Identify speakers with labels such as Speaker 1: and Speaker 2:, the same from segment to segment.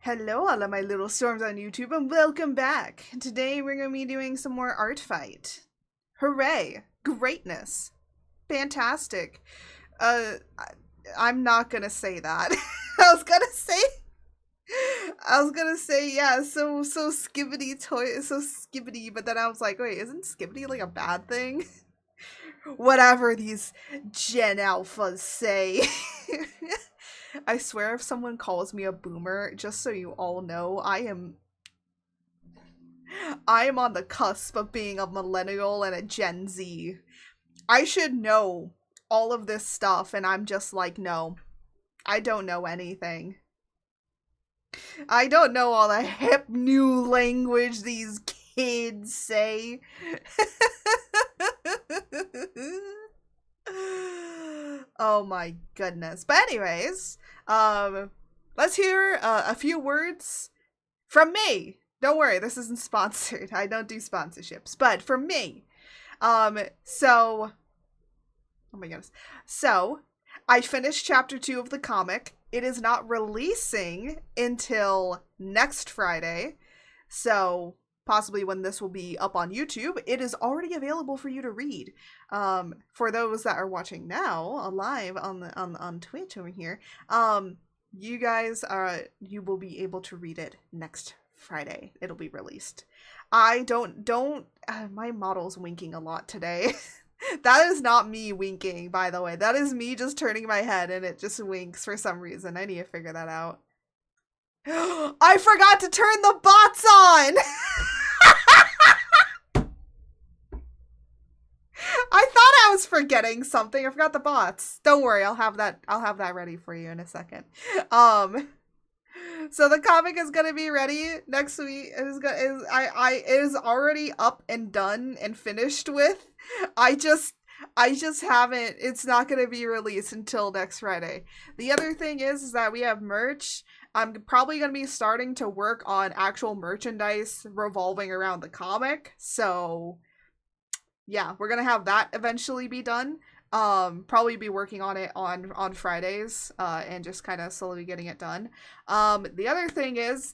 Speaker 1: Hello all of my little storms on YouTube and welcome back. Today we're going to be doing some more art fight. Hooray! Greatness. Fantastic. I'm not going to say that. I was going to say yeah, so skibbity so skibbity, but then I was like, wait, isn't skibbity like a bad thing? Whatever these Gen Alphas say. I swear if someone calls me a boomer, just so you all know, I am on the cusp of being a millennial and a Gen Z. I should know all of this stuff, and I'm just like, no, I don't know anything. I don't know all the hip new language these kids say. Oh my goodness. But anyways, let's hear a few words from me. Don't worry, this isn't sponsored. I don't do sponsorships, but from me. Oh my goodness. So, I finished chapter 2 of the comic. It is not releasing until next Friday. So, possibly when this will be up on YouTube, it is already available for you to read. For those that are watching now, live on Twitch over here, you guys you will be able to read it next Friday. It'll be released. I don't my model's winking a lot today. That is not me winking, by the way. That is me just turning my head and it just winks for some reason. I need to figure that out. I forgot to turn the bots on! I thought I was forgetting something. I forgot the bots. Don't worry, I'll have that ready for you in a second. So the comic is gonna be ready next week. It is already up and done and finished with. I just haven't. It's not gonna be released until next Friday. The other thing is that we have merch. I'm probably gonna be starting to work on actual merchandise revolving around the comic. So yeah, we're gonna have that eventually be done. Probably be working on it on Fridays, and just kind of slowly getting it done. The other thing is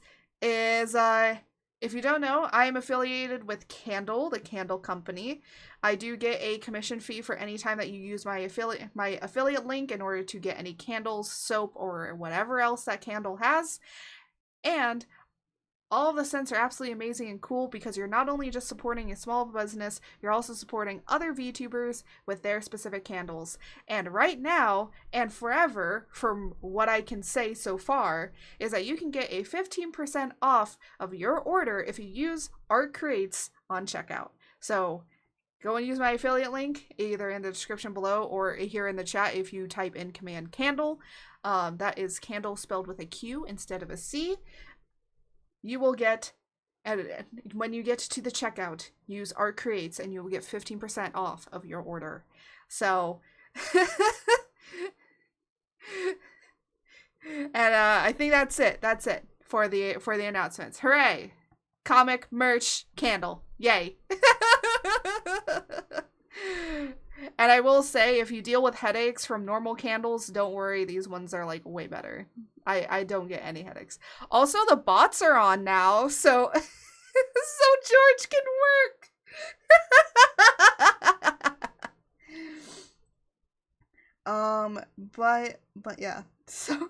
Speaker 1: if you don't know, I am affiliated with Candle, the candle company. I do get a commission fee for any time that you use my affiliate link in order to get any candles, soap, or whatever else that Candle has. And all of the scents are absolutely amazing and cool because you're not only just supporting a small business, you're also supporting other VTubers with their specific candles. And right now, and forever, from what I can say so far, is that you can get a 15% off of your order if you use Art Creates on checkout. So go and use my affiliate link, either in the description below or here in the chat if you type in command candle. That is candle spelled with a Q instead of a C. You will get, when you get to the checkout, use Art Creates and you will get 15% off of your order. So, and I think that's it. That's it for the announcements. Hooray! Comic, merch, candle. Yay! And I will say, if you deal with headaches from normal candles, don't worry, these ones are like way better. I don't get any headaches. Also, the bots are on now, so George can work. But yeah. So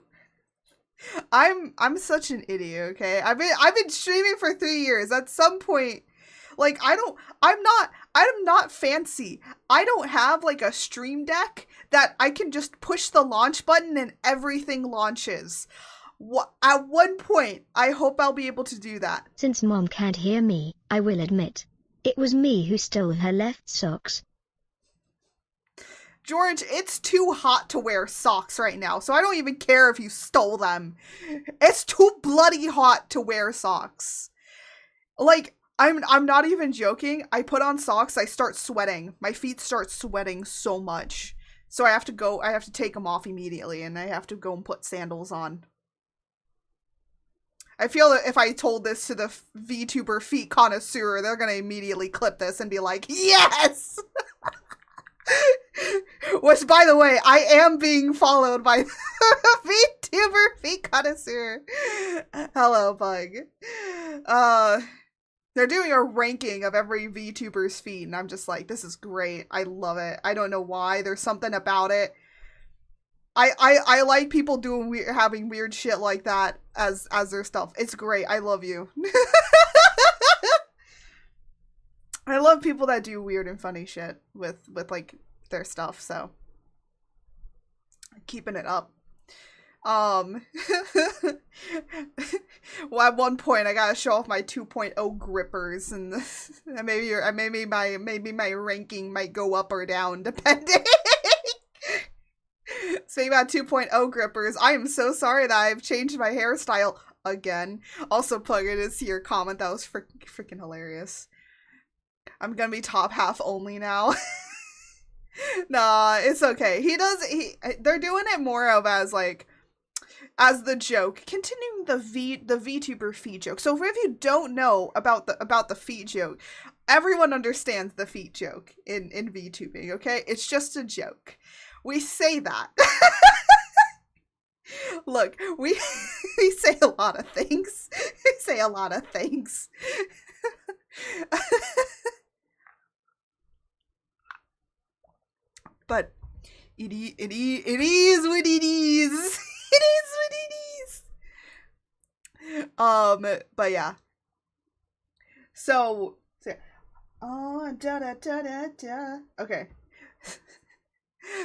Speaker 1: I'm such an idiot, okay? I've been streaming for 3 years. At some point, like, I'm not fancy. I don't have, like, a stream deck that I can just push the launch button and everything launches. At one point, I hope I'll be able to do that.
Speaker 2: Since Mom can't hear me, I will admit. It was me who stole her left socks.
Speaker 1: George, it's too hot to wear socks right now, so I don't even care if you stole them. It's too bloody hot to wear socks. Like, I'm not even joking. I put on socks, I start sweating. My feet start sweating so much. So I have to take them off immediately, and I have to go and put sandals on. I feel that if I told this to the VTuber feet connoisseur, they're gonna immediately clip this and be like, yes! Which, by the way, I am being followed by VTuber Feet Connoisseur. Hello, Bug. They're doing a ranking of every VTuber's feet, and I'm just like, this is great. I love it. I don't know why. There's something about it. I like people doing having weird shit like that as their stuff. It's great. I love you. I love people that do weird and funny shit with like their stuff, so keeping it up. Well, at one point I gotta show off my 2.0 grippers, and maybe my ranking might go up or down depending. Speaking about 2.0 grippers, I am so sorry that I've changed my hairstyle again. Also, plug it into your comment. That was freaking hilarious. I'm gonna be top half only now. Nah, it's okay. They're doing it more of as like, as the joke, continuing the VTuber feet joke. So if you don't know about the feet joke, everyone understands the feet joke in VTubing, okay? It's just a joke. We say that. Look, we say a lot of things. We say a lot of things. But it is what it is. It is what it is. But yeah. So okay.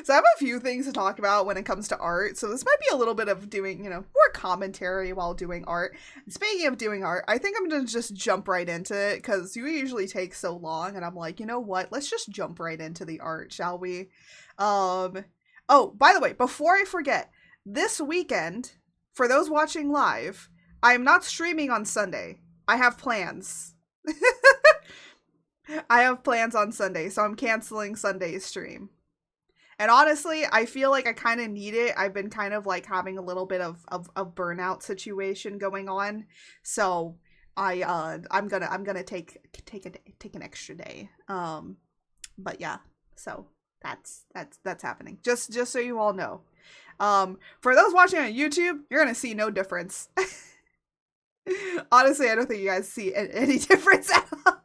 Speaker 1: So I have a few things to talk about when it comes to art. So this might be a little bit of doing, more commentary while doing art. And speaking of doing art, I think I'm going to just jump right into it because you usually take so long. And I'm like, you know what? Let's just jump right into the art, shall we? Oh, by the way, before I forget, this weekend, for those watching live, I am not streaming on Sunday. I have plans. I have plans on Sunday, so I'm canceling Sunday's stream. And honestly, I feel like I kind of need it. I've been kind of like having a little bit of burnout situation going on, so I'm gonna take an extra day. But yeah, so that's happening. Just so you all know. For those watching on YouTube, you're gonna see no difference. Honestly, I don't think you guys see any difference at all.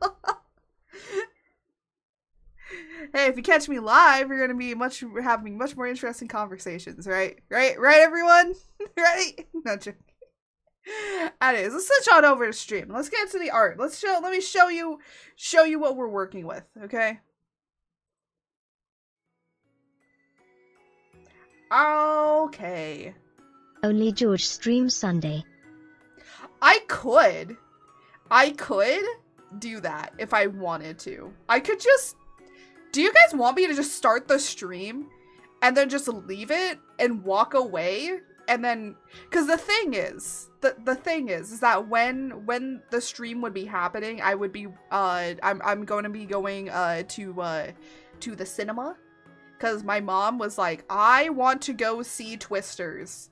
Speaker 1: Hey, if you catch me live, you're gonna be having much more interesting conversations, right? Right, everyone? Right? No joke. Anyways, let's switch on over to stream. Let's get into the art. Let me show you what we're working with, okay? Okay.
Speaker 2: Only George streams Sunday.
Speaker 1: I could do that if I wanted to. I could just... Do you guys want me to just start the stream and then just leave it and walk away? And then, because the thing is that when the stream would be happening, I would be I'm going to be going to the cinema, because my mom was like, I want to go see Twisters,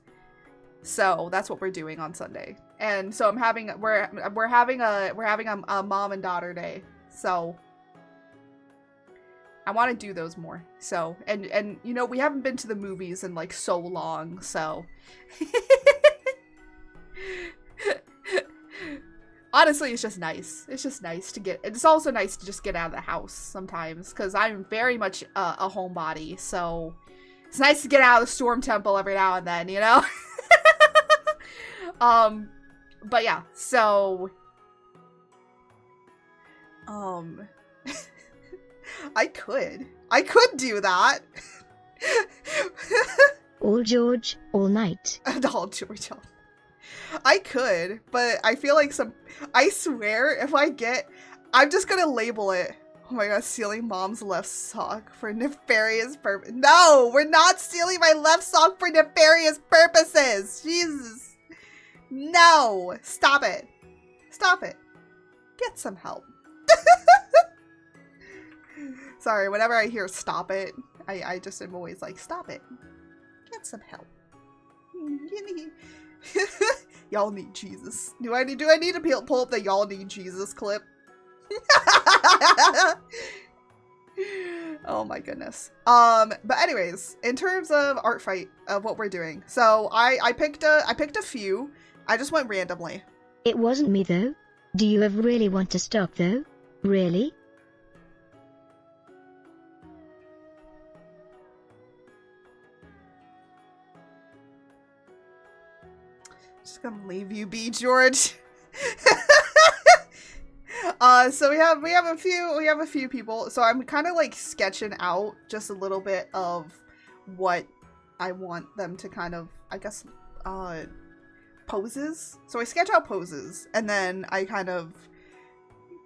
Speaker 1: so that's what we're doing on Sunday. And so we're having a mom and daughter day, so I want to do those more. So, and we haven't been to the movies in like so long, so. Honestly, it's just nice. It's just nice to it's also nice to just get out of the house sometimes, because I'm very much a homebody, so it's nice to get out of the Storm Temple every now and then, but yeah, so, I could do that.
Speaker 2: All George, all night.
Speaker 1: All George, all. I could, but I feel like I swear, I'm just gonna label it. Oh my god, stealing mom's left sock for nefarious purpose. No, we're not stealing my left sock for nefarious purposes. Jesus. No, stop it. Stop it. Get some help. Sorry, whenever I hear stop it, I just am always like, stop it. Get some help. Y'all need Jesus. Do I need to pull up the y'all need Jesus clip? Oh my goodness. But anyways, in terms of art fight of what we're doing, so I picked a few. I just went randomly.
Speaker 2: It wasn't me though. Do you ever really want to stop though? Really?
Speaker 1: Just gonna leave you be, George. So we have a few people. So I'm kind of like sketching out just a little bit of what I want them to kind of, I guess, poses. So I sketch out poses, and then I kind of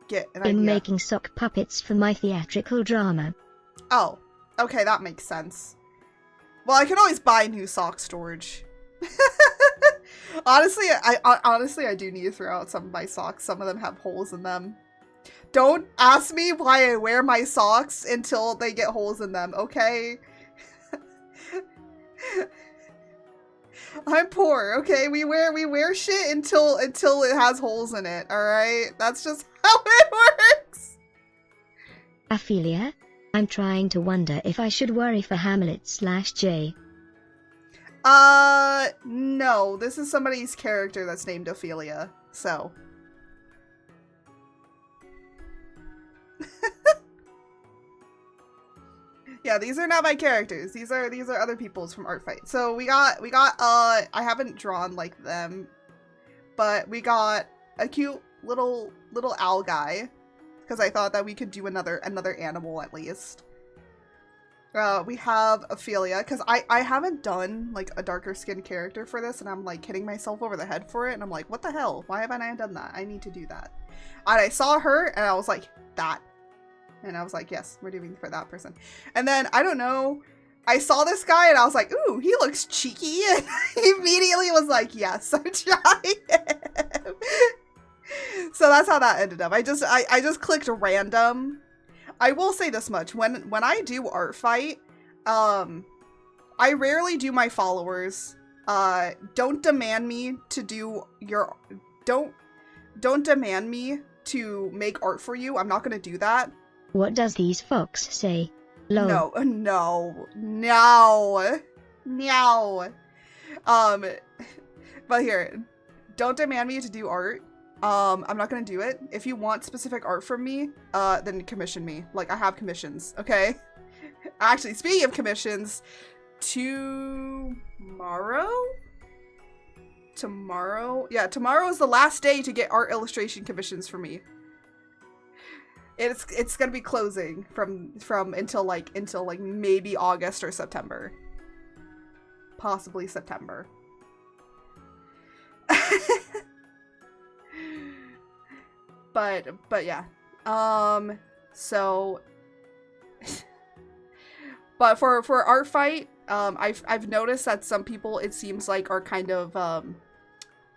Speaker 1: get an idea.
Speaker 2: I'm making sock puppets for my theatrical drama.
Speaker 1: Oh, okay, that makes sense. Well, I can always buy new sock storage. Honestly, I do need to throw out some of my socks. Some of them have holes in them. Don't ask me why I wear my socks until they get holes in them, okay? I'm poor, okay? We wear shit until it has holes in it, alright? That's just how it works!
Speaker 2: Ophelia? I'm trying to wonder if I should worry for Hamlet/J.
Speaker 1: No. This is somebody's character that's named Ophelia, so. Yeah, these are not my characters. These are other people's from Art Fight. So we got I haven't drawn like them, but we got a cute little owl guy, because I thought that we could do another animal at least. We have Ophelia, because I haven't done like a darker skinned character for this, and I'm like hitting myself over the head for it, and I'm like, what the hell? Why haven't I done that? I need to do that. And I saw her, and I was like, that. And I was like, yes, we're doing for that person. And then, I don't know, I saw this guy, and I was like, ooh, he looks cheeky, and I immediately was like, yes, I'm trying him. So that's how that ended up. I just clicked random. I will say this much, when I do Art Fight, I rarely do my followers. Don't demand me to do your, don't demand me to make art for you. I'm not gonna do that.
Speaker 2: What does these fox say? Lol.
Speaker 1: No. But here, don't demand me to do art. I'm not gonna do it. If you want specific art from me, then commission me. Like, I have commissions, okay? Actually, speaking of commissions, tomorrow? Yeah, tomorrow is the last day to get art illustration commissions for me. It's gonna be closing from until maybe August or September. Possibly September. But yeah. So but for Art Fight, I've noticed that some people, it seems like, are kind of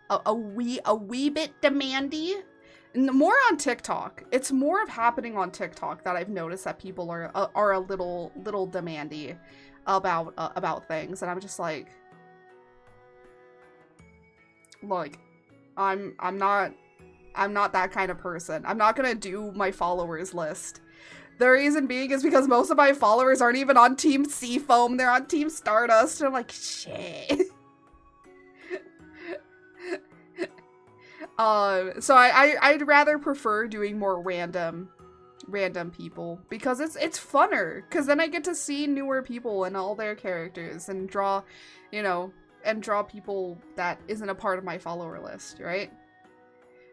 Speaker 1: a wee bit demandy. More on TikTok. It's more of happening on TikTok that I've noticed that people are a little demandy about things, and I'm just like, look, I'm not that kind of person. I'm not gonna do my followers list. The reason being is because most of my followers aren't even on Team Seafoam. They're on Team Stardust, and I'm like, shit. So I'd rather prefer doing more random people, because it's funner, because then I get to see newer people and all their characters and draw people that isn't a part of my follower list, right?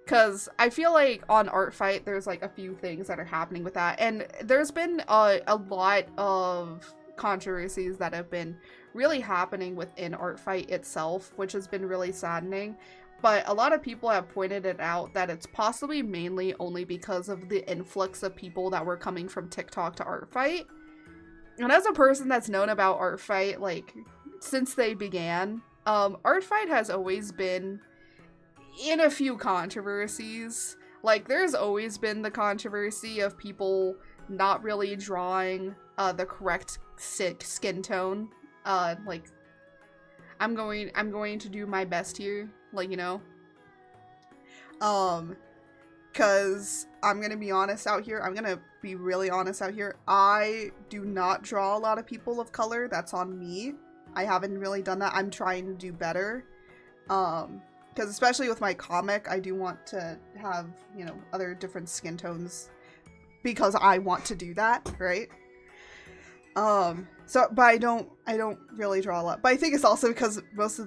Speaker 1: Because I feel like on Art Fight, there's like a few things that are happening with that, and there's been a lot of controversies that have been really happening within Art Fight itself, which has been really saddening. But a lot of people have pointed it out that it's possibly mainly only because of the influx of people that were coming from TikTok to Art Fight. And as a person that's known about Art Fight, like, since they began, Art Fight has always been in a few controversies. Like, there's always been the controversy of people not really drawing the correct skin tone. Like, I'm going to do my best here. Like, you know. Because I'm going to be honest out here. I'm going to be really honest out here. I do not draw a lot of people of color. That's on me. I haven't really done that. I'm trying to do better. Because especially with my comic, I do want to have, you know, other different skin tones. Because I want to do that, right? So, but I don't really draw a lot. But I think it's also because most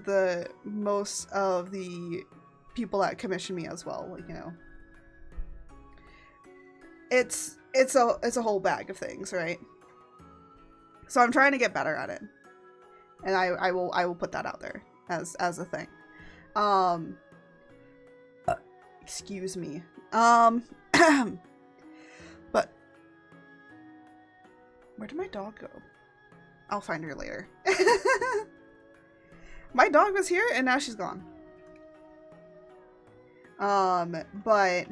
Speaker 1: of the people that commission me as well, like, you know, it's a whole bag of things, right? So I'm trying to get better at it, and I will put that out there as a thing. Excuse me. But where did my dog go? I'll find her later. My dog was here and now she's gone. But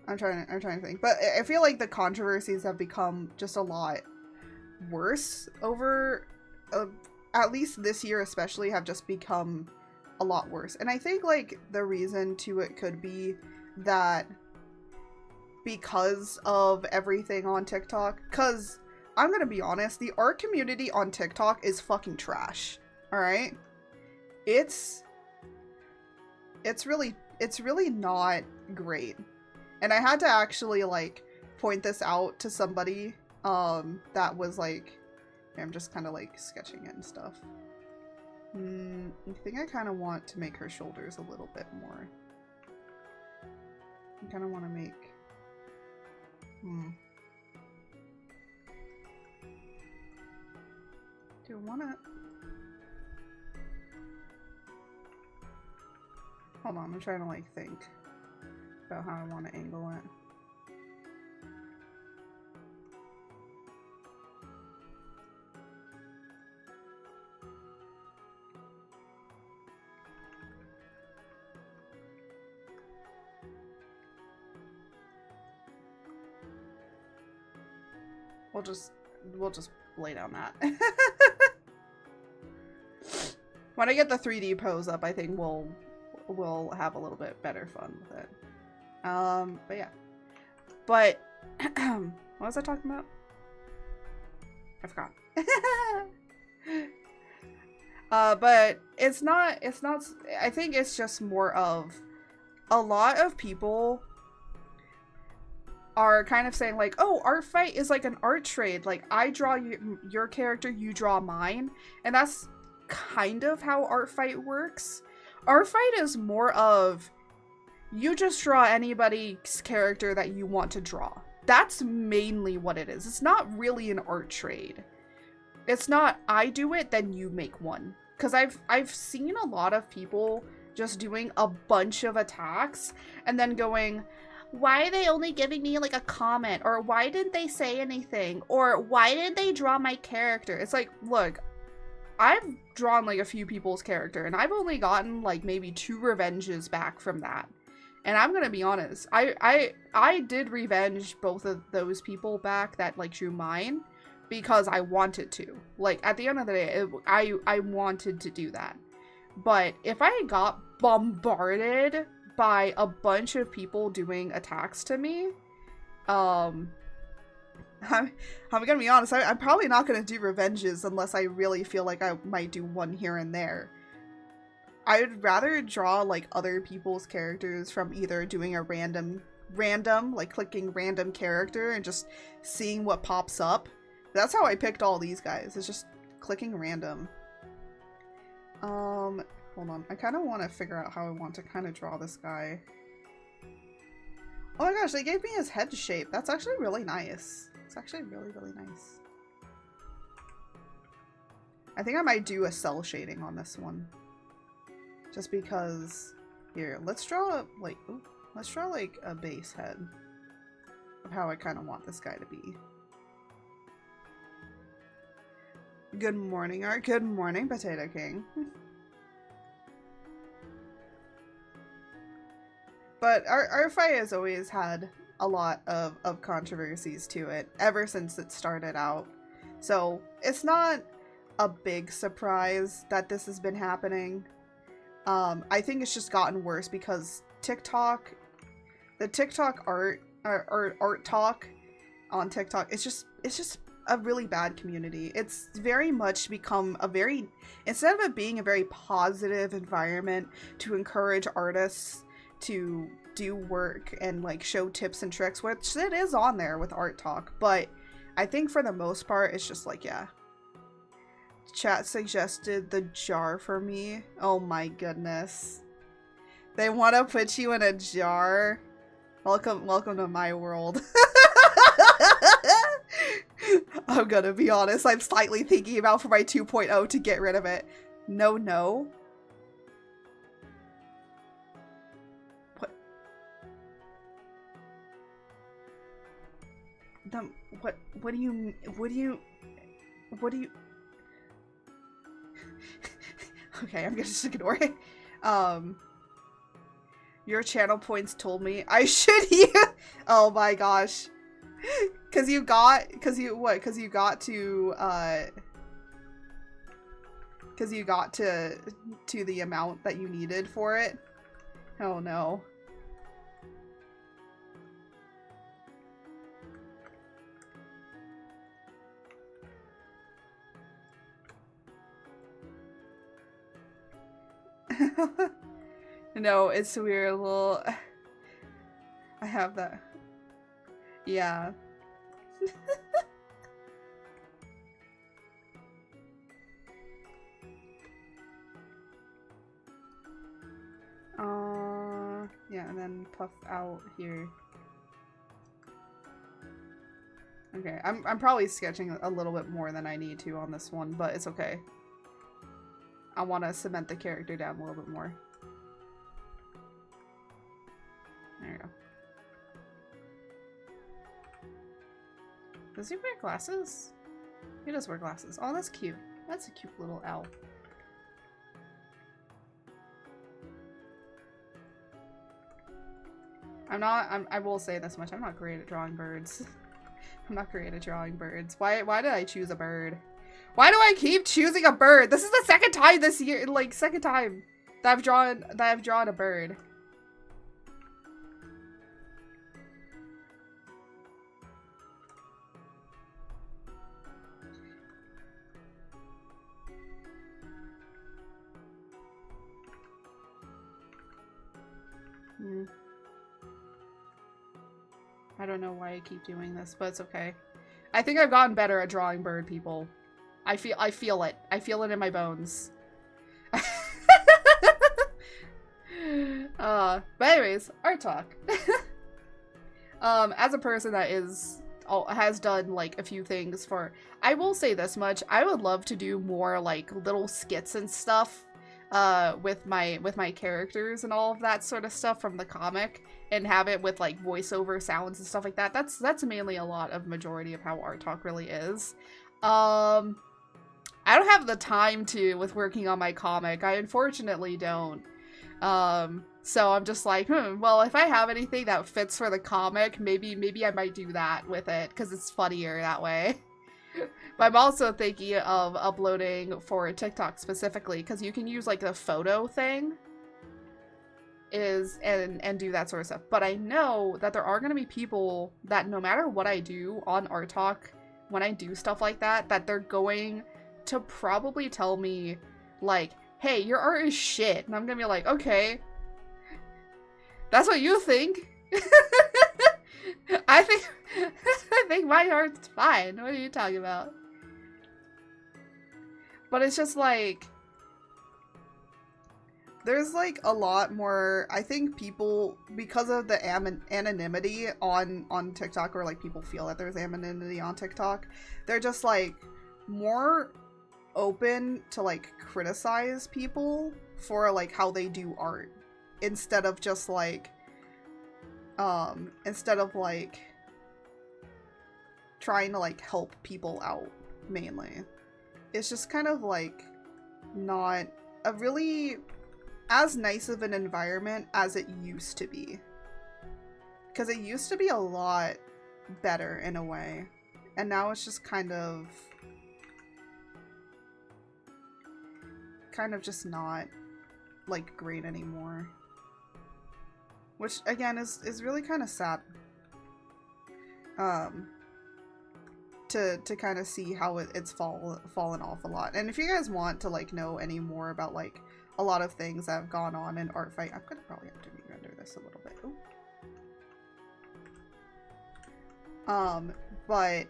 Speaker 1: I'm trying to think. But I feel like the controversies have become just a lot worse over at least this year especially have just become a lot worse. And I think like the reason to it could be that because of everything on TikTok, because I'm gonna be honest, the art community on TikTok is fucking trash. All right, it's really not great. And I had to actually like point this out to somebody that was like, I'm just kind of like sketching it and stuff. I think I kind of want to make her shoulders a little bit more. I kind of want to make do I want to... Hold on, I'm trying to like think about how I want to angle it. We'll just lay down that. When I get the 3D pose up, I think we'll have a little bit better fun with it. But yeah. But what was I talking about? I forgot. But it's not I think it's just more of a lot of people are kind of saying like, oh, art fight is like an art trade. Like I draw your character, you draw mine. And that's kind of how art fight works. Art fight is more of you just draw anybody's character that you want to draw. That's mainly what it is. It's not really an art trade. It's not I do it, then you make one. Because I've seen a lot of people just doing a bunch of attacks and then going, why are they only giving me like a comment? Or why didn't they say anything? Or why didn't they draw my character? It's like, look, I've drawn like a few people's character and I've only gotten like maybe 2 revenges back from that. And I'm gonna be honest, I did revenge both of those people back that like drew mine because I wanted to. Like at the end of the day, I wanted to do that. But if I got bombarded by a bunch of people doing attacks to me, I'm gonna be honest, I'm probably not gonna do revenges unless I really feel like I might do one here and there. I would rather draw like other people's characters from either doing a random, like clicking random character and just seeing what pops up. That's how I picked all these guys, is just clicking random. Hold on. I kind of want to figure out how I want to kind of draw this guy. Oh my gosh, they gave me his head shape. That's actually really nice. It's actually really, really nice. I think I might do a cell shading on this one. Just because... Here, let's draw like... Ooh, let's draw like a base head of how I kind of want this guy to be. Good morning, Art. Good morning, Potato King. But our fight has always had a lot of controversies to it ever since it started out. So it's not a big surprise that this has been happening. I think it's just gotten worse because TikTok, the TikTok art talk on TikTok, it's just a really bad community. It's very much become a very, instead of it being a very positive environment to encourage artists to do work and like show tips and tricks, which it is on there with art talk, but I think for the most part it's just like, yeah. Chat suggested the jar for me. Oh my goodness. They want to put you in a jar. Welcome to my world. I'm gonna be honest, I'm slightly thinking about for my 2.0 to get rid of it. No. What do you okay, I'm gonna just ignore it. Your channel points told me I should use. Oh my gosh. Cause you got to the amount that you needed for it. Oh no. No, it's weird. Little. I have that. Yeah. Yeah, and then puff out here. Okay, I'm probably sketching a little bit more than I need to on this one, but it's okay. I want to cement the character down a little bit more. There you go. Does he wear glasses? He does wear glasses. Oh, that's cute. That's a cute little owl. I will say this much. I'm not great at drawing birds. I'm not great at drawing birds. Why did I choose a bird? Why do I keep choosing a bird? This is the second time this year, like second time that I've drawn a bird. I don't know why I keep doing this, but it's okay. I think I've gotten better at drawing bird people. I feel it. I feel it in my bones. But anyways, art talk. As a person that has done like a few things for, I will say this much, I would love to do more like little skits and stuff with my characters and all of that sort of stuff from the comic, and have it with like voiceover sounds and stuff like that. That's mainly a lot of majority of how art talk really is. I don't have the time to with working on my comic. I unfortunately don't. So I'm just like, well, if I have anything that fits for the comic, maybe I might do that with it because it's funnier that way. But I'm also thinking of uploading for TikTok specifically because you can use like the photo thing and do that sort of stuff. But I know that there are going to be people that no matter what I do on art talk, when I do stuff like that, that they're going to probably tell me like, hey, your art is shit. And I'm gonna be like, okay, that's what you think. I think my art's fine. What are you talking about? But it's just like, there's like a lot more, I think people, because of the anonymity on TikTok, or like people feel that there's anonymity on TikTok, they're just like more open to like criticize people for like how they do art instead of just like trying to like help people out mainly. It's just kind of like not a really as nice of an environment as it used to be, because it used to be a lot better in a way, and now it's just kind of kind of just not like great anymore, which again is really kind of sad. To kind of see how it's fallen off a lot. And if you guys want to like know any more about like a lot of things that have gone on in art fight, I'm gonna probably have to re-render this a little bit. Ooh. But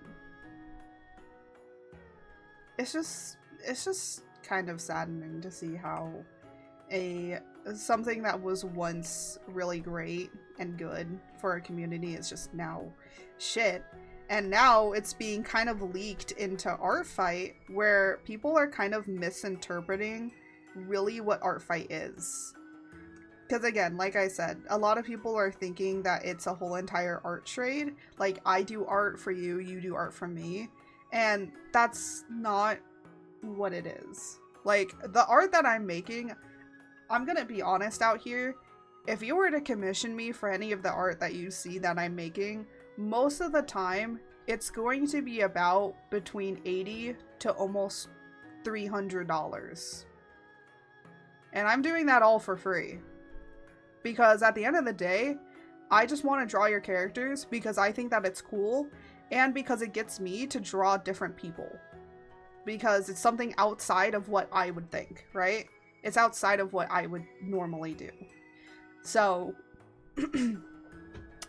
Speaker 1: it's just kind of saddening to see how something that was once really great and good for our community is just now shit. And now it's being kind of leaked into art fight, where people are kind of misinterpreting really what art fight is. Because again, like I said, a lot of people are thinking that it's a whole entire art trade. Like, I do art for you, you do art for me. And that's not what it is. Like, the art that I'm making, I'm gonna be honest out here. If you were to commission me for any of the art that you see that I'm making, most of the time, it's going to be about between $80 to almost $300. And I'm doing that all for free. Because at the end of the day, I just want to draw your characters because I think that it's cool, and because it gets me to draw different people. Because it's something outside of what I would think, right? It's outside of what I would normally do. So...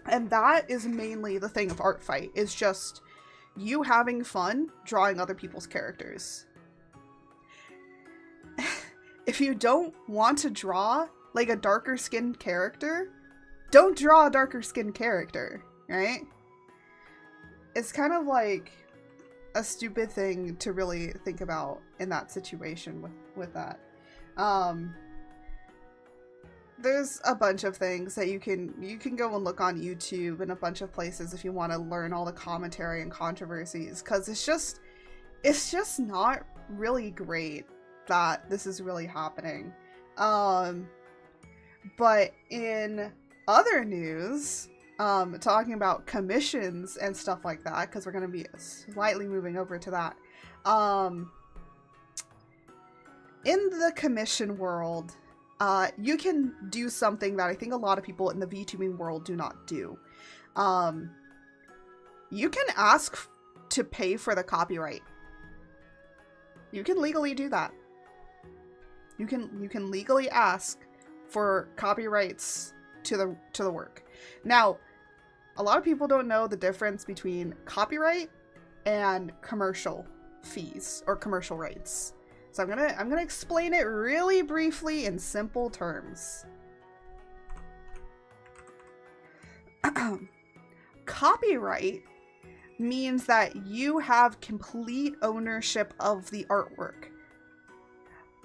Speaker 1: And that is mainly the thing of art fight, is just you having fun drawing other people's characters. If you don't want to draw like a darker skinned character, don't draw a darker skinned character, right? It's kind of like a stupid thing to really think about in that situation with that. There's a bunch of things that you can go and look on YouTube and a bunch of places if you want to learn all the commentary and controversies, because it's just not really great that this is really happening. But in other news, talking about commissions and stuff like that, because we're going to be slightly moving over to that. In the commission world, you can do something that I think a lot of people in the VTubing world do not do. You can ask to pay for the copyright. You can legally do that. You can legally ask for copyrights to the work. Now, a lot of people don't know the difference between copyright and commercial fees or commercial rights. So I'm gonna explain it really briefly in simple terms. Copyright means that you have complete ownership of the artwork.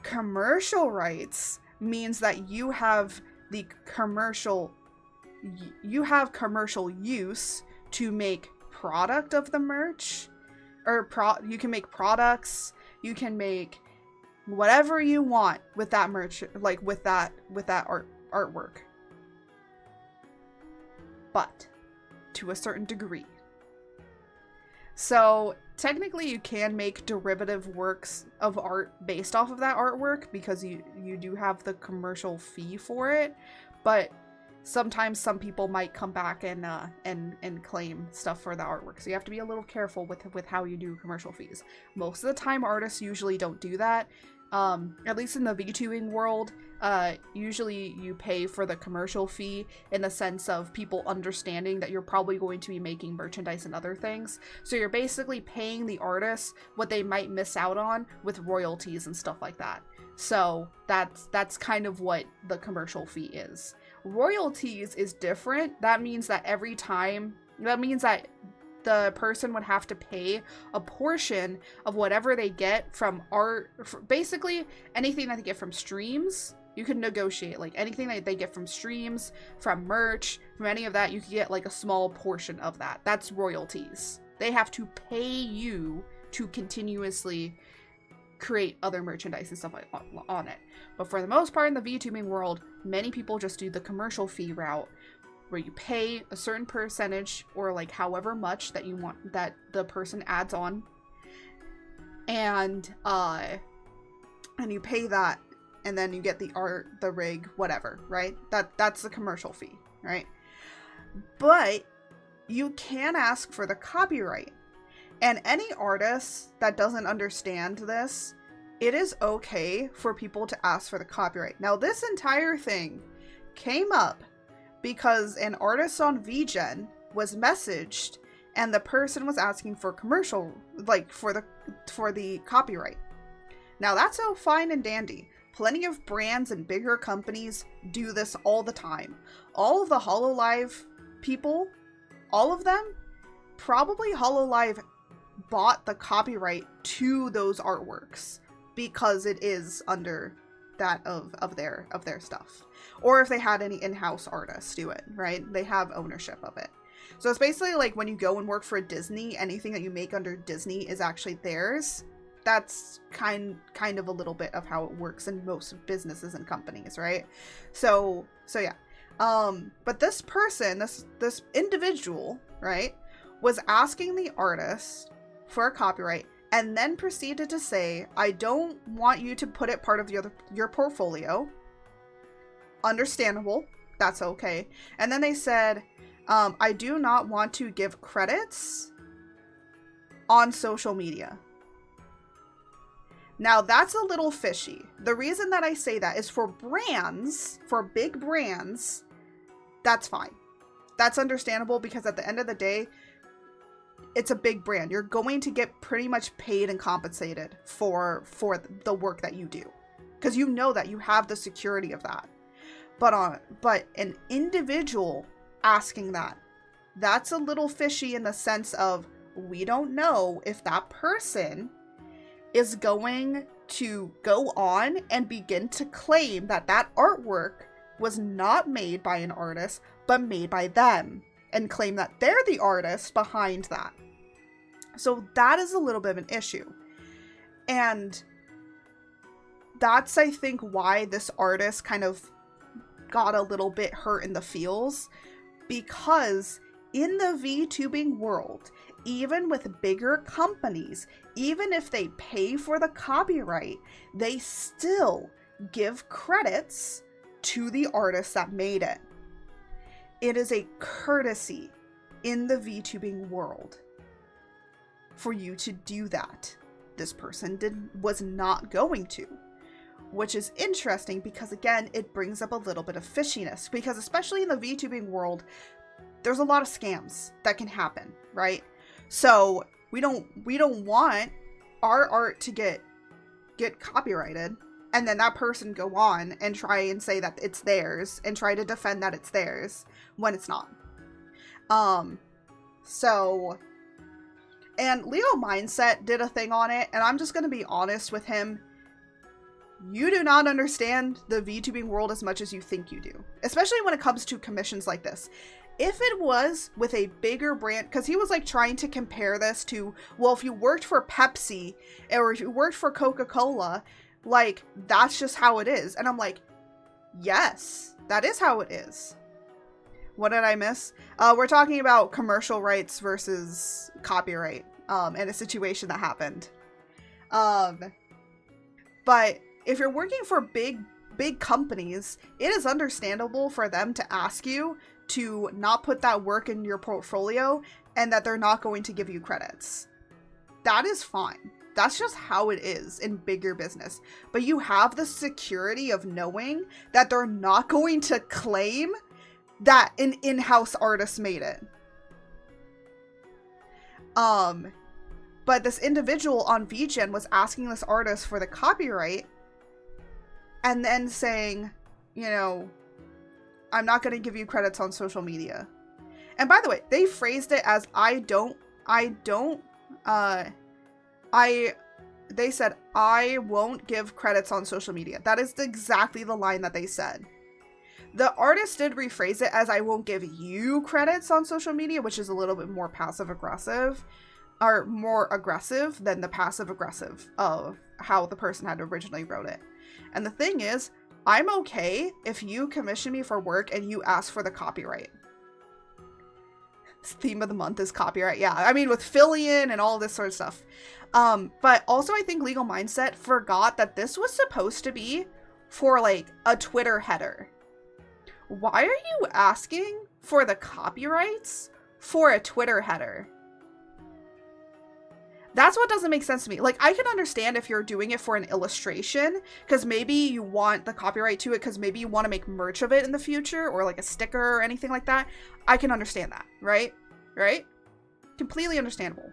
Speaker 1: Commercial rights means that you have commercial use to make product of the merch, or you can make products, you can make whatever you want with that merch, like with that artwork, but to a certain degree. So technically you can make derivative works of art based off of that artwork, because you do have the commercial fee for it, but sometimes some people might come back and claim stuff for the artwork. So you have to be a little careful with how you do commercial fees. Most of the time artists usually don't do that. At least in the VTubing world, usually you pay for the commercial fee in the sense of people understanding that you're probably going to be making merchandise and other things. So you're basically paying the artists what they might miss out on with royalties and stuff like that. So that's kind of what the commercial fee is. Royalties is different. That means that the person would have to pay a portion of whatever they get from art, basically anything that they get from streams. You can negotiate, like anything that they get from streams, from merch, from any of that, you can get like a small portion of that. That's royalties. They have to pay you to continuously create other merchandise and stuff like on it. But for the most part in the VTubing world, many people just do the commercial fee route, where you pay a certain percentage, or like however much that you want that the person adds on, and and you pay that, and then you get the art, the rig, whatever, right? That's the commercial fee, right? But you can ask for the copyright. And any artist that doesn't understand this, it is okay for people to ask for the copyright. Now, this entire thing came up because an artist on VGen was messaged and the person was asking for commercial, like for the copyright. Now, that's all fine and dandy. Plenty of brands and bigger companies do this all the time. All of the HoloLive people, all of them, probably HoloLive bought the copyright to those artworks because it is under that of their stuff. Or if they had any in-house artists do it, right? They have ownership of it. So it's basically like when you go and work for Disney, anything that you make under Disney is actually theirs. That's kind of a little bit of how it works in most businesses and companies, right? So yeah. But this person, this individual, right, was asking the artist for a copyright and then proceeded to say, I don't want you to put it part of your portfolio. Understandable. That's okay. And then they said, I do not want to give credits on social media. Now, that's a little fishy. The reason that I say that is for brands, for big brands, that's fine. That's understandable because at the end of the day, it's a big brand. You're going to get pretty much paid and compensated for the work that you do. Because you know that you have the security of that. But an individual asking that's a little fishy in the sense of we don't know if that person is going to go on and begin to claim that artwork was not made by an artist, but made by them, and claim that they're the artist behind that. So that is a little bit of an issue. And that's, I think, why this artist kind of got a little bit hurt in the feels, because in the VTubing world, even with bigger companies, even if they pay for the copyright, they still give credits to the artist that made it. It is a courtesy in the VTubing world for you to do that. This person was not going to, which is interesting because, again, it brings up a little bit of fishiness, because especially in the VTubing world, there's a lot of scams that can happen, right? So we don't want our art to get copyrighted and then that person go on and try and say that it's theirs and try to defend that it's theirs when it's not. And Leo Mindset did a thing on it, and I'm just going to be honest with him. You do not understand the VTubing world as much as you think you do, especially when it comes to commissions like this. If it was with a bigger brand, because he was like trying to compare this to, well, if you worked for Pepsi or if you worked for Coca-Cola, like, that's just how it is. And I'm like, yes, that is how it is. What did I miss? We're talking about commercial rights versus copyright, and a situation that happened. But if you're working for big companies, it is understandable for them to ask you to not put that work in your portfolio and that they're not going to give you credits. That is fine. That's just how it is in bigger business. But you have the security of knowing that they're not going to claim that an in-house artist made it. But this individual on VGen was asking this artist for the copyright and then saying, you know, I'm not going to give you credits on social media. And by the way, they phrased it as they said, I won't give credits on social media. That is exactly the line that they said. The artist did rephrase it as I won't give you credits on social media, which is a little bit more passive-aggressive, or more aggressive than the passive-aggressive of how the person had originally wrote it. And the thing is, I'm okay if you commission me for work and you ask for the copyright. theme of the month is copyright. Yeah, I mean, with fill-in and all this sort of stuff. But also I think Legal Mindset forgot that this was supposed to be for like a Twitter header. Why are you asking for the copyrights for a Twitter header? That's what doesn't make sense to me. Like, I can understand if you're doing it for an illustration, because maybe you want the copyright to it, because maybe you want to make merch of it in the future, or like a sticker or anything like that. I can understand that, right? Right? Completely understandable.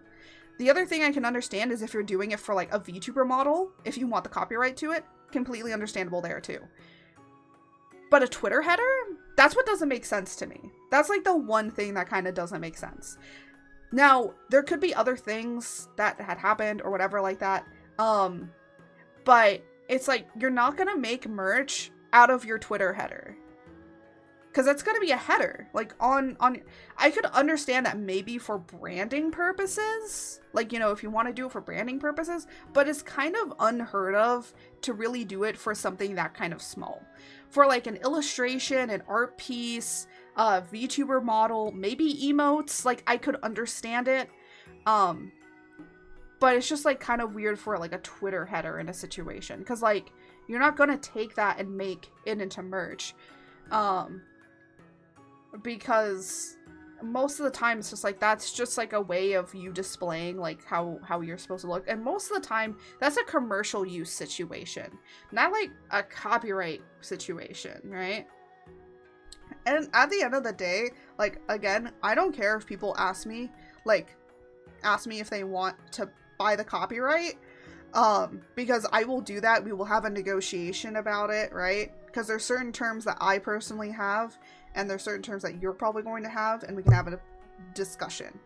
Speaker 1: The other thing I can understand is if you're doing it for like a VTuber model, if you want the copyright to it, completely understandable there too. But a Twitter header? That's what doesn't make sense to me. That's like the one thing that kind of doesn't make sense. Now, there could be other things that had happened or whatever like that. But it's like, you're not gonna make merch out of your Twitter header. Because that's gonna be a header. Like, I could understand that maybe for branding purposes. Like, you know, if you want to do it for branding purposes. But it's kind of unheard of to really do it for something that kind of small. For like an illustration, an art piece, VTuber model, maybe emotes, like I could understand it. But it's just like kind of weird for like a Twitter header in a situation, because like you're not gonna take that and make it into merch, because most of the time it's just like that's just like a way of you displaying like how you're supposed to look, and most of the time that's a commercial use situation, not like a copyright situation, right? And at the end of the day, like, again, I don't care if people ask me if they want to buy the copyright, because I will do that. We will have a negotiation about it, right? Because there's certain terms that I personally have, and there's certain terms that you're probably going to have, and we can have a discussion.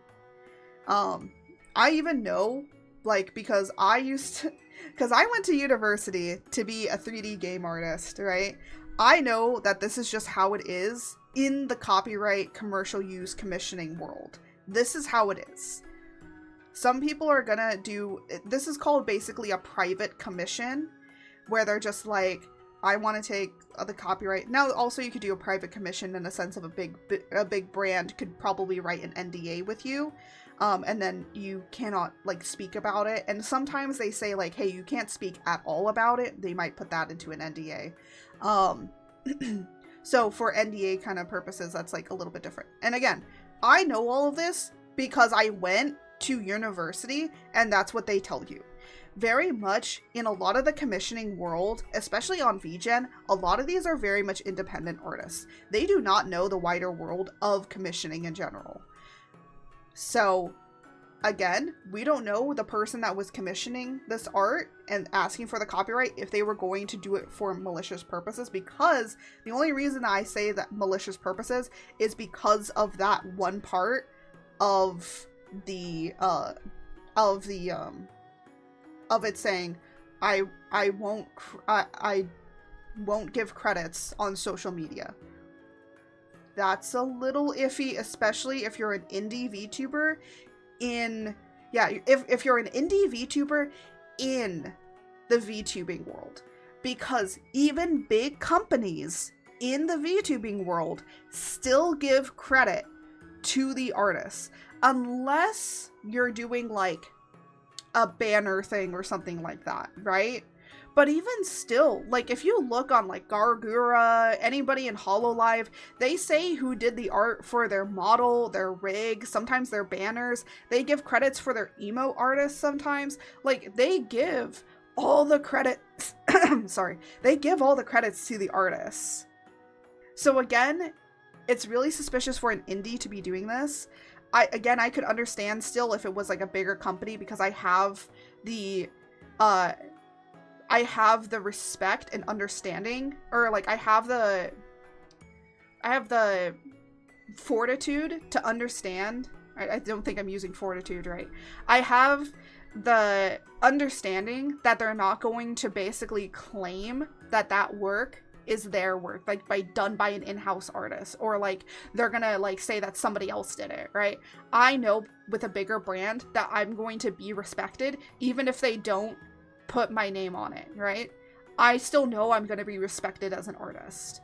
Speaker 1: I even know, like, because I went to university to be a 3D game artist, right? I know that this is just how it is in the copyright commercial use commissioning world. This is how it is. Some people are gonna do, this is called basically a private commission, where they're just like, I want to take the copyright. Now, also you could do a private commission in the sense of a big brand could probably write an NDA with you. And then you cannot like speak about it. And sometimes they say like, hey, you can't speak at all about it. They might put that into an NDA. So for NDA kind of purposes, that's like a little bit different. And again, I know all of this because I went to university, and that's what they tell you. Very much in a lot of the commissioning world, especially on VGen, a lot of these are very much independent artists. They do not know the wider world of commissioning in general. So again, we don't know the person that was commissioning this art and asking for the copyright if they were going to do it for malicious purposes, because the only reason I say that malicious purposes is because of that one part of the of it saying I won't give credits on social media. That's a little iffy, especially if you're an indie VTuber if you're an indie VTuber in the VTubing world, because even big companies in the VTubing world still give credit to the artists, unless you're doing like a banner thing or something like that, right? But even still, like if you look on like Gargura, anybody in HoloLive, they say who did the art for their model, their rig, sometimes their banners. They give credits for their emo artists sometimes. Like they give all the credits, sorry, they give all the credits to the artists. So again, it's really suspicious for an indie to be doing this. I could understand still if it was like a bigger company, because I have the respect and understanding, or like I have the fortitude to understand. I don't think I'm using fortitude right. I have the understanding that they're not going to basically claim that work is their work, like done by an in-house artist, or like they're gonna like say that somebody else did it, right? I know with a bigger brand that I'm going to be respected even if they don't put my name on it, right? I still know I'm going to be respected as an artist.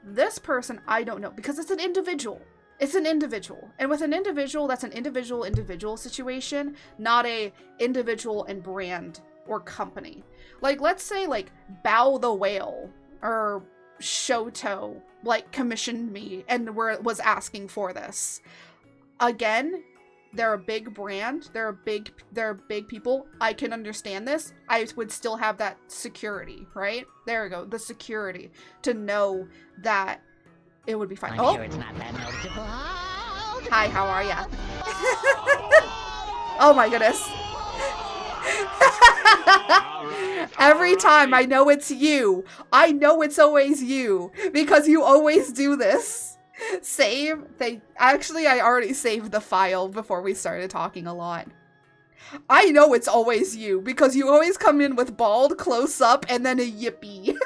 Speaker 1: This person, I don't know, because it's an individual. It's an individual. And with an individual, that's an individual situation, not a individual and brand or company. Like, let's say, like, Bow the Whale or Shoto, like, commissioned me and was asking for this. Again, they're a big brand. They're big people. I can understand this. I would still have that security, right? There we go. The security to know that it would be fine.
Speaker 3: I'm sure it's not that noticeable.
Speaker 1: Hi, how are ya? Oh my goodness. Every time I know it's you. I know it's always you because you always do this. Save. Actually, I already saved the file before we started talking a lot. I know it's always you because you always come in with bald close up and then a yippee.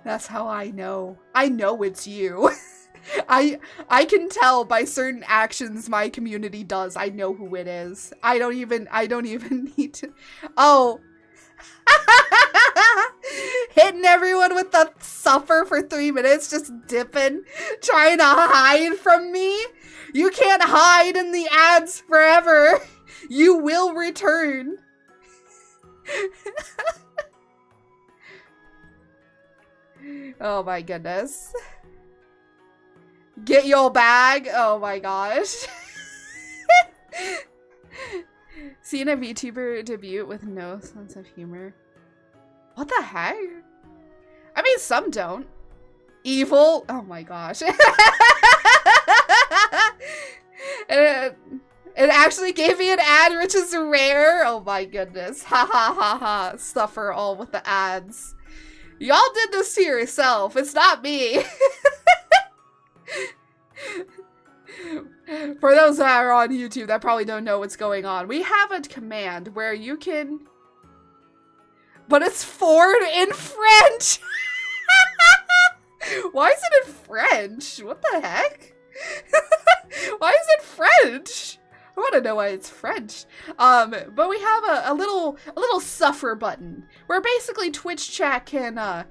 Speaker 1: That's how I know. I know it's you. I can tell by certain actions my community does. I know who it is. I don't even need to. Oh. Hitting everyone with the suffer for 3 minutes, just dipping, trying to hide from me. You can't hide in the ads forever. You will return. Oh my goodness. Get your bag. Oh my gosh. Seeing a VTuber debut with no sense of humor. What the heck? I mean, some don't. Evil. Oh my gosh. It actually gave me an ad, which is rare. Oh my goodness. Ha ha ha ha. Suffer all with the ads. Y'all did this to yourself. It's not me. For those that are on YouTube that probably don't know what's going on, we have a command where you can... But it's Ford in French! Why is it in French? What the heck? Why is it French? I want to know why it's French. But we have a little suffer button where basically Twitch chat can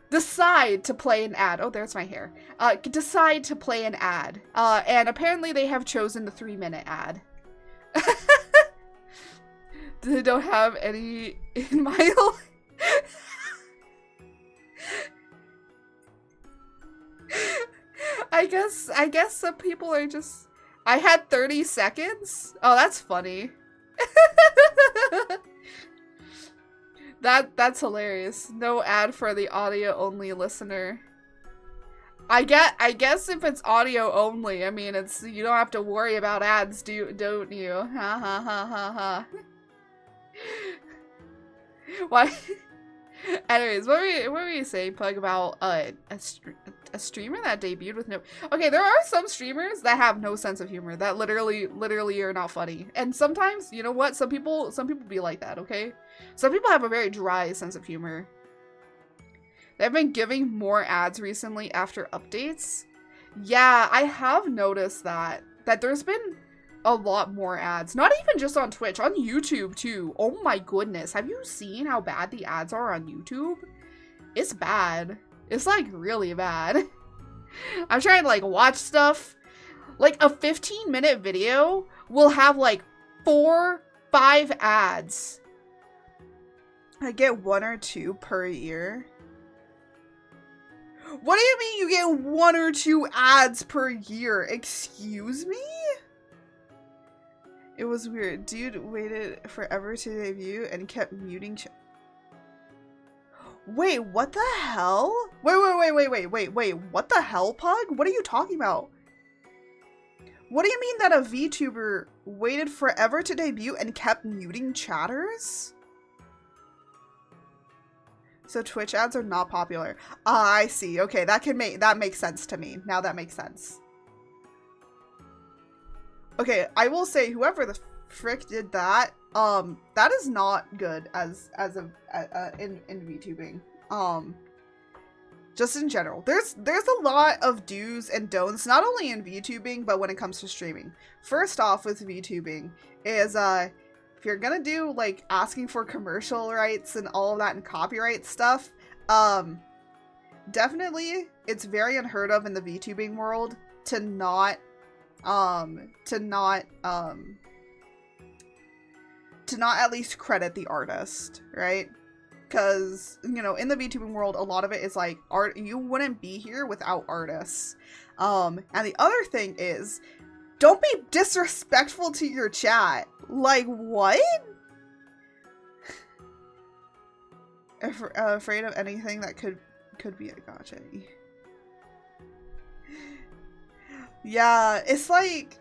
Speaker 1: decide to play an ad. Oh, there's my hair. Decide to play an ad. And apparently they have chosen the 3-minute ad. They don't have any in my life. I guess some people are just... I had 30 seconds? Oh, that's funny. That's hilarious. No ad for the audio-only listener. I guess if it's audio only, I mean, it's you don't have to worry about ads, don't you? Ha ha ha ha ha. Why? Anyways, what were you saying, Pug, about a streamer that debuted with no... Okay, there are some streamers that have no sense of humor, that literally are not funny. And sometimes, you know what? Some people be like that, okay? Some people have a very dry sense of humor. They've been giving more ads recently after updates. Yeah, I have noticed that there's been a lot more ads. Not even just on Twitch, on YouTube too. Oh my goodness. Have you seen how bad the ads are on YouTube? It's bad. It's like really bad. I'm trying to like watch stuff. Like a 15-minute video will have like 4-5 ads. I get 1 or 2 per year. What do you mean you get 1 or 2 ads per year? Excuse me? It was weird. Dude waited forever to debut and kept muting. Wait, what the hell? Wait. What the hell, Pug? What are you talking about? What do you mean that a VTuber waited forever to debut and kept muting chatters? So Twitch ads are not popular. Ah, I see. Okay, that makes sense to me. Now that makes sense. Okay, I will say whoever the frick did that, that is not good in VTubing. Just in general. There's a lot of do's and don'ts, not only in VTubing, but when it comes to streaming. First off with VTubing is if you're gonna do like asking for commercial rights and all of that and copyright stuff, definitely, it's very unheard of in the VTubing world to not at least credit the artist, right? Because, you know, in the VTubing world, a lot of it is like, art, you wouldn't be here without artists. And the other thing is, don't be disrespectful to your chat. Like, what? Afraid of anything that could be a gotcha. Yeah, it's like,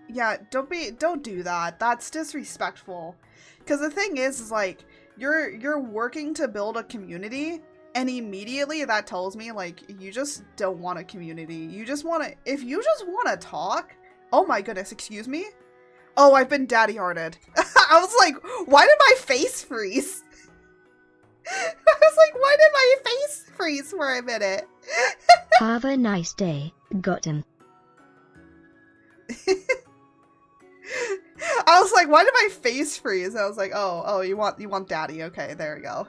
Speaker 1: yeah, don't do that. That's disrespectful. Because the thing is like, you're working to build a community, and immediately that tells me, like, you just don't want a community. You just want to, if you just want to talk, oh my goodness, excuse me? Oh, I've been daddy-hearted. I was like, why did my face freeze? I was like, why did my face freeze for a minute?
Speaker 2: Have a nice day, Gotten.
Speaker 1: I was like, why did my face freeze? I was like, oh, you want daddy? Okay, there we go.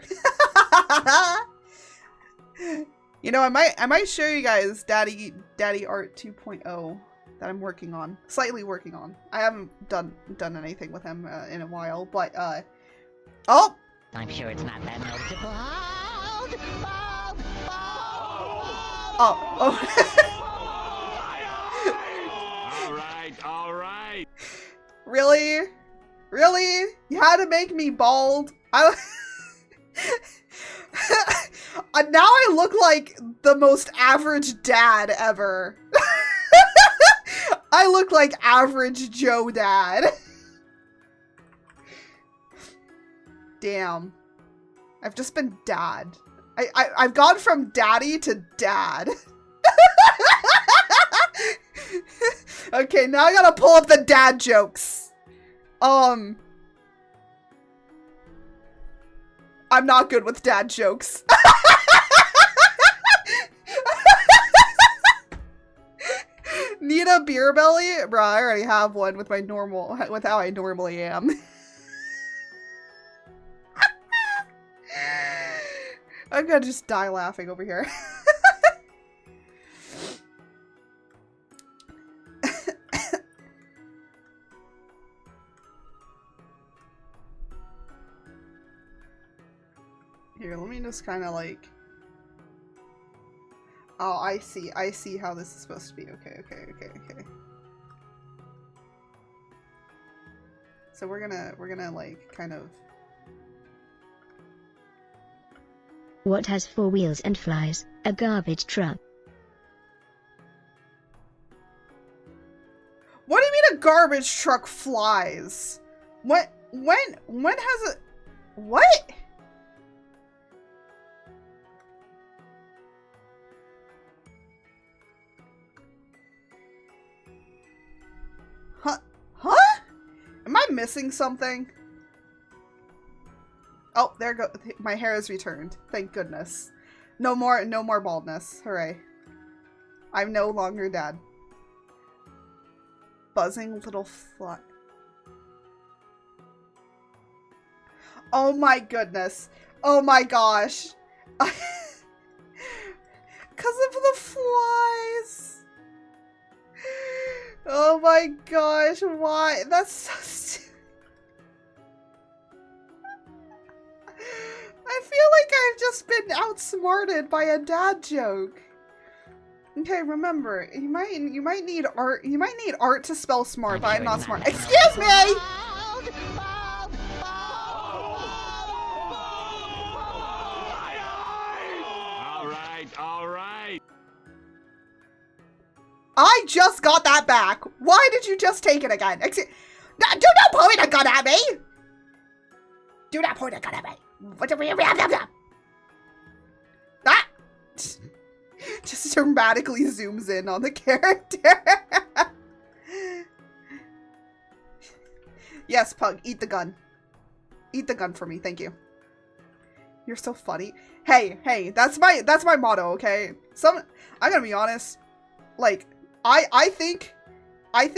Speaker 1: You know, I might show you guys daddy art 2.0 that I'm working on, slightly working on. I haven't done anything with him in a while, but oh,
Speaker 3: I'm sure it's not that noticeable.
Speaker 1: oh.
Speaker 4: All right.
Speaker 1: Really? You had to make me bald? Now I look like the most average dad ever. I look like average Joe dad. Damn. I've just been dad. I've gone from daddy to dad. Okay, now I gotta pull up the dad jokes. I'm not good with dad jokes. Need a beer belly? Bruh, I already have one with my normal, with how I normally am. I'm gonna just die laughing over here. Here, let me just kind of like... Oh, I see how this is supposed to be. Okay. So we're gonna like kind of...
Speaker 2: What has 4 wheels and flies? A garbage truck.
Speaker 1: What do you mean a garbage truck flies? When has it... What? Huh? Am I missing something? Oh, there go. My hair is returned. Thank goodness. No more baldness. Hooray. I'm no longer dad. Buzzing little fly. Oh my goodness. Oh my gosh. Because of the flies. Oh my gosh, why? That's so stupid. I feel like I've just been outsmarted by a dad joke. Okay, remember, you might need art. You might need art to spell smart, but I'm not smart. Excuse me!
Speaker 4: All right.
Speaker 1: I just got that back. Why did you just take it again? Do not point a gun at me! Do not point a gun at me. Ah! Just dramatically zooms in on the character. Yes, Pug, eat the gun. Eat the gun for me, thank you. You're so funny. Hey, that's my motto, okay? I'm gonna be honest. Like, I think I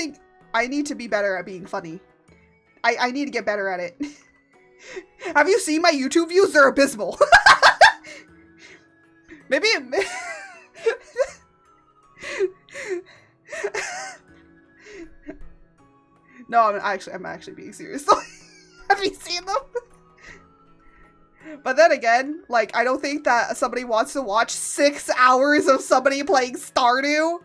Speaker 1: need to be better at being funny. I need to get better at it. Have you seen my YouTube views? They're abysmal. Maybe No, I'm actually being serious. Have you seen them? But then again, like, I don't think that somebody wants to watch 6 hours of somebody playing Stardew.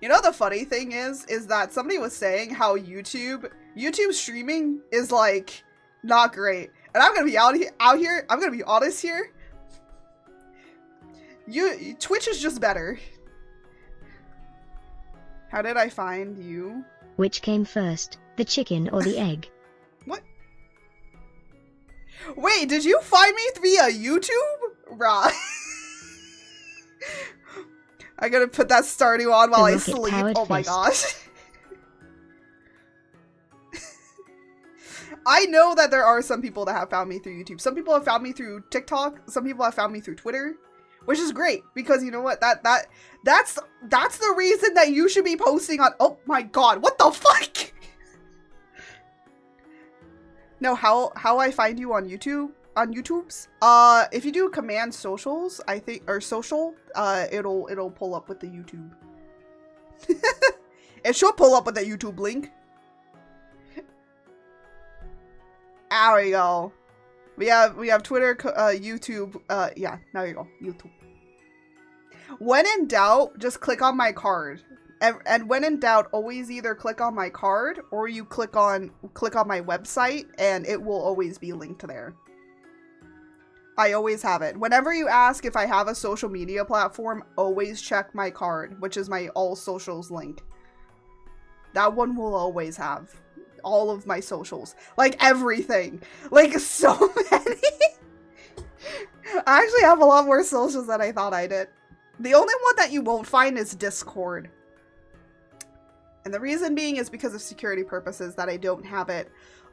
Speaker 1: You know, the funny thing is that somebody was saying how YouTube streaming is, like, not great. And I'm gonna be out here, I'm gonna be honest here. Twitch is just better. How did I find you?
Speaker 2: Which came first, the chicken or the egg?
Speaker 1: What? Wait, did you find me via YouTube? Right. I gotta put that Stardew on while I sleep. Oh my gosh. I know that there are some people that have found me through YouTube. Some people have found me through TikTok. Some people have found me through Twitter. Which is great, because you know what, that's the reason that you should be posting on— oh my god, what the fuck? No, how I find you on YouTube, on YouTube's? If you do command socials, I think, or social, it'll pull up with the YouTube. It should pull up with the YouTube link. There we go. We have Twitter, YouTube, yeah, there you go, YouTube. When in doubt, just click on my card. And when in doubt, always either click on my card or you click on my website and it will always be linked there. I always have it. Whenever you ask if I have a social media platform, always check my card, which is my all socials link. That one will always have all of my socials. Like everything. Like so many. I actually have a lot more socials than I thought I did. The only one that you won't find is Discord. And the reason being is because of security purposes that I don't have it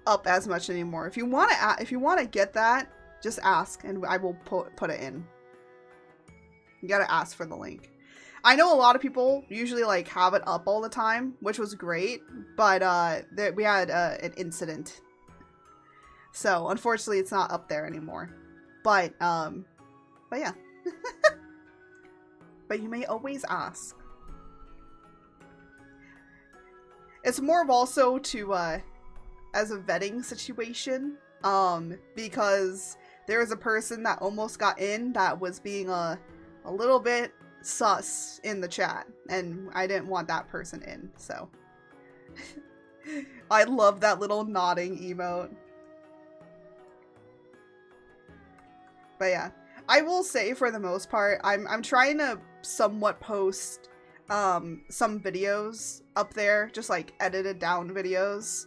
Speaker 1: up as much anymore. If you want to get that, just ask and I will put it in. You gotta ask for the link. I know a lot of people usually like have it up all the time, which was great, but we had an incident. So unfortunately it's not up there anymore. But yeah. But you may always ask. It's more of also to as a vetting situation, because there was a person that almost got in that was being a little bit sus in the chat, and I didn't want that person in, so. I love that little nodding emote. But yeah, I will say for the most part, I'm trying to somewhat post some videos up there, just like edited down videos,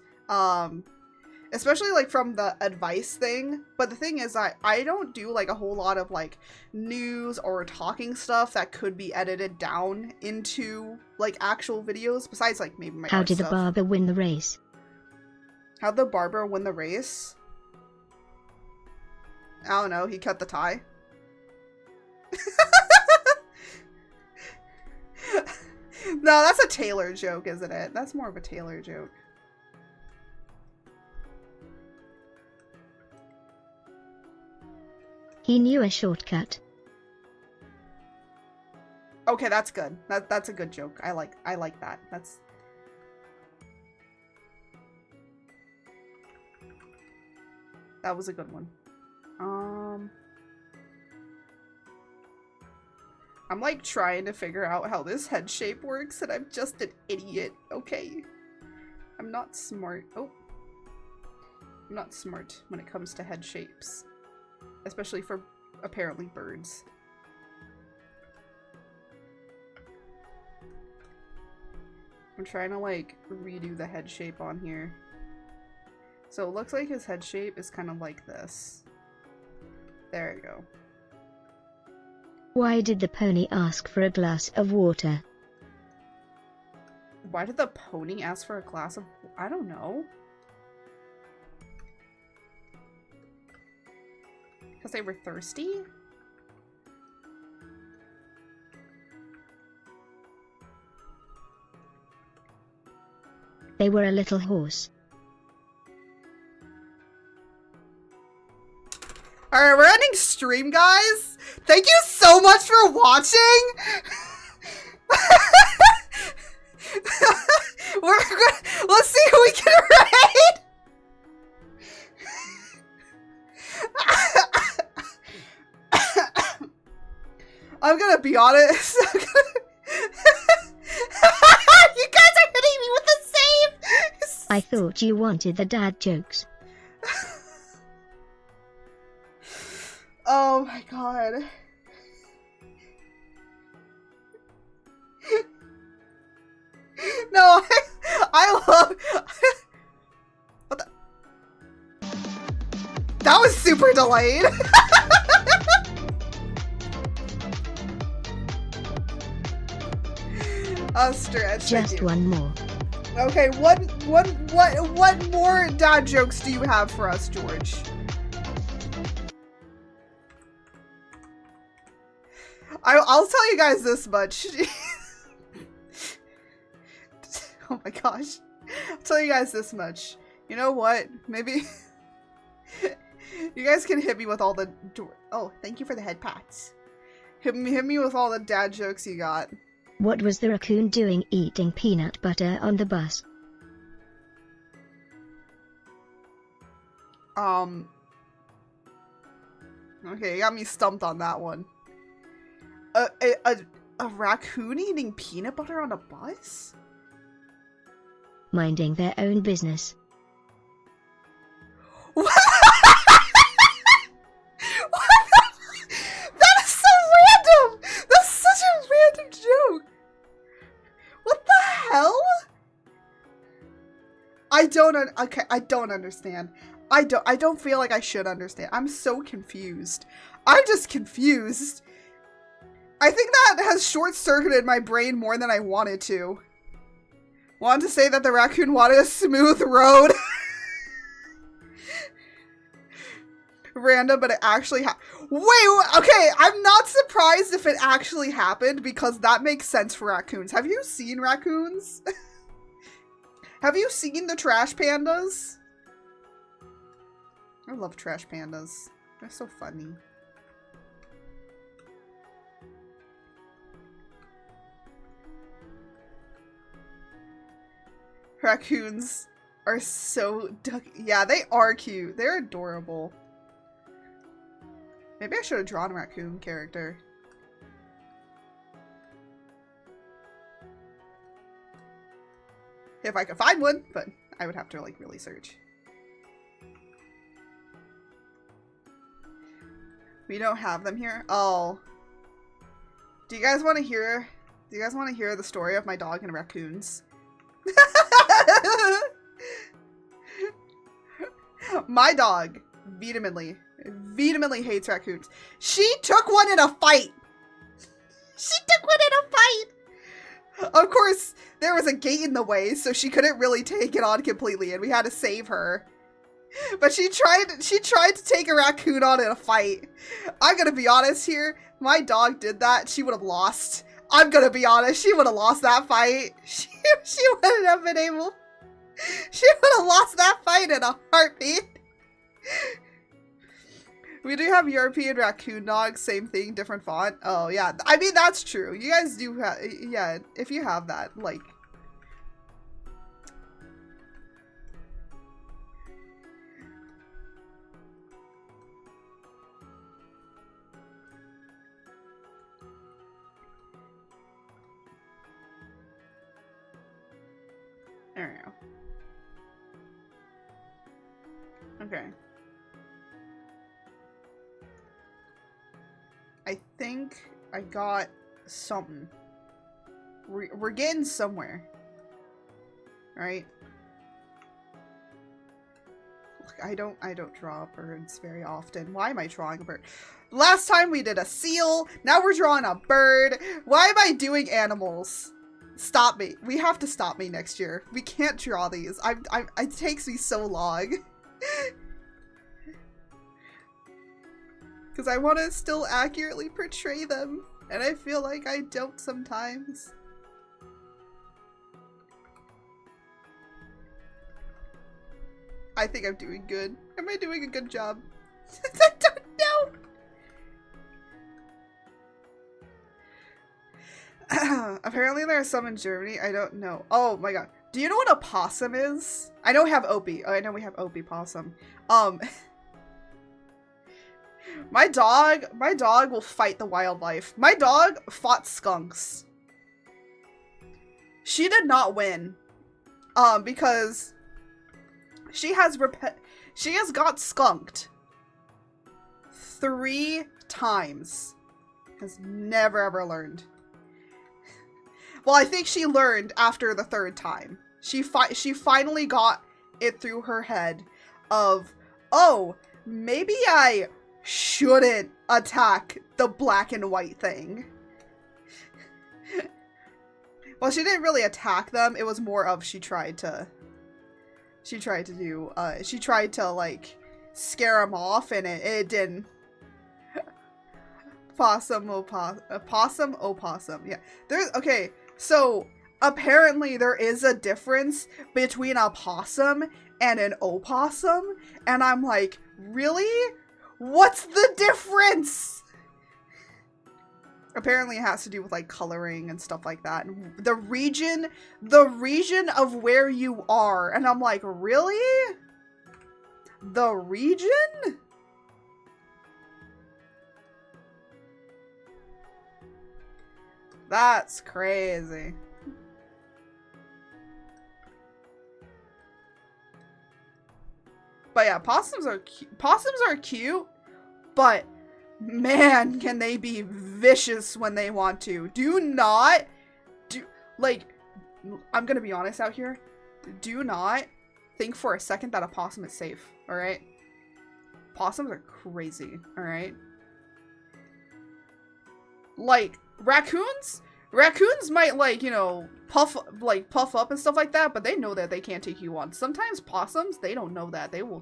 Speaker 1: especially like from the advice thing. But the thing is, I don't do like a whole lot of like news or talking stuff that could be edited down into like actual videos, besides like maybe my
Speaker 2: How
Speaker 1: art
Speaker 2: did the
Speaker 1: stuff.
Speaker 2: barber win the race?
Speaker 1: How'd the barber win the race? I don't know, he cut the tie. No, that's a Taylor joke, isn't it? That's more of a Taylor joke.
Speaker 2: He knew a shortcut.
Speaker 1: Okay, that's good. That's a good joke. I like that. That was a good one. I'm like trying to figure out how this head shape works, and I'm just an idiot. Okay. I'm not smart. Oh. I'm not smart when it comes to head shapes. Especially for, apparently, birds. I'm trying to, like, redo the head shape on here. So it looks like his head shape is kind of like this. There we go.
Speaker 2: Why did the pony ask for a glass of water?
Speaker 1: Why did the pony ask for a glass of... I don't know. Because they were thirsty?
Speaker 2: They were a little horse.
Speaker 1: Alright, we're ending stream, guys. Thank you so much for watching. Let's see who we can raid. I'm gonna be honest. You guys are hitting me with the same.
Speaker 2: I thought you wanted the dad jokes.
Speaker 1: Oh my god. No, I love. What the? That was super delayed. I'll stretch.
Speaker 2: Just one more.
Speaker 1: Okay, what more dad jokes do you have for us, George? I'll tell you guys this much. Oh my gosh. I'll tell you guys this much. You know what? Maybe you guys can hit me with all the oh, thank you for the head pats. Hit me with all the dad jokes you got.
Speaker 2: What was the raccoon doing eating peanut butter on the bus?
Speaker 1: Okay, you got me stumped on that one. A raccoon eating peanut butter on a bus?
Speaker 2: Minding their own business.
Speaker 1: What? That is so random! That's such a random joke! What the hell? I don't understand. I don't feel like I should understand. I'm so confused. I'm just confused. I think that has short-circuited my brain more than I wanted to. Wanted to say that the raccoon wanted a smooth road. Random, but it actually Wait, okay, I'm not surprised if it actually happened because that makes sense for raccoons. Have you seen raccoons? Have you seen the trash pandas? I love trash pandas. They're so funny. Raccoons are so yeah, they are cute. They're adorable. Maybe I should have drawn a raccoon character. If I could find one, but I would have to like really search. We don't have them here. Oh. Do you guys want to hear the story of my dog and raccoons? My dog vehemently hates raccoons. She took one in a fight. Of course, there was a gate in the way, so she couldn't really take it on completely, and we had to save her. But she tried to take a raccoon on in a fight. I'm gonna be honest here. My dog did that. She would have lost. I'm gonna be honest. She would have lost that fight. She wouldn't have been able. She would have lost that fight in a heartbeat. We do have European raccoon dogs. Same thing, different font. Oh, yeah. I mean, that's true. You guys do have... Yeah, if you have that, like... There we go. Okay. I think I got something. We're getting somewhere. Right? Look, I don't draw birds very often. Why am I drawing a bird? Last time we did a seal. Now we're drawing a bird. Why am I doing animals? Stop me. We have to stop me next year. We can't draw these. It takes me so long. Because I want to still accurately portray them. And I feel like I don't sometimes. I think I'm doing good. Am I doing a good job? I don't know. Apparently there are some in Germany. I don't know. Oh my god. Do you know what a possum is? I know we have Opie. Oh, I know we have Opie possum. My dog will fight the wildlife. My dog fought skunks. She did not win. Because she has got skunked 3 times. Has never ever learned. Well, I think she learned after the 3rd time. She finally got it through her head of, oh, maybe I shouldn't attack the black and white thing. Well, she didn't really attack them. It was more of she tried to like scare them off, and it didn't. Possum, opossum. Yeah. Okay. So apparently there is a difference between a possum and an opossum, and I'm like, really? What's the difference? Apparently it has to do with like coloring and stuff like that. And the region of where you are. And I'm like, really? The region? That's crazy. But yeah, possums are cute, but man, can they be vicious when they want to. I'm gonna be honest out here. Do not think for a second that a possum is safe, alright? Possums are crazy, alright? Like, raccoons might, like, you know, puff up and stuff like that, but they know that they can't take you on. Sometimes possums, they don't know that. They will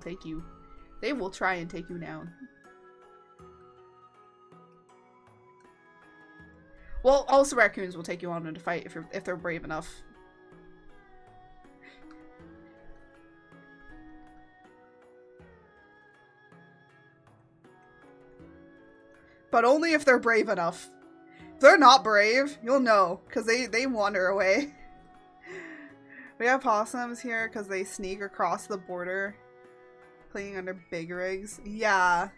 Speaker 1: try and take you down. Well, also raccoons will take you on in a fight if they're brave enough. But only if they're brave enough. If they're not brave, you'll know, because they wander away. We have possums here because they sneak across the border, playing under big rigs. Yeah.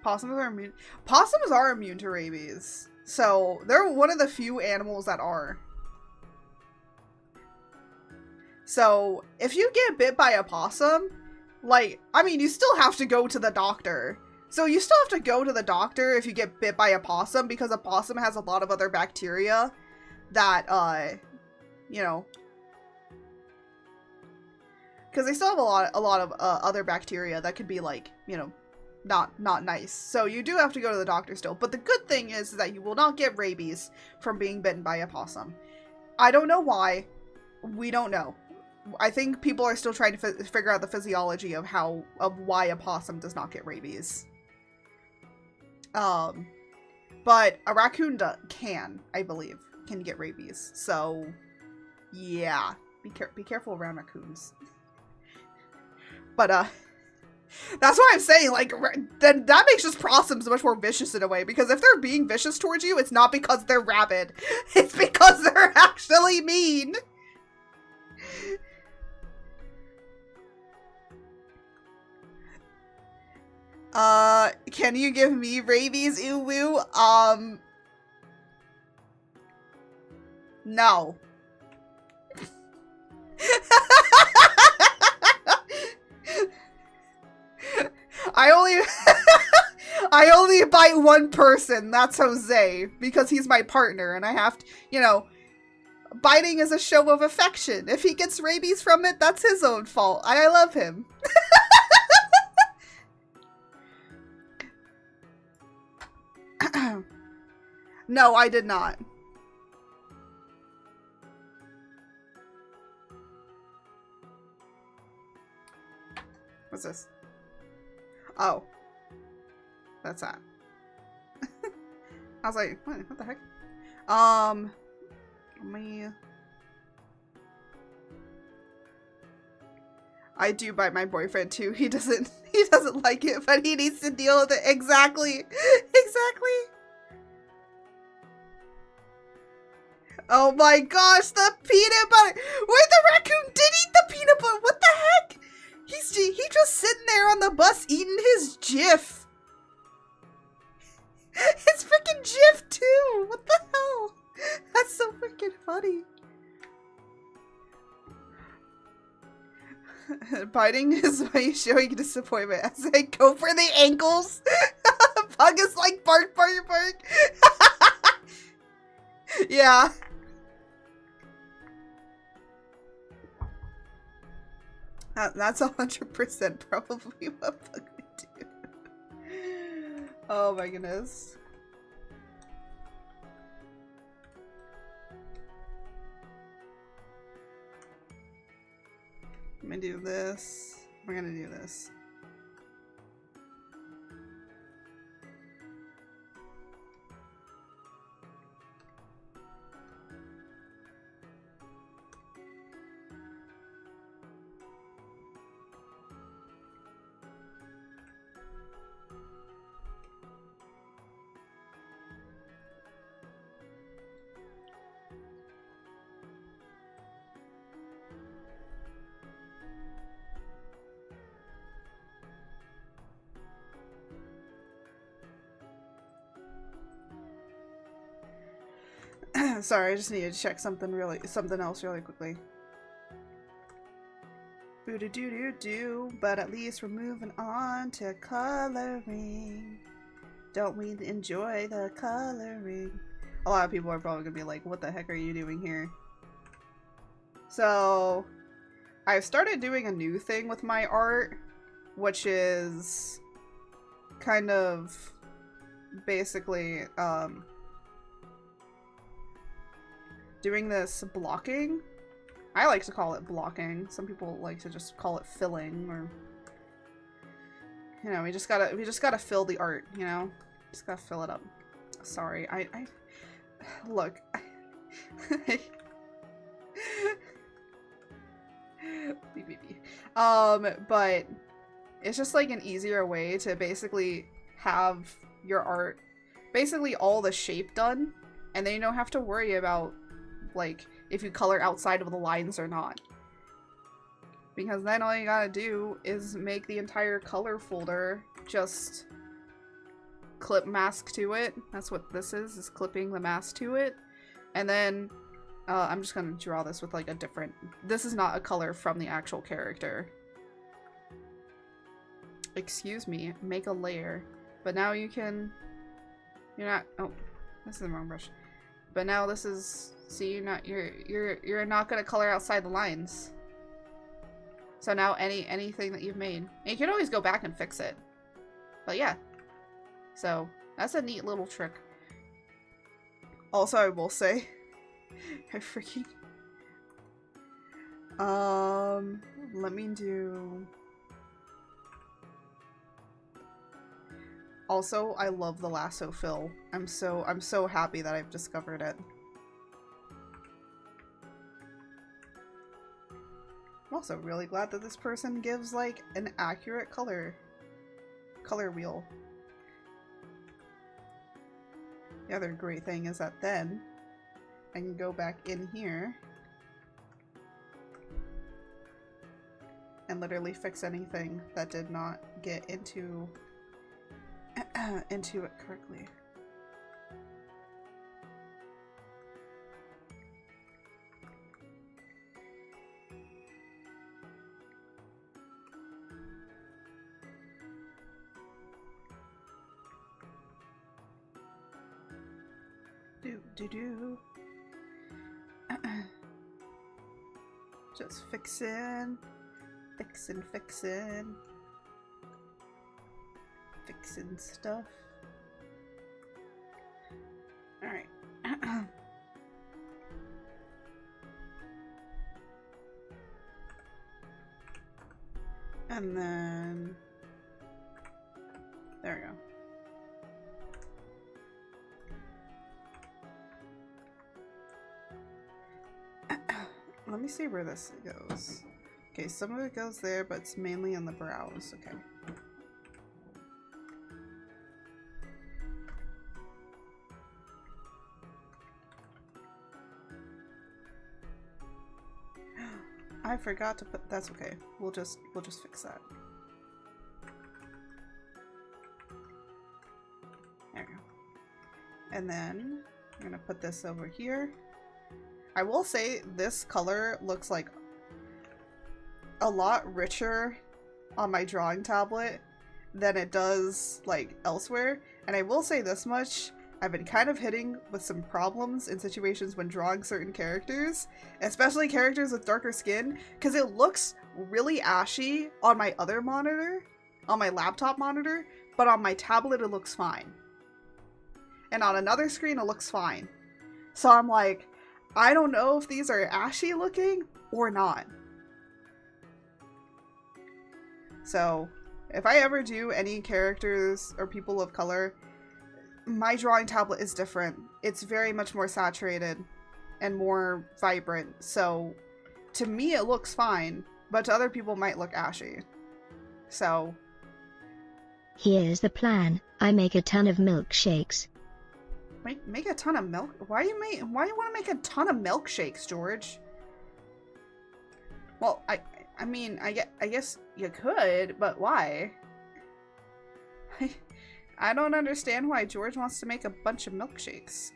Speaker 1: Possums are immune to rabies. So, they're one of the few animals that are. So, if you get bit by a possum, like, I mean, you still have to go to the doctor. So, you still have to go to the doctor if you get bit by a possum, because a possum has a lot of other bacteria that, you know, because they still have a lot of other bacteria that could be, like, you know, not nice. So you do have to go to the doctor still. But the good thing is that you will not get rabies from being bitten by a possum. I don't know why. We don't know. I think people are still trying to figure out the physiology of why a possum does not get rabies. But a raccoon can get rabies. So yeah, be careful around raccoons. But that's what I'm saying, like, then that makes just possums much more vicious in a way, because if they're being vicious towards you, it's not because they're rabid. It's because they're actually mean. Can you give me rabies, Uwu? No. I only bite one person. That's Jose, because he's my partner, and I have to, you know, biting is a show of affection. If he gets rabies from it, that's his own fault. I love him. No, I did not. What's this? Oh. That's that. I was like, what the heck? I do bite my boyfriend too. He doesn't like it, but he needs to deal with it. Exactly. Exactly. Oh my gosh, the peanut butter! Wait, the raccoon did eat the peanut butter! What the heck? He just sitting there on the bus eating his Jif. It's freaking Jif too! What the hell? That's so freaking funny. Biting is why showing disappointment as I go for the ankles. Pug is like bark, bark, bark. Yeah. That's 100% probably what Pug would do. Oh my goodness. I'm gonna do this. We're gonna do this. Sorry, I just needed to check something else really quickly. Boo-doo-doo-doo-doo, but at least we're moving on to coloring. Don't we enjoy the coloring? A lot of people are probably gonna be like, what the heck are you doing here? So, I've started doing a new thing with my art, which is kind of basically, doing this blocking. I like to call it blocking. Some people like to just call it filling, or you know, we just gotta fill the art, you know? Just gotta fill it up. Sorry, I look. But it's just like an easier way to basically have your art, basically all the shape done, and then you don't have to worry about like if you color outside of the lines or not, because then all you gotta do is make the entire color folder, just clip mask to it. That's what this is clipping the mask to it. And then I'm just gonna draw this with like a different, this is not a color from the actual character. Excuse me, make a layer. But now you can, you're not, oh, this is the wrong brush. But now this is, see, you're not gonna color outside the lines. So now anything that you've made, and you can always go back and fix it. But yeah, so that's a neat little trick. Also, I will say, I freaking let me do. Also, I love the lasso fill. I'm so happy that I've discovered it. I'm also really glad that this person gives like an accurate color wheel. The other great thing is that then I can go back in here and literally fix anything that did not get into it correctly. Do. Just fixing stuff. All right. And then there we go. Let me see where this goes. Okay, some of it goes there, but it's mainly in the brows. Okay. I forgot to put, that's okay. We'll just fix that. There we go. And then I'm gonna put this over here. I will say this color looks like a lot richer on my drawing tablet than it does like elsewhere. And I will say this much, I've been kind of hitting with some problems in situations when drawing certain characters, especially characters with darker skin, because it looks really ashy on my other monitor, on my laptop monitor, but on my tablet it looks fine. And on another screen it looks fine. So I'm like, I don't know if these are ashy looking or not. So if I ever do any characters or people of color, my drawing tablet is different. It's very much more saturated and more vibrant. So to me it looks fine, but to other people it might look ashy. So
Speaker 2: Here's the plan. I make a ton of milkshakes.
Speaker 1: make a ton of milk. Why you want to make a ton of milkshakes, George? Well, I mean, I guess you could, but why? I don't understand why George wants to make a bunch of milkshakes.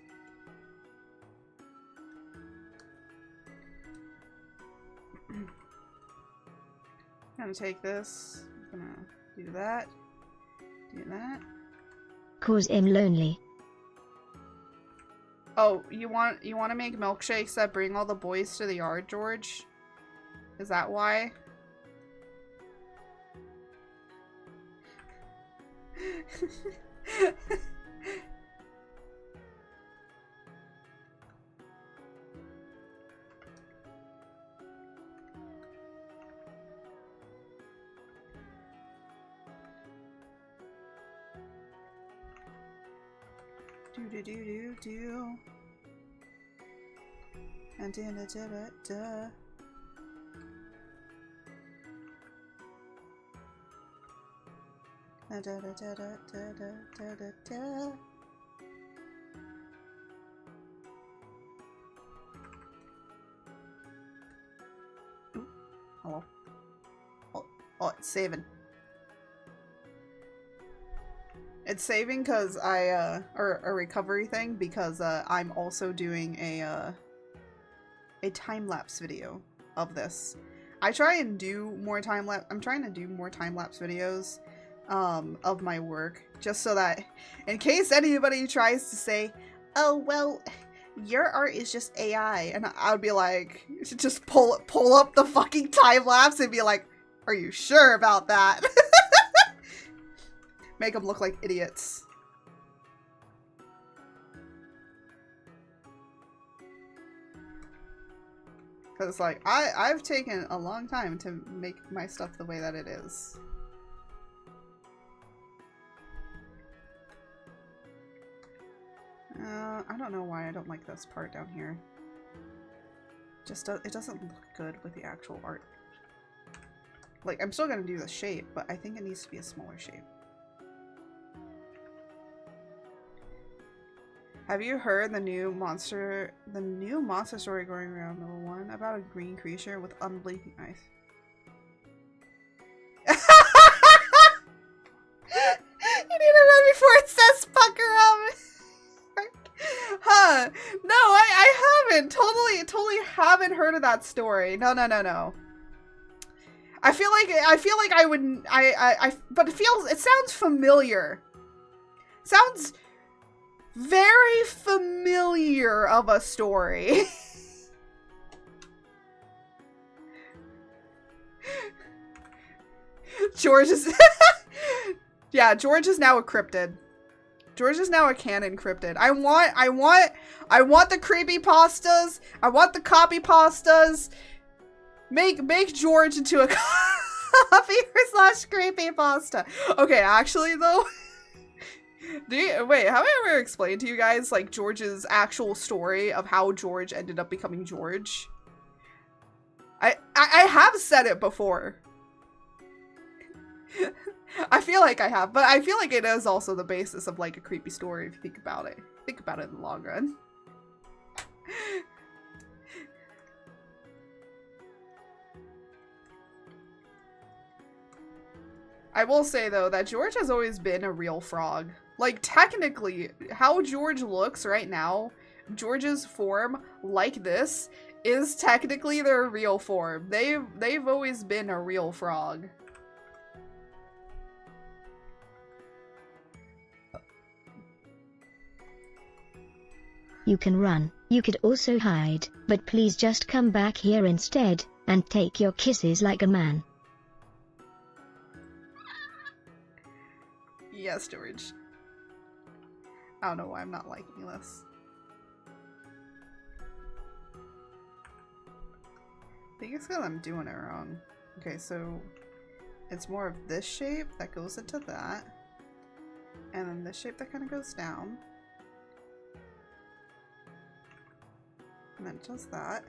Speaker 1: I'm gonna take this. I'm gonna do that. Do that.
Speaker 2: 'Cause I'm lonely.
Speaker 1: Oh, you want to make milkshakes that bring all the boys to the yard, George? Is that why? Do do do do do. And da da da da da. Da da da da da da da da da. Ooh, hello. Oh, it's saving. It's saving because or a recovery thing because I'm also doing a time-lapse video of this. I try and do more time-lapse. I'm trying to do more time-lapse videos of my work, just so that in case anybody tries to say, oh well, your art is just AI, and I would be like, just pull up the fucking time-lapse and be like, are you sure about that? Make them look like idiots. Because like I've taken a long time to make my stuff the way that it is. I don't know why I don't like this part down here. It doesn't look good with the actual art. Like, I'm still gonna do the shape, but I think it needs to be a smaller shape. Have you heard the new monster story going around, number 1, about a green creature with unblinking eyes? You need to run before it says pucker up. Huh? No, I haven't. Totally haven't heard of that story. No. I feel like I would. But it sounds familiar. Sounds very familiar of a story. George is yeah, George is now a cryptid. George is now a canon cryptid. I want the creepypastas. I want the copy pastas. Make George into a copy / creepypasta. Okay, actually though, wait, have I ever explained to you guys like George's actual story of how George ended up becoming George? I have said it before. I feel like I have, but I feel like it is also the basis of like a creepy story if you think about it. Think about it in the long run. I will say, though, that George has always been a real frog. Like, technically, how George looks right now, George's form, like this, is technically their real form. They've always been a real frog.
Speaker 2: You can run, you could also hide, but please just come back here instead, and take your kisses like a man.
Speaker 1: Yes, George. I don't know why I'm not liking this. I think it's because I'm doing it wrong. Okay, so it's more of this shape that goes into that, and then this shape that kind of goes down. And then it does that,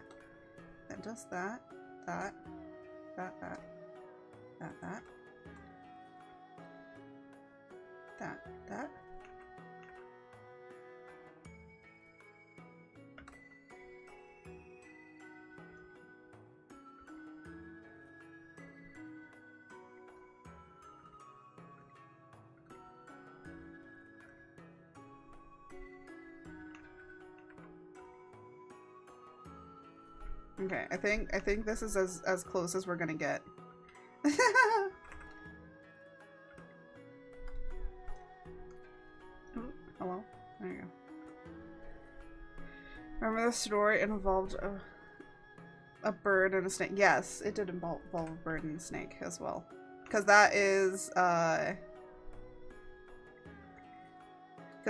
Speaker 1: then does that, that, that, that, that, that, that, that. Okay, I think this is as close as we're gonna get. Ooh, hello? There you go. Remember the story involved a bird and a snake? Yes, it did involve a bird and a snake as well. Because that is, because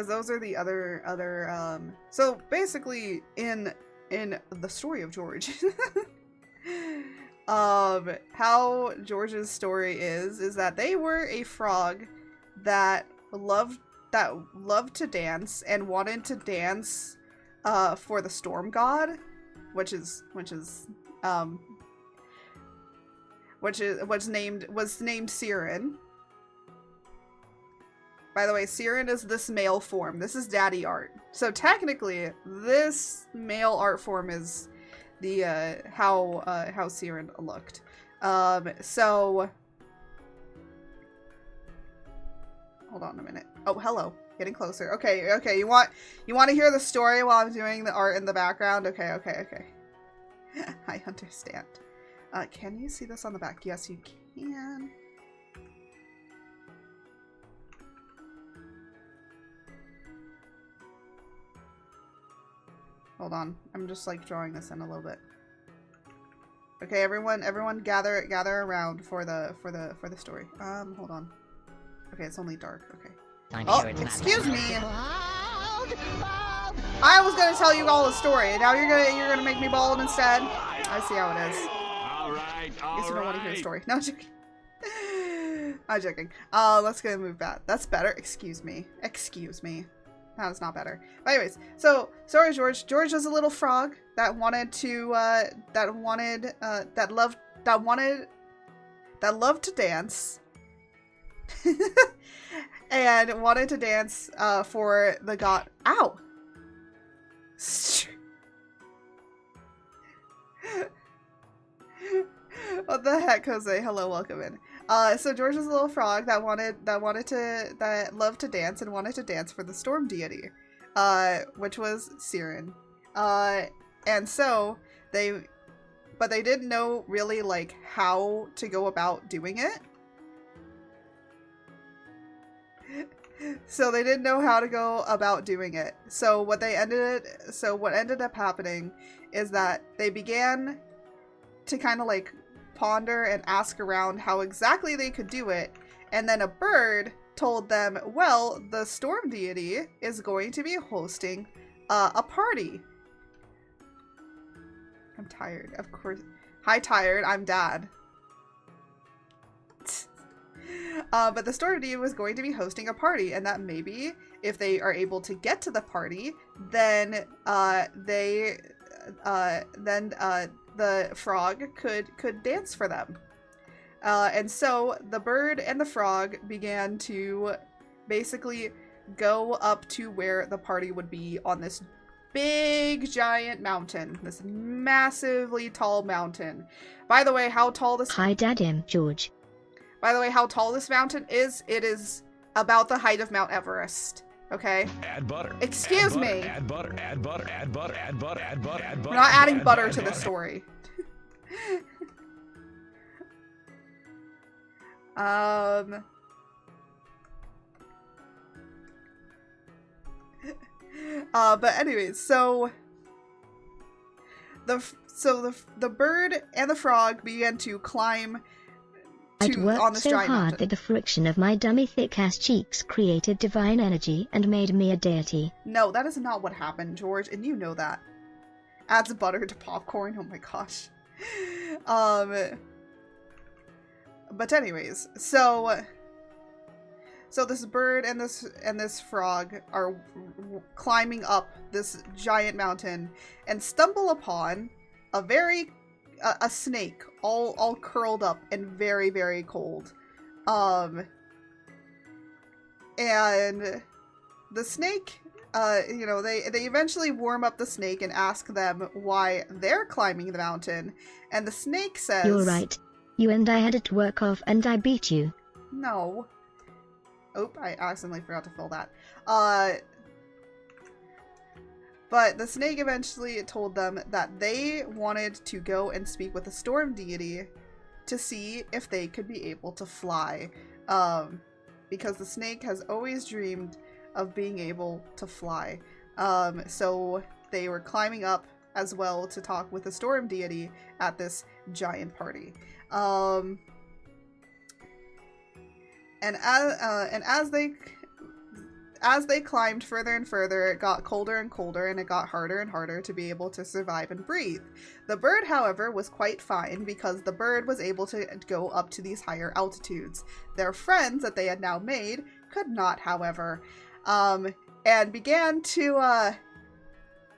Speaker 1: those are the other, so basically in the story of George, how George's story is that they were a frog that loved to dance and wanted to dance for the storm god, which was named Siren. By the way, Siren is this male form. This is daddy art. So technically, this male art form is the how Siren looked. So hold on a minute. Oh, hello. Getting closer. Okay, okay. You want to hear the story while I'm doing the art in the background? Okay, okay, okay. I understand. Can you see this on the back? Yes, you can. Hold on. I'm just like drawing this in a little bit. Okay, everyone gather around for the story. Hold on. Okay, it's only dark. Okay.
Speaker 3: I'm
Speaker 1: Oh,
Speaker 3: sure it's not
Speaker 1: excuse
Speaker 3: that
Speaker 1: me.
Speaker 3: noticeable.
Speaker 1: I was gonna tell you all the story. Now you're gonna make me bald instead. I see how it is.
Speaker 4: All right, all
Speaker 1: Guess you don't want to hear the
Speaker 4: right.
Speaker 1: story. No, I'm joking. I'm joking. Let's go move that. That's better. Excuse me. Excuse me. That is not better. But anyways, so sorry, George. George is a little frog that wanted to that loved to dance. And wanted to dance for the god. Ow! What the heck, Jose? Hello, welcome in. So George is a little frog that loved to dance and wanted to dance for the storm deity, which was Siren. And so they didn't know really like how to go about doing it. So they didn't know how to go about doing it. So what ended up happening is that they began to kind of like ponder and ask around how exactly they could do it, and then a bird told them, well, the storm deity is going to be hosting a party. I'm tired, of course. Hi, tired. I'm dad. But the storm deity was going to be hosting a party, and that maybe if they are able to get to the party, then the frog could dance for them. And so the bird and the frog began to basically go up to where the party would be on this big giant mountain, this massively tall mountain. By the way, how tall this—
Speaker 2: Hi, Dadim, George.
Speaker 1: By the way, how tall this mountain is, it is about the height of Mount Everest. Okay?
Speaker 4: Add butter.
Speaker 1: Excuse
Speaker 4: add
Speaker 1: me.
Speaker 4: Butter, add butter. Add butter. Add butter. Add butter. Add butter. Add butter.
Speaker 1: We're not adding
Speaker 4: add
Speaker 1: butter to the story. But anyways, so the bird and the frog began to climb
Speaker 2: I'd
Speaker 1: on
Speaker 2: worked
Speaker 1: this
Speaker 2: so
Speaker 1: giant
Speaker 2: hard
Speaker 1: mountain.
Speaker 2: that the friction of my dummy thick-ass cheeks created divine energy and made me a deity.
Speaker 1: No, that is not what happened, George, and you know that. Adds butter to popcorn. Oh my gosh. But anyways, so this bird and this frog are climbing up this giant mountain and stumble upon a snake all curled up and very, very cold. And the snake, you know, they eventually warm up the snake and ask them why they're climbing the mountain. And the snake says,
Speaker 2: "You're right. You and I had it work off and I beat you."
Speaker 1: No. Oh, I accidentally forgot to fill that. But the snake eventually told them that they wanted to go and speak with the storm deity to see if they could be able to fly. Because the snake has always dreamed of being able to fly. So they were climbing up as well to talk with the storm deity at this giant party. And as they climbed further and further, it got colder and colder, and it got harder and harder to be able to survive and breathe. The bird, however, was quite fine because the bird was able to go up to these higher altitudes. Their friends that they had now made could not, however, and began to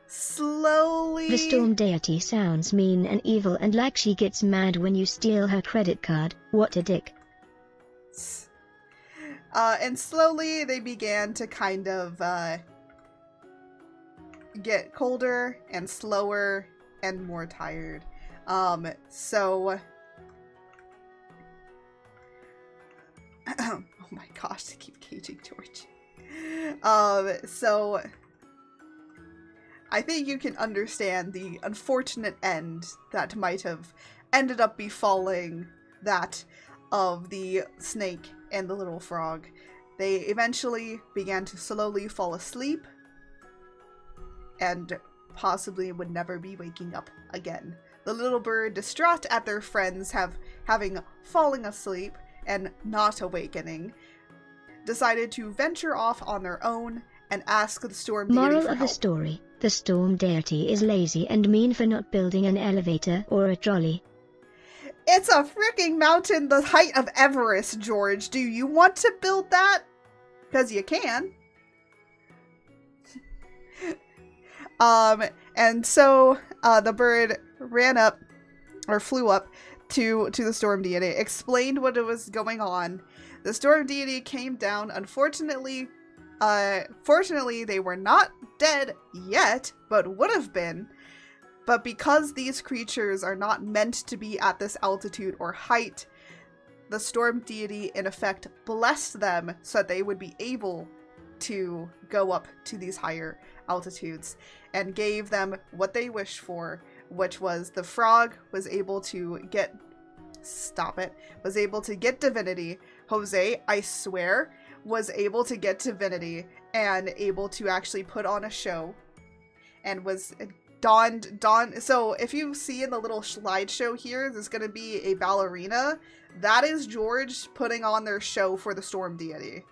Speaker 1: slowly...
Speaker 2: The storm deity sounds mean and evil and like she gets mad when you steal her credit card. What a dick.
Speaker 1: And slowly they began to kind of get colder and slower and more tired. So... oh my gosh, they keep caging George. So... I think you can understand the unfortunate end that might have ended up befalling that of the snake and the little frog. They eventually began to slowly fall asleep and possibly would never be waking up again. The little bird, distraught at their friends having fallen asleep and not awakening, decided to venture off on their own and ask the storm deity
Speaker 2: Moral
Speaker 1: for
Speaker 2: of the
Speaker 1: help.
Speaker 2: story: the storm deity is lazy and mean for not building an elevator or a trolley.
Speaker 1: It's a freaking mountain the height of Everest, George. Do you want to build that? Because you can. And so the bird ran up, or flew up, to the storm deity, explained what was going on. The storm deity came down. Unfortunately, fortunately, they were not dead yet, but would have been. But because these creatures are not meant to be at this altitude or height, the storm deity in effect blessed them so that they would be able to go up to these higher altitudes, and gave them what they wished for, which was the frog was able to get... Stop it. Was able to get divinity. Jose, I swear, was able to get divinity and able to actually put on a show, and was... So if you see in the little slideshow here, there's going to be a ballerina. That is George putting on their show for the storm deity.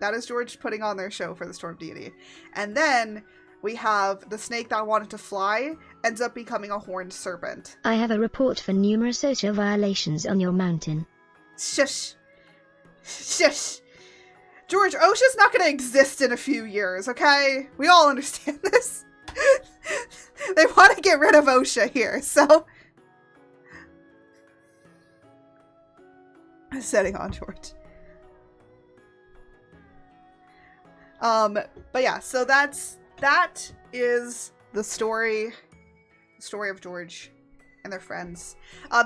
Speaker 1: That is George putting on their show for the storm deity. And then we have the snake that wanted to fly ends up becoming a horned serpent.
Speaker 2: I have a report for numerous social violations on your mountain.
Speaker 1: Shush. Shush. George, OSHA's not going to exist in a few years, okay? We all understand this. They want to get rid of OSHA here, so... I'm setting on George. But yeah, so that is the story of George and their friends.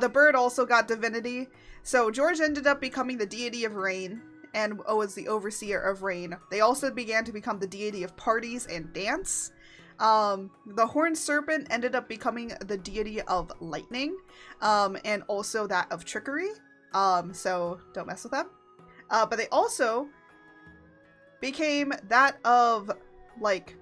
Speaker 1: The bird also got divinity. So George ended up becoming the deity of rain and was the overseer of rain. They also began to become the deity of parties and dance. The horned serpent ended up becoming the deity of lightning, and also that of trickery. So don't mess with them. But they also became that of, like,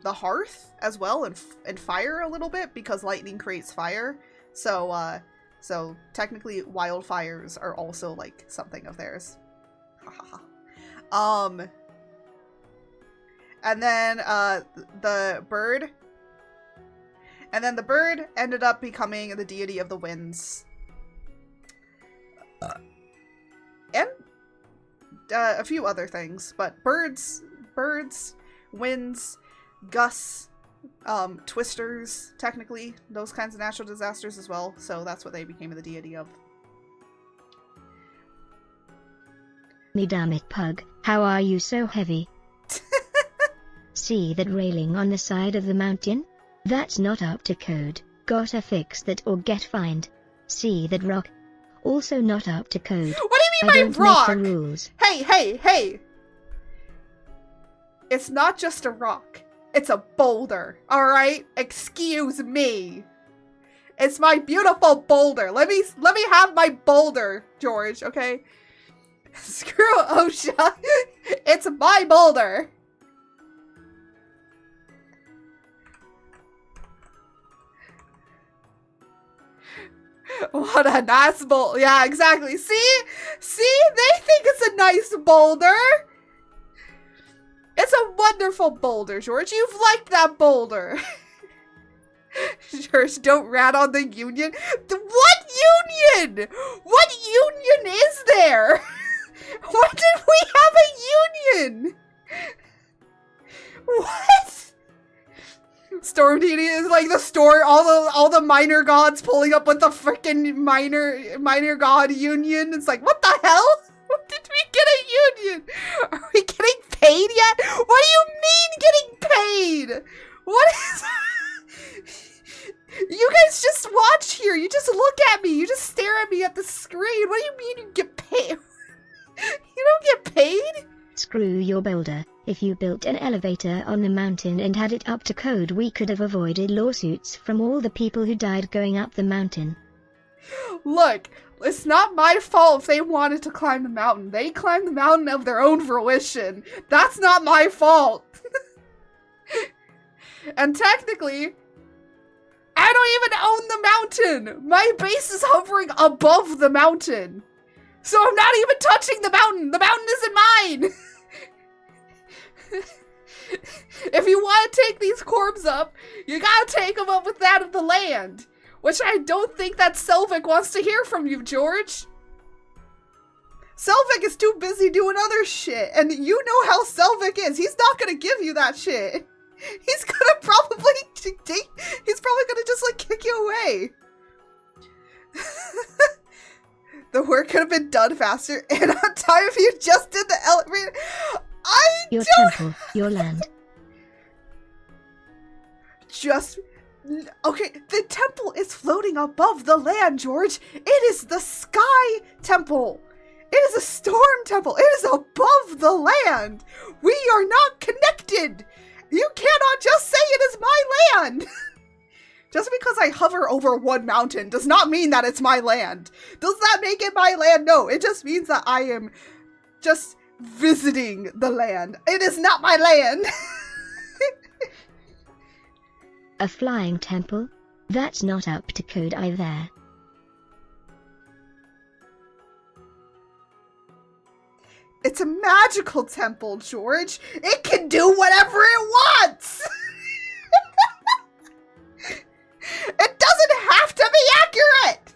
Speaker 1: the hearth as well, and fire a little bit, because lightning creates fire. So technically wildfires are also, like, something of theirs. And then the bird ended up becoming the deity of the winds. And a few other things, but birds, winds, gusts, twisters, technically, those kinds of natural disasters as well. So that's what they became the deity of.
Speaker 2: Me damn it, pug, how are you so heavy? See that railing on the side of the mountain? That's not up to code. Gotta fix that or get fined. See that rock? Also not up to code.
Speaker 1: What do you
Speaker 2: I
Speaker 1: mean
Speaker 2: don't
Speaker 1: by rock?
Speaker 2: make the rules.
Speaker 1: Hey! It's not just a rock. It's a boulder, alright? Excuse me. It's my beautiful boulder. Let me have my boulder, George, okay? Screw OSHA. It's my boulder. What a nice boulder. Yeah, exactly. See? They think it's a nice boulder. It's a wonderful boulder, George. You've liked that boulder. George, don't rat on the union. What union? What union is there? When did we have a union? What? Storm deity is like the store, all the minor gods pulling up with the freaking minor god union. It's like, what the hell? When did we get a union? Are we getting paid yet? What do you mean getting paid? What is... You guys just watch here. You just look at me. You just stare at me at the screen. What do you mean you get paid? You don't get paid?
Speaker 2: Screw your boulder. If you built an elevator on the mountain and had it up to code, we could have avoided lawsuits from all the people who died going up the mountain.
Speaker 1: Look, it's not my fault if they wanted to climb the mountain. They climbed the mountain of their own fruition. That's not my fault. And technically, I don't even own the mountain. My base is hovering above the mountain. So I'm not even touching the mountain. The mountain isn't mine. If you want to take these corpses up, you gotta take them up with that of the land. Which I don't think that Selvik wants to hear from you, George. Selvik is too busy doing other shit. And you know how Selvik is. He's not gonna give you that shit. He's gonna probably just like kick you away. The work could have been done faster and on time if you just did the elevator.
Speaker 2: Your temple, your land.
Speaker 1: Okay, the temple is floating above the land, George. It is the sky temple. It is a storm temple. It is above the land. We are not connected. You cannot just say it is my land. Just because I hover over one mountain does not mean that it's my land. Does that make it my land? No, it just means that I am just visiting the land. It is not my land.
Speaker 2: A flying temple? That's not up to code either.
Speaker 1: It's a magical temple, George. It can do whatever it wants. It doesn't have to be accurate.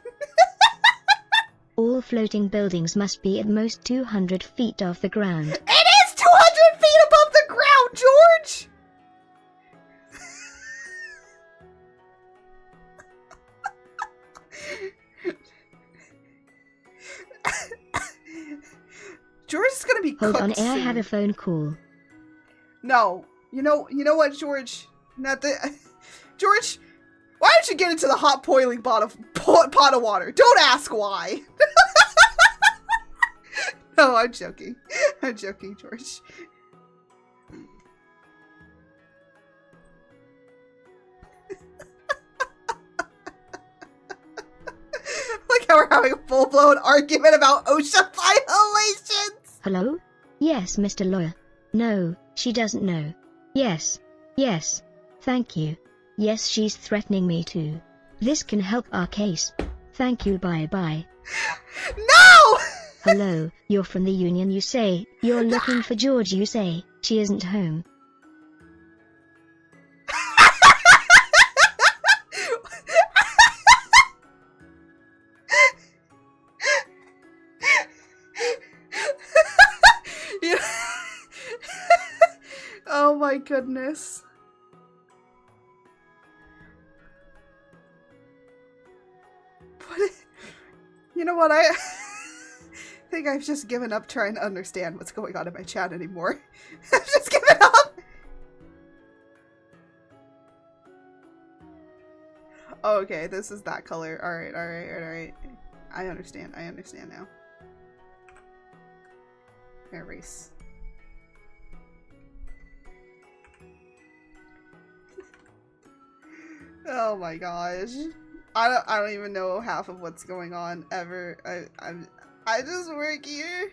Speaker 2: All floating buildings must be at most 200 feet off the ground.
Speaker 1: It is 200 feet above the ground, George. George is gonna be cooked
Speaker 2: Hold on, I
Speaker 1: soon.
Speaker 2: have a phone call.
Speaker 1: No, you know what, George? George, why don't you get into the hot boiling pot of pot of water. Don't ask why. No, I'm joking. I'm joking, George. Like how we're having a full-blown argument about OSHA violations.
Speaker 2: Hello? Yes, Mr. Lawyer. No, she doesn't know. Yes. Yes. Thank you. Yes, she's threatening me too. This can help our case. Thank you, bye-bye.
Speaker 1: No!
Speaker 2: Hello, you're from the union, you say. You're looking for George, you say. She isn't home.
Speaker 1: Oh my goodness. You know what, I think I've just given up trying to understand what's going on in my chat anymore. I've just given up! Oh, okay, this is that color. Alright, alright, alright. I understand now. Erase. Oh my gosh. I don't even know half of what's going on ever. I just work here.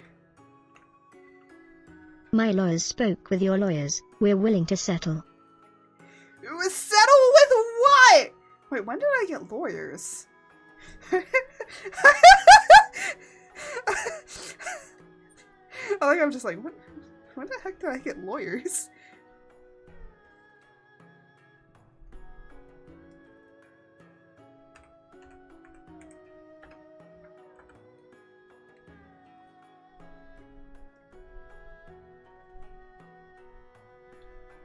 Speaker 2: My lawyers spoke with your lawyers. We're willing to settle.
Speaker 1: Settle with what? Wait, when did I get lawyers? I think I'm just like, what? When the heck did I get lawyers?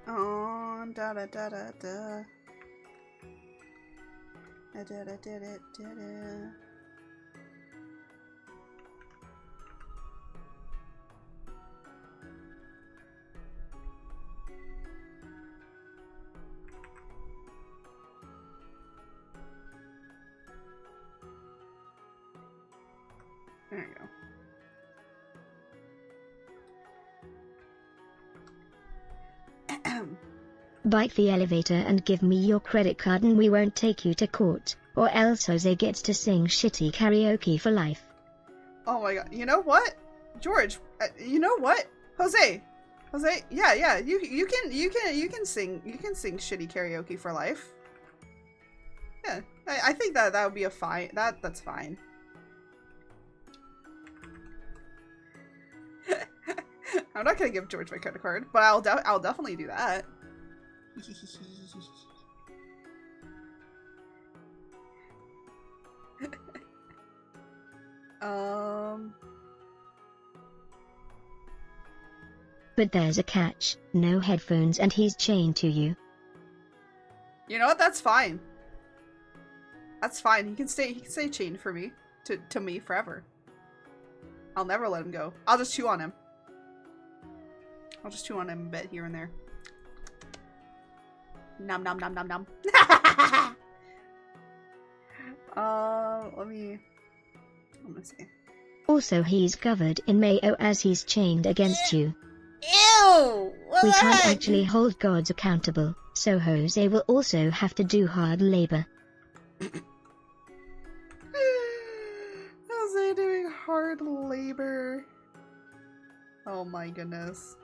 Speaker 1: Oh, da da da da da. Da da da da da da. There you go.
Speaker 2: Bite the elevator and give me your credit card and we won't take you to court, or else Jose gets to sing shitty karaoke for life.
Speaker 1: Oh my god, you know what? George, you know what? Jose, yeah, you can sing shitty karaoke for life. Yeah, I think that would be a fine, that's fine. I'm not gonna give George my credit card, but I'll definitely do that.
Speaker 2: But there's a catch. No headphones and he's chained to you.
Speaker 1: You know what? That's fine. That's fine. He can stay chained for me. To me forever. I'll never let him go. I'll just chew on him. I'll just chew on him a bit here and there. Nom nom nom nom nom. Let me see.
Speaker 2: Also, he's covered in mayo as he's chained against you.
Speaker 1: Ew!
Speaker 2: We can't actually hold gods accountable, so Jose will also have to do hard labor.
Speaker 1: Jose doing hard labor. Oh my goodness.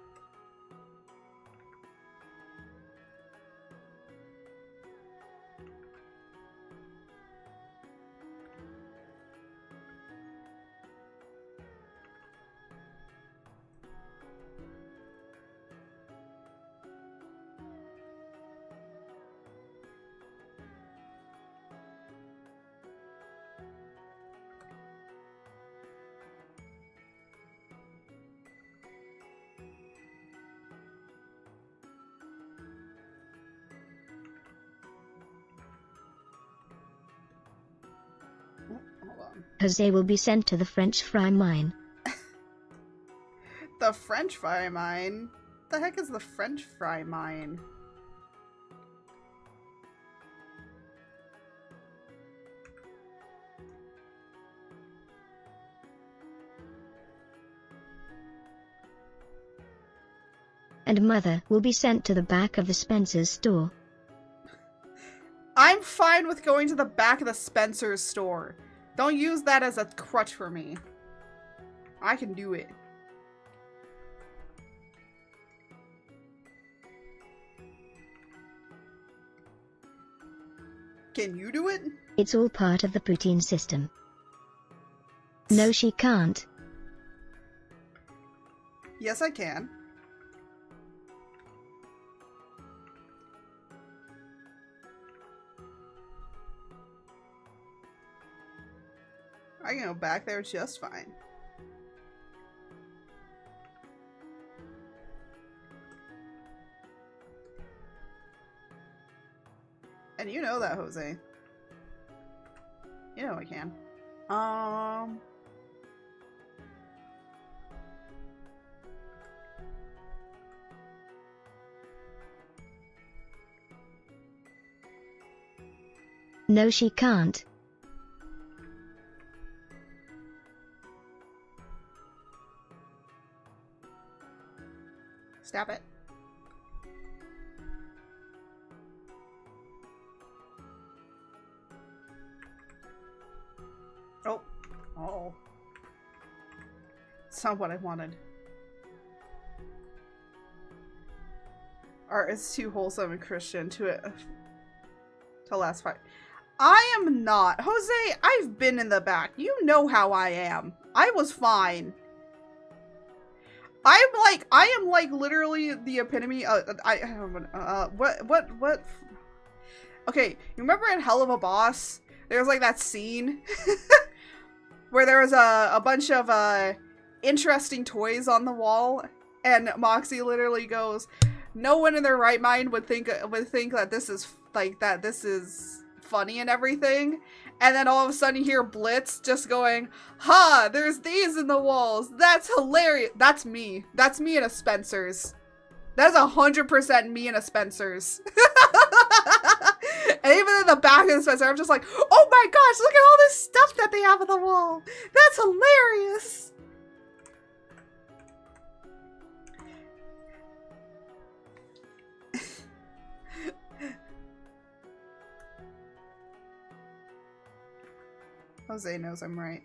Speaker 2: Jose will be sent to the French fry mine.
Speaker 1: The French fry mine? What the heck is the French fry mine?
Speaker 2: and Mother will be sent to the back of the Spencer's store.
Speaker 1: I'm fine with going to the back of the Spencer's store. Don't use that as a crutch for me. I can do it. Can you do it?
Speaker 2: It's all part of the poutine system. No, she can't.
Speaker 1: Yes, I can. I can go back there just fine. And you know that, Jose. You know I can.
Speaker 2: No, she can't.
Speaker 1: Stop it. Oh. Oh. It's not what I wanted. Art is too wholesome and Christian to last fight. I am not. Jose, I've been in the back. You know how I am. I was fine. I am like literally the epitome of, what? Okay, you remember in Hell of a Boss, there's like that scene where there was a bunch of interesting toys on the wall, and Moxie literally goes, "No one in their right mind would think that this is funny and everything." And then all of a sudden you hear Blitz just going, "Ha, there's these in the walls. That's hilarious." That's me. That's me in a Spencer's. That's 100% me in a Spencer's. And even in the back of the Spencer, I'm just like, "Oh my gosh, look at all this stuff that they have on the wall. That's hilarious." Jose knows I'm right.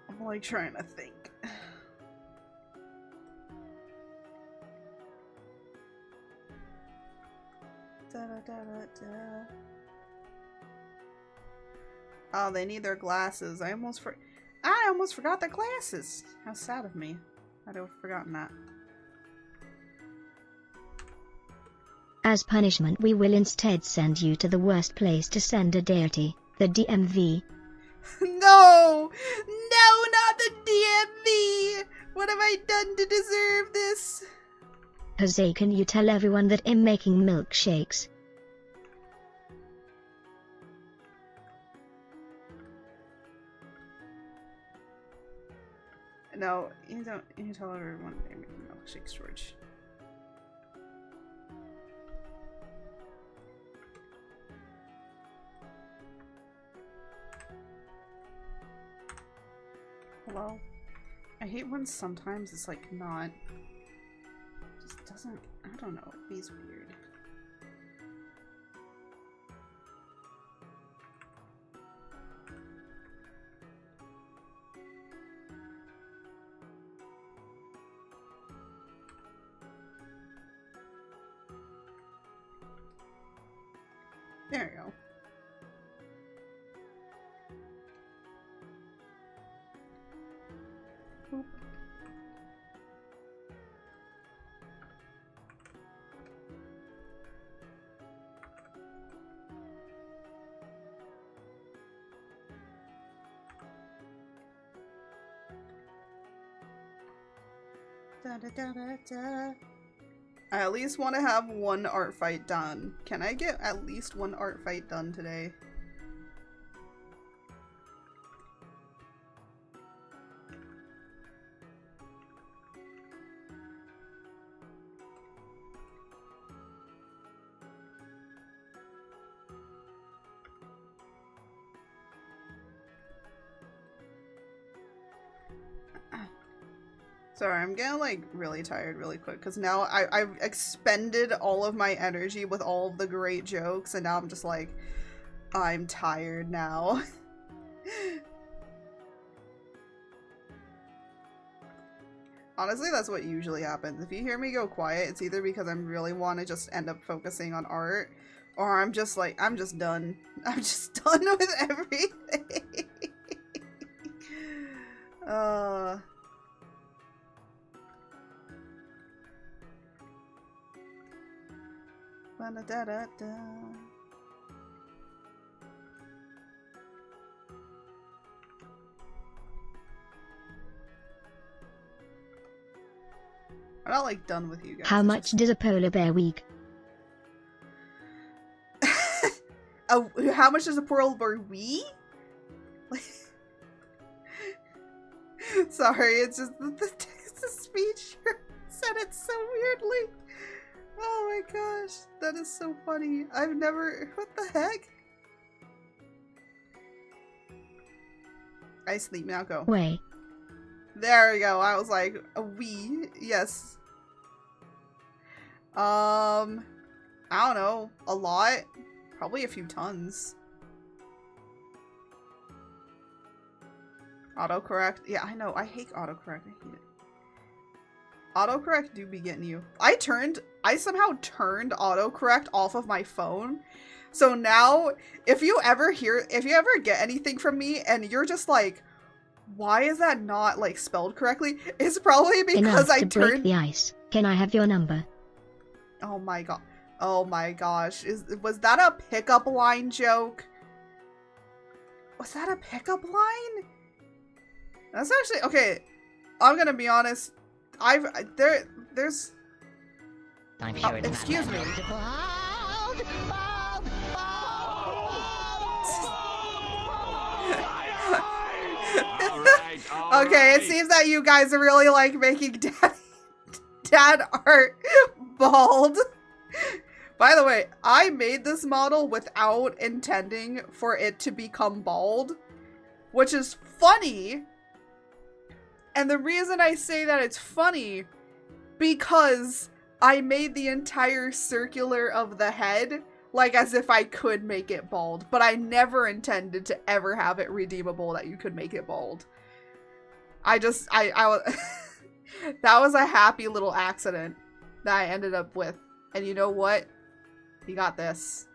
Speaker 1: I'm like trying to think. Oh, they need their glasses. I almost forgot their glasses. How sad of me. I'd have forgotten that.
Speaker 2: As punishment, we will instead send you to the worst place to send a deity, the DMV.
Speaker 1: No! No, not the DMV! What have I done to deserve this?
Speaker 2: Jose, can you tell everyone that I'm making milkshakes?
Speaker 1: No, you don't. You tell everyone they're making milkshakes, George. Hello? I hate when sometimes it's like not. Just doesn't. I don't know. He's weird. There you go. Boop. Da, da, da, da, da. I at least want to have one art fight done. Can I get at least one art fight done today? Sorry, I'm getting like really tired really quick because now I've expended all of my energy with all of the great jokes and now I'm just like, I'm tired now. Honestly, that's what usually happens. If you hear me go quiet, it's either because I really want to just end up focusing on art or I'm just like, I'm just done. I'm just done with everything. Ba-da-da-da-da. I'm not like done with you guys.
Speaker 2: How much does a polar bear weigh?
Speaker 1: How much does a polar bear weigh? Sorry, it's just the speech said it so weirdly. Oh my gosh, that is so funny. I've never. What the heck? I sleep now. Go.
Speaker 2: Way.
Speaker 1: There we go. I was like, a wee. Yes. I don't know. A lot. Probably a few tons. Autocorrect. Yeah, I know. I hate autocorrect. I hate it. Autocorrect do be getting you. I somehow turned autocorrect off of my phone. So now, if you ever get anything from me and you're just like, why is that not like spelled correctly? It's probably because I turned.
Speaker 2: Break the ice. Can I have your number?
Speaker 1: Oh my god. Oh my gosh. Was that a pickup line joke? Was that a pickup line? That's actually okay. I'm gonna be honest. There's.
Speaker 3: I'm sure it's
Speaker 1: excuse
Speaker 3: not
Speaker 1: me.
Speaker 3: that noticeable.
Speaker 1: Okay, it seems that you guys are really like making dad art bald. By the way, I made this model without intending for it to become bald, which is funny. And the reason I say that it's funny, because I made the entire circular of the head, like as if I could make it bald, but I never intended to ever have it redeemable that you could make it bald. I that was a happy little accident that I ended up with. And you know what? You got this.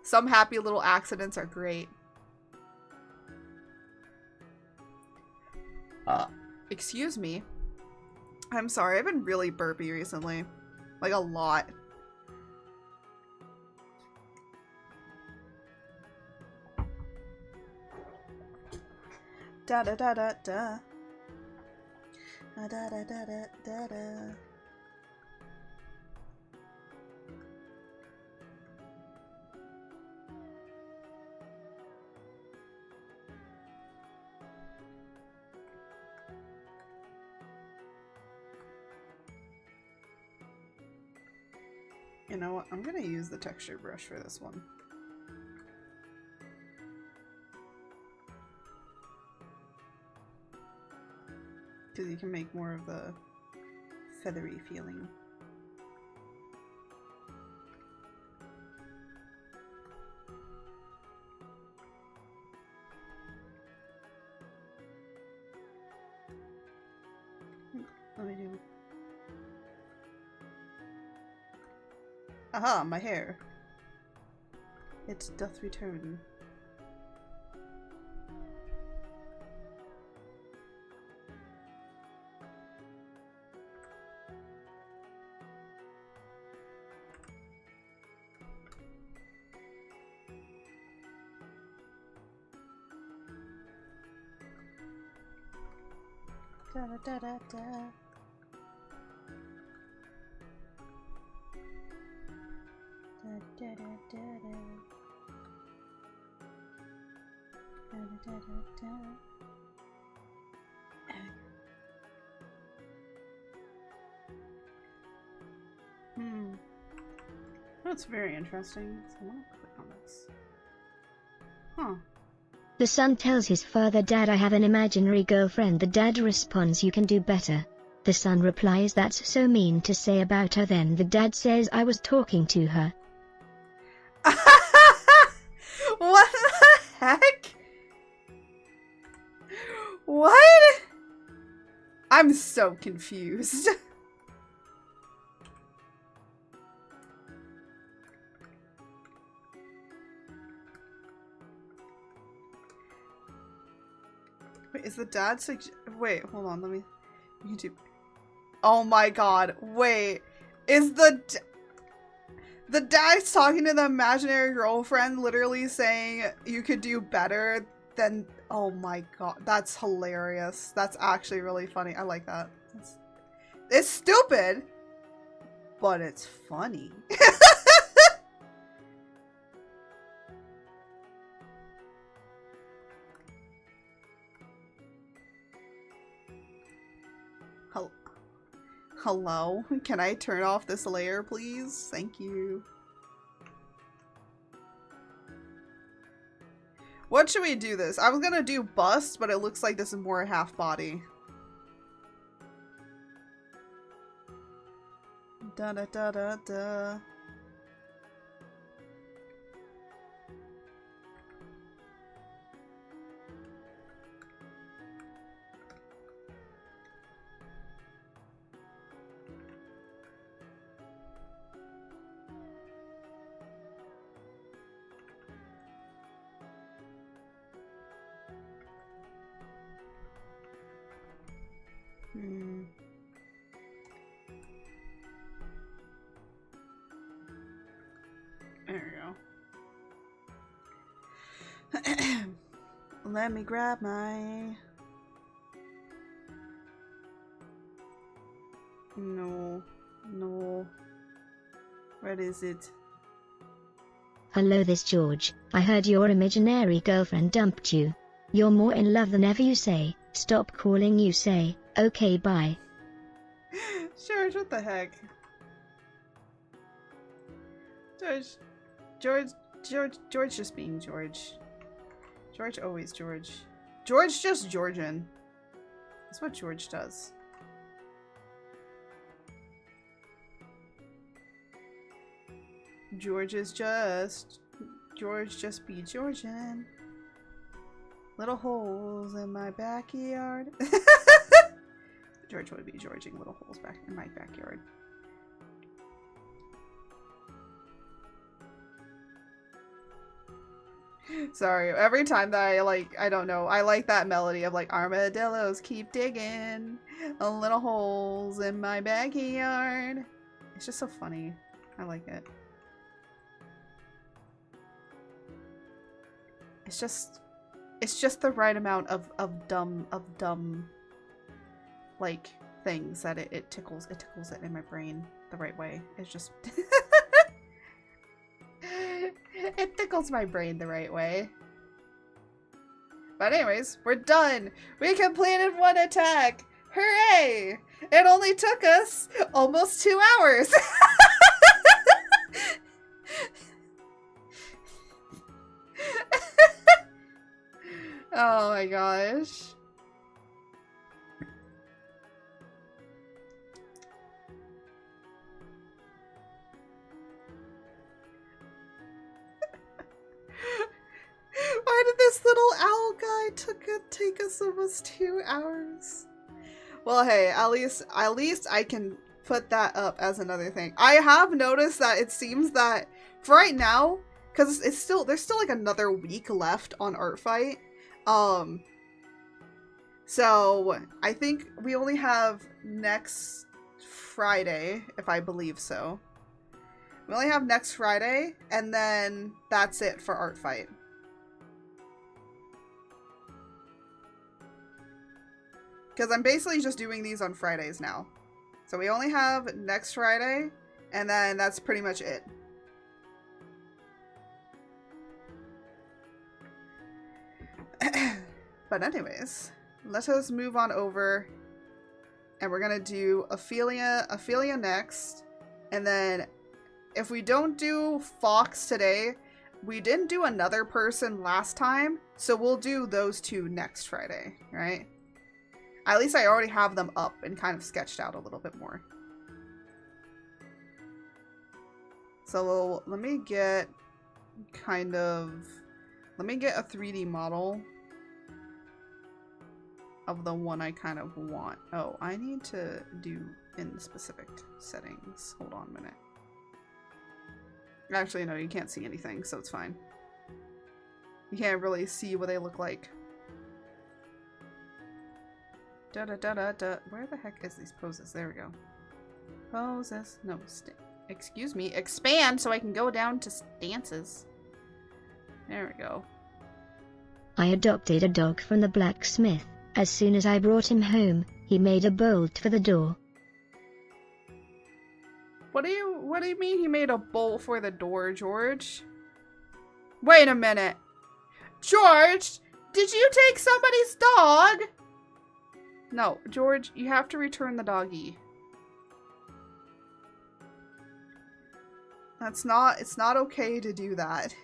Speaker 1: Some happy little accidents are great. Excuse me. I'm sorry, I've been really burpy recently. Like a lot. Da da da da da. Da da da da da da. You know what? I'm gonna use the texture brush for this one. Because you can make more of the feathery feeling. Let me do. Aha, my hair. It doth return. Da da da da da. That's very interesting. So I want to click on this. Huh.
Speaker 2: The son tells his father, "Dad, I have an imaginary girlfriend." The dad responds, "You can do better." The son replies, "That's so mean to say about her." Then the dad says, "I was talking to her."
Speaker 1: What the heck? What? I'm so confused. Wait, is the dad wait, hold on, let me YouTube. Oh my god, wait. Is the dad's talking to the imaginary girlfriend, literally saying you could do better than... Oh my god, that's hilarious. That's actually really funny. I like that. It's stupid, but it's funny. Hello? Can I turn off this layer, please? Thank you. What should we do this? I was gonna do bust, but it looks like this is more half body. Da da da da da. There we go. Let me grab my... No. Where is it?
Speaker 2: "Hello, this George. I heard your imaginary girlfriend dumped you. You're more in love than ever, you say. Stop calling, you say. Okay, bye."
Speaker 1: George, what the heck? George just being George. George always George. George just Georgian. That's what George does. George just be Georgian. Little holes in my backyard. George would be Georging little holes back in my backyard. Sorry, every time that I don't know, I like that melody of like, armadillos keep digging little holes in my backyard. It's just so funny. I like it. It's just the right amount of dumb like things that it tickles it in my brain the right way. It's just it tickles my brain the right way. But anyways, we're done. We completed one attack. Hooray! It only took us almost 2 hours. Oh my gosh. Why did this little owl guy take us almost 2 hours? Well, hey, at least I can put that up as another thing. I have noticed that it seems that for right now, because there's still like another week left on Art Fight. So I think we only have next Friday, if I believe so. We only have next Friday, and then that's it for Art Fight. Because I'm basically just doing these on Fridays now. So we only have next Friday, and then that's pretty much it. But anyways, let us move on over. And we're gonna do Ophelia next. And then if we don't do Fox today, we didn't do another person last time, so we'll do those two next Friday, right? At least I already have them up and kind of sketched out a little bit more. So let me get a 3D model of the one I kind of want. Oh, I need to do in specific settings. Hold on a minute. Actually, no, you can't see anything, so it's fine. You can't really see what they look like. Da da da da da. Where the heck is these poses? There we go. Poses. No, excuse me. Expand so I can go down to stances. There we go.
Speaker 2: I adopted a dog from the blacksmith. As soon as I brought him home, he made a bolt for the door.
Speaker 1: What do you mean he made a bolt for the door, George? Wait a minute. George, did you take somebody's dog? No, George, you have to return the doggy. It's not okay to do that.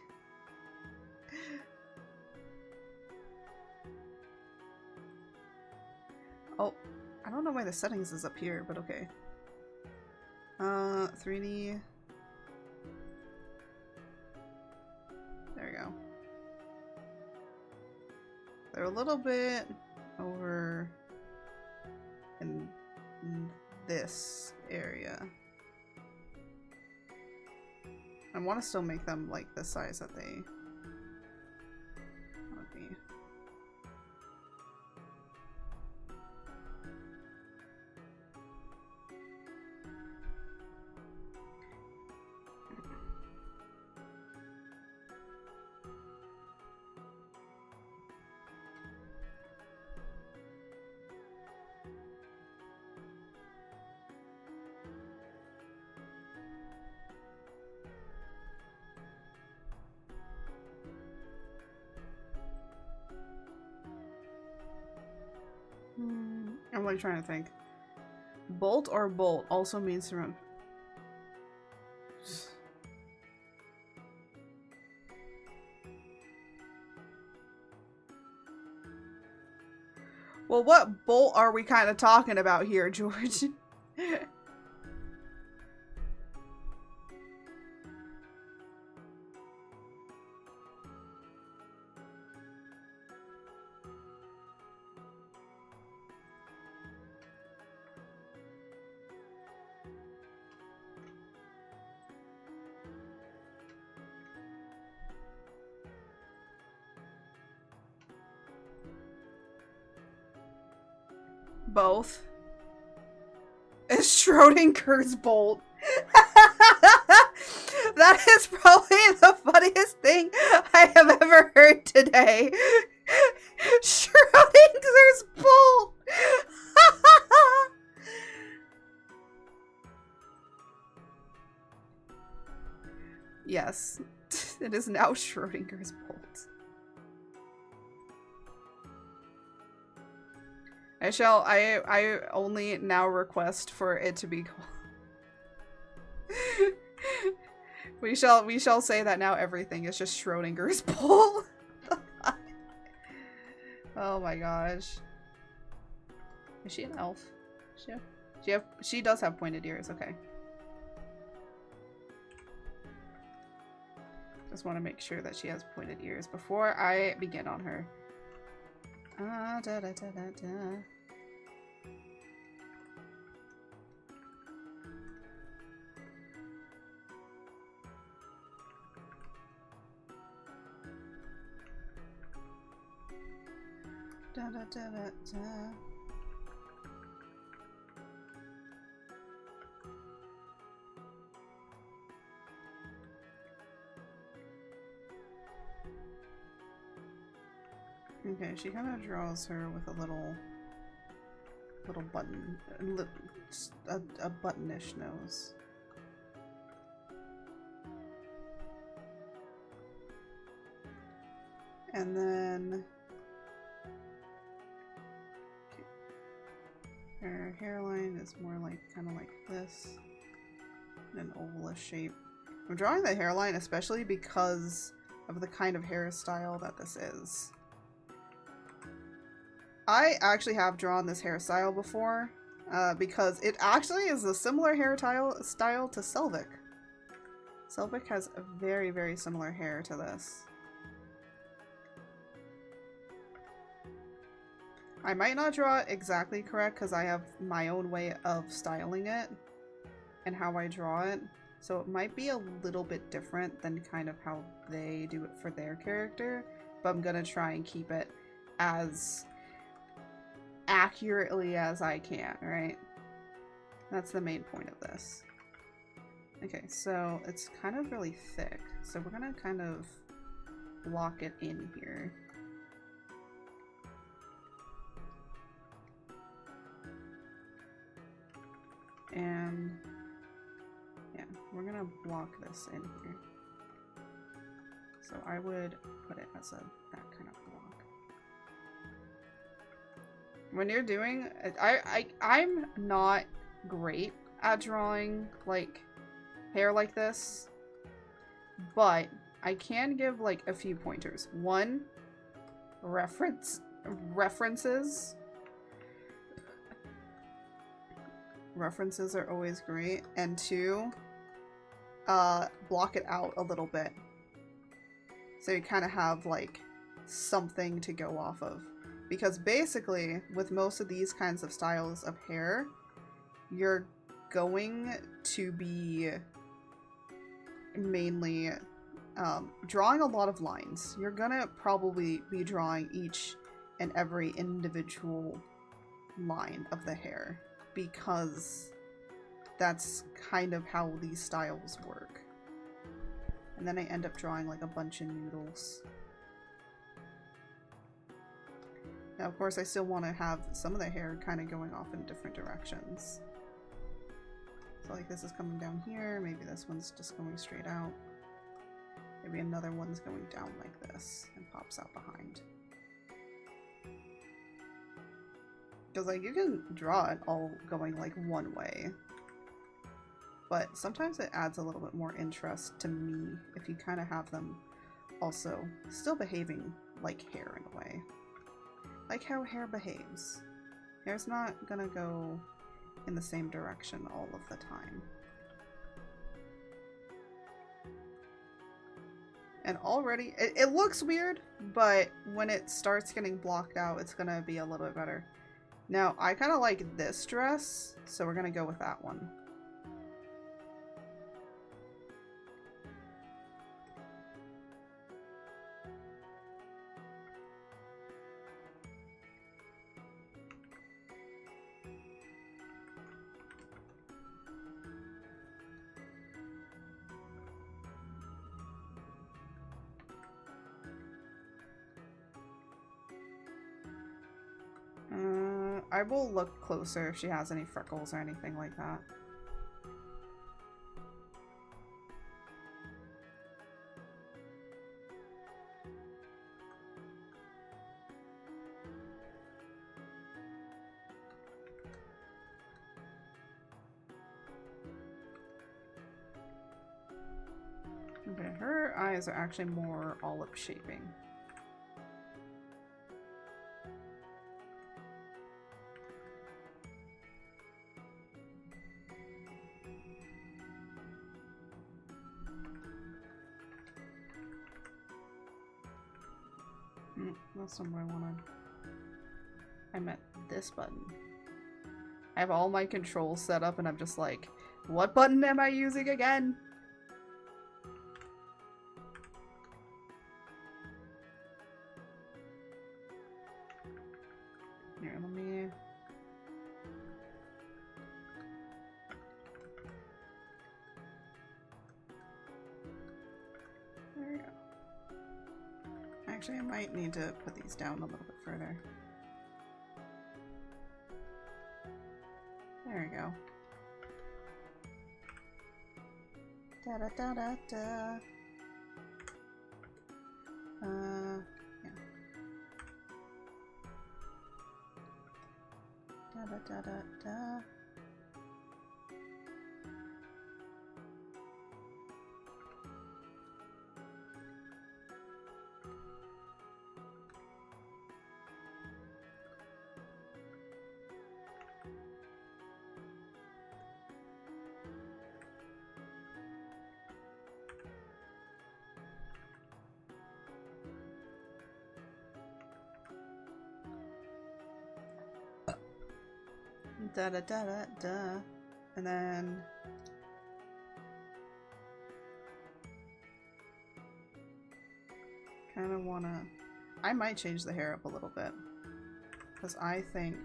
Speaker 1: Oh, I don't know why the settings is up here, but okay. 3D. There we go. They're a little bit over in this area. I want to still make them like the size that they would be. I'm like trying to think. Bolt or bolt also means to run. Well, what bolt are we kind of talking about here, George? Both. It's Schrodinger's bolt. That is probably the funniest thing I have ever heard today. Schrodinger's bolt. Yes, it is now Schrodinger's bolt. I only now request for it to be we shall say that now everything is just Schrodinger's bolt. Oh my gosh. Is she an elf? She does have pointed ears, okay. Just want to make sure that she has pointed ears before I begin on her. Da da da da da. Da da da da da. Okay, she kind of draws her with a little button, a buttonish nose. And then Her hairline is more like kind of like this, in an ovalus shape. I'm drawing the hairline especially because of the kind of hairstyle that this is. I actually have drawn this hairstyle before, because it actually is a similar style to Selvik. Selvik has a very, very similar hair to this. I might not draw it exactly correct because I have my own way of styling it and how I draw it. So it might be a little bit different than kind of how they do it for their character, but I'm gonna try and keep it as accurately as I can, right? That's the main point of this. Okay, so it's kind of really thick, so we're gonna kind of block it in here. And yeah, we're gonna block this in here. So I would put it as that kind of block. When you're doing, I'm not great at drawing like hair like this, but I can give like a few pointers. One, references. References are always great. And two, block it out a little bit. So you kind of have like something to go off of. Because basically, with most of these kinds of styles of hair, you're going to be mainly drawing a lot of lines. You're gonna probably be drawing each and every individual line of the hair, because that's kind of how these styles work. And then I end up drawing like a bunch of noodles. Now, of course, I still want to have some of the hair kind of going off in different directions. So like this is coming down here, maybe this one's just going straight out. Maybe another one's going down like this and pops out behind. Because like you can draw it all going like one way, but sometimes it adds a little bit more interest to me if you kind of have them also still behaving like hair in a way. Like how hair behaves. Hair's not gonna go in the same direction all of the time. And already, it looks weird, but when it starts getting blocked out, it's gonna be a little bit better. Now, I kind of like this dress, so we're gonna go with that one. I will look closer if she has any freckles or anything like that. Okay, her eyes are actually more olive shaping. That's not what I wanted. I meant this button. I have all my controls set up and I'm just like, what button am I using again? Here, let me... There we go. Actually, I might need to put these down a little bit further. There we go. Da da da da da. Yeah. Da da da da da. Da da da da da. And then kind of wanna, I might change the hair up a little bit because I think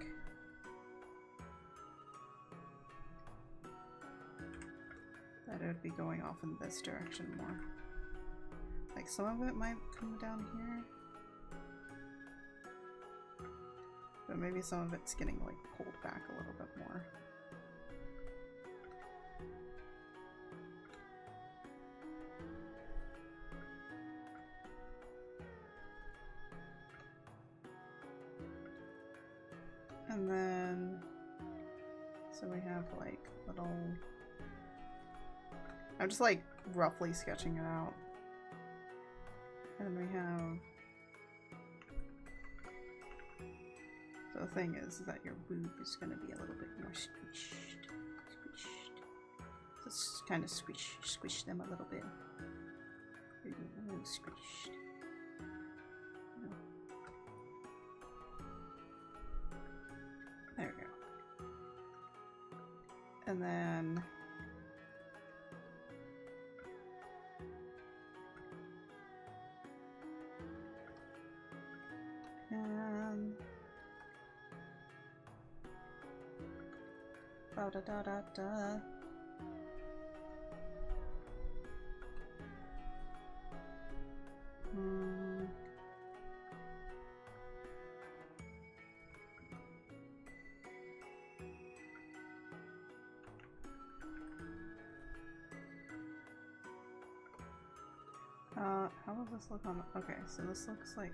Speaker 1: that it would be going off in this direction more. Like some of it might come down here, but maybe some of it's getting like pulled back a little bit more. And then, so we have like little, I'm just like roughly sketching it out. And we have, so the thing is that your boob is going to be a little bit more squished. Just kind of squish them a little bit. A little squished. There we go. And then da da da da da. How does this look on the, okay, so this looks like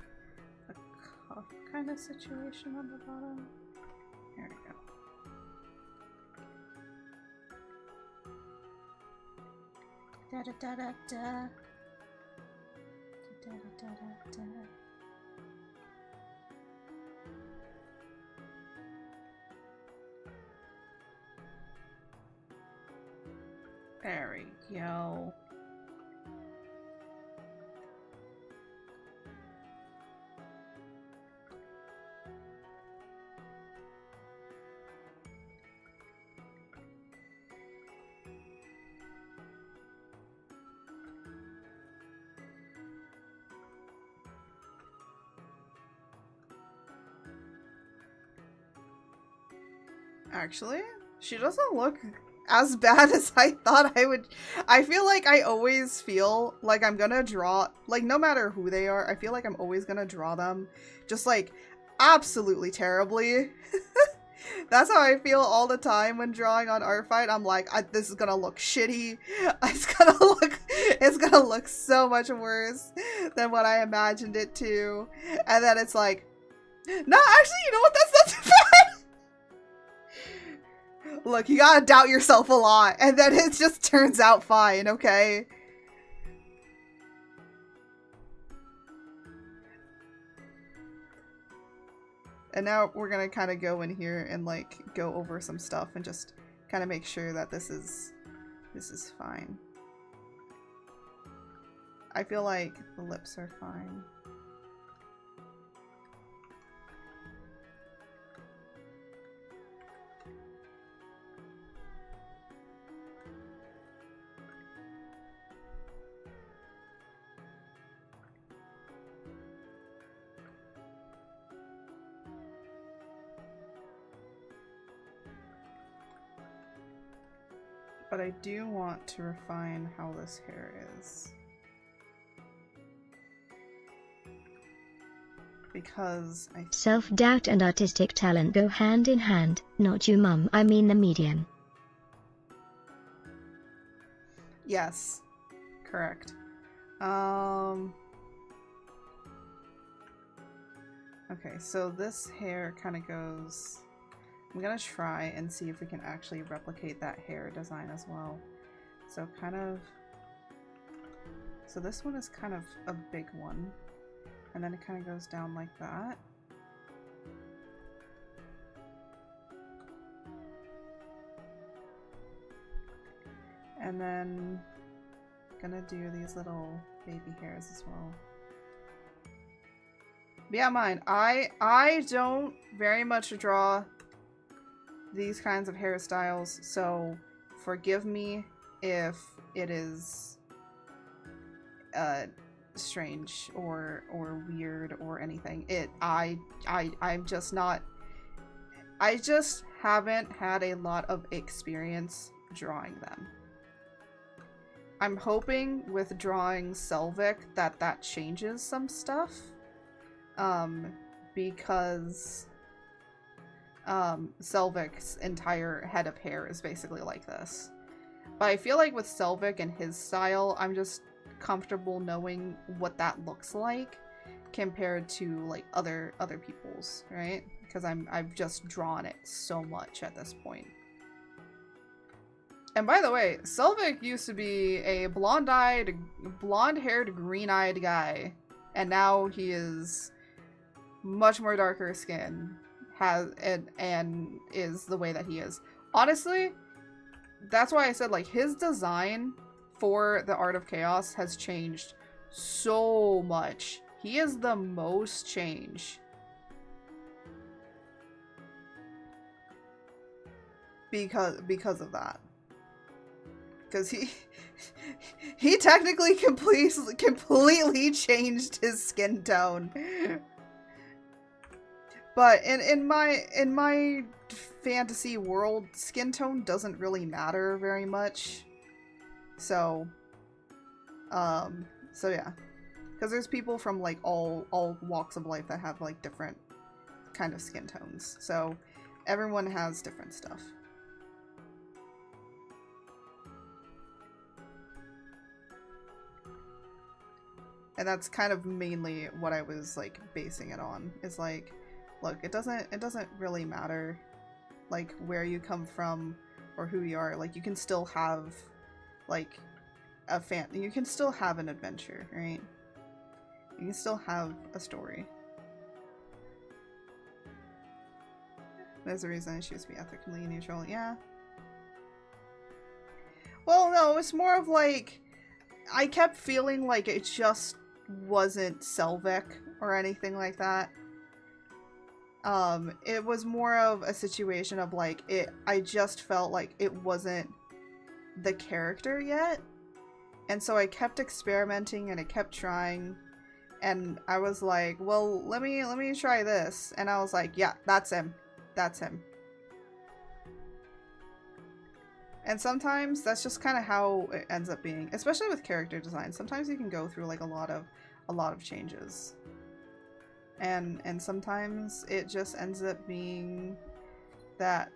Speaker 1: a cuff kind of situation on the bottom. There we go. Da da da da da. Da da da da da. There we go. Actually, she doesn't look as bad as I thought I would. I feel like I always feel like I'm gonna draw, like no matter who they are, I feel like I'm always gonna draw them just like absolutely terribly. That's how I feel all the time when drawing on Artfight. I'm like, this is gonna look shitty. It's gonna look so much worse than what I imagined it to. And then it's like, no, actually, you know what? That's not too bad. Look, you gotta doubt yourself a lot, and then it just turns out fine, okay? And now we're gonna kind of go in here and like go over some stuff and just kind of make sure that this is fine. I feel like the lips are fine. But I do want to refine how this hair is. Because I...
Speaker 2: Self-doubt and artistic talent go hand in hand, not you mum, I mean the medium.
Speaker 1: Yes. Correct. Okay, so this hair kind of goes I'm gonna try and see if we can actually replicate that hair design as well. So kind of... So this one is kind of a big one. And then it kind of goes down like that. And then gonna do these little baby hairs as well. But yeah, mine. I don't very much draw these kinds of hairstyles, so forgive me if it is strange or weird or anything. I'm just not. I just haven't had a lot of experience drawing them. I'm hoping with drawing Selvik that changes some stuff. Because Selvik's entire head of hair is basically like this. But I feel like with Selvik and his style, I'm just comfortable knowing what that looks like compared to like other people's, right? Because I've just drawn it so much at this point. And by the way, Selvik used to be a blonde-haired, green-eyed guy, and now he is much more darker skin, and is the way that he is. Honestly, that's why I said like his design for the Art of Chaos has changed so much. He is the most changed. Because of that. Because he technically completely changed his skin tone. But in my fantasy world, skin tone doesn't really matter very much. So yeah. Because there's people from like all walks of life that have like different kind of skin tones. So everyone has different stuff. And that's kind of mainly what I was like basing it on. Is like, look, it doesn't really matter like where you come from or who you are. Like you can still have like you can still have an adventure, right? You can still have a story. There's a reason I choose to be ethically neutral. Yeah. Well, no, it's more of like I kept feeling like it just wasn't Selvik or anything like that. It was more of a situation of like I just felt like it wasn't the character yet. And so I kept experimenting and I kept trying, and I was like, well, let me try this. And I was like, yeah, that's him. That's him. And sometimes that's just kind of how it ends up being, especially with character design. Sometimes you can go through like a lot of changes. And sometimes it just ends up being that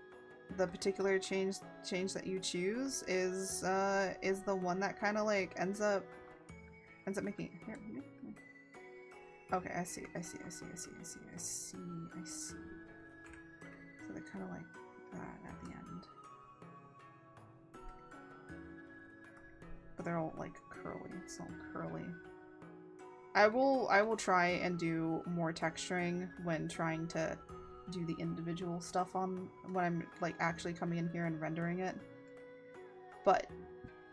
Speaker 1: the particular change that you choose is the one that kind of like ends up making here. Okay, I see. So they're kind of like that at the end. But they're all like curly. It's all curly. I will try and do more texturing when trying to do the individual stuff on when I'm like actually coming in here and rendering it. But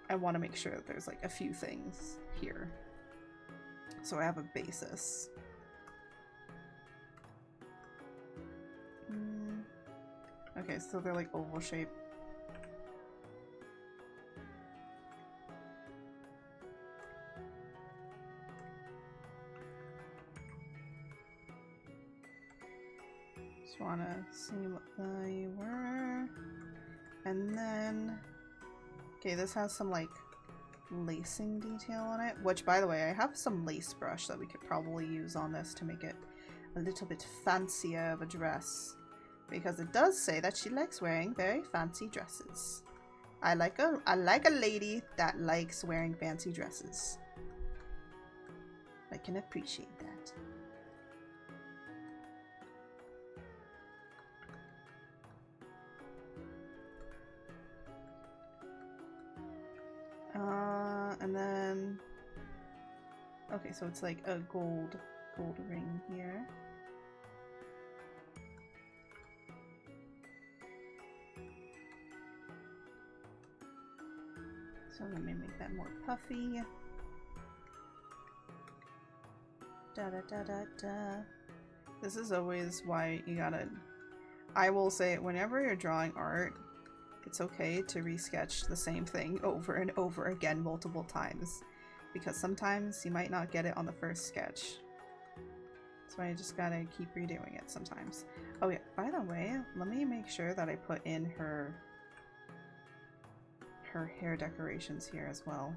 Speaker 1: I want to make sure that there's like a few things here, so I have a basis. Okay, so they're like oval shape. Just wanna see what they were. And then, okay, this has some like lacing detail on it, which by the way, I have some lace brush that we could probably use on this to make it a little bit fancier of a dress, because it does say that she likes wearing very fancy dresses. I like a lady that likes wearing fancy dresses. I can appreciate that. Okay, so it's like a gold ring here. So let me make that more puffy. Da da da da da. This is always why you gotta... I will say, whenever you're drawing art, it's okay to resketch the same thing over and over again multiple times. Because sometimes you might not get it on the first sketch. That's why you just gotta keep redoing it sometimes. Oh yeah, by the way, let me make sure that I put in her hair decorations here as well.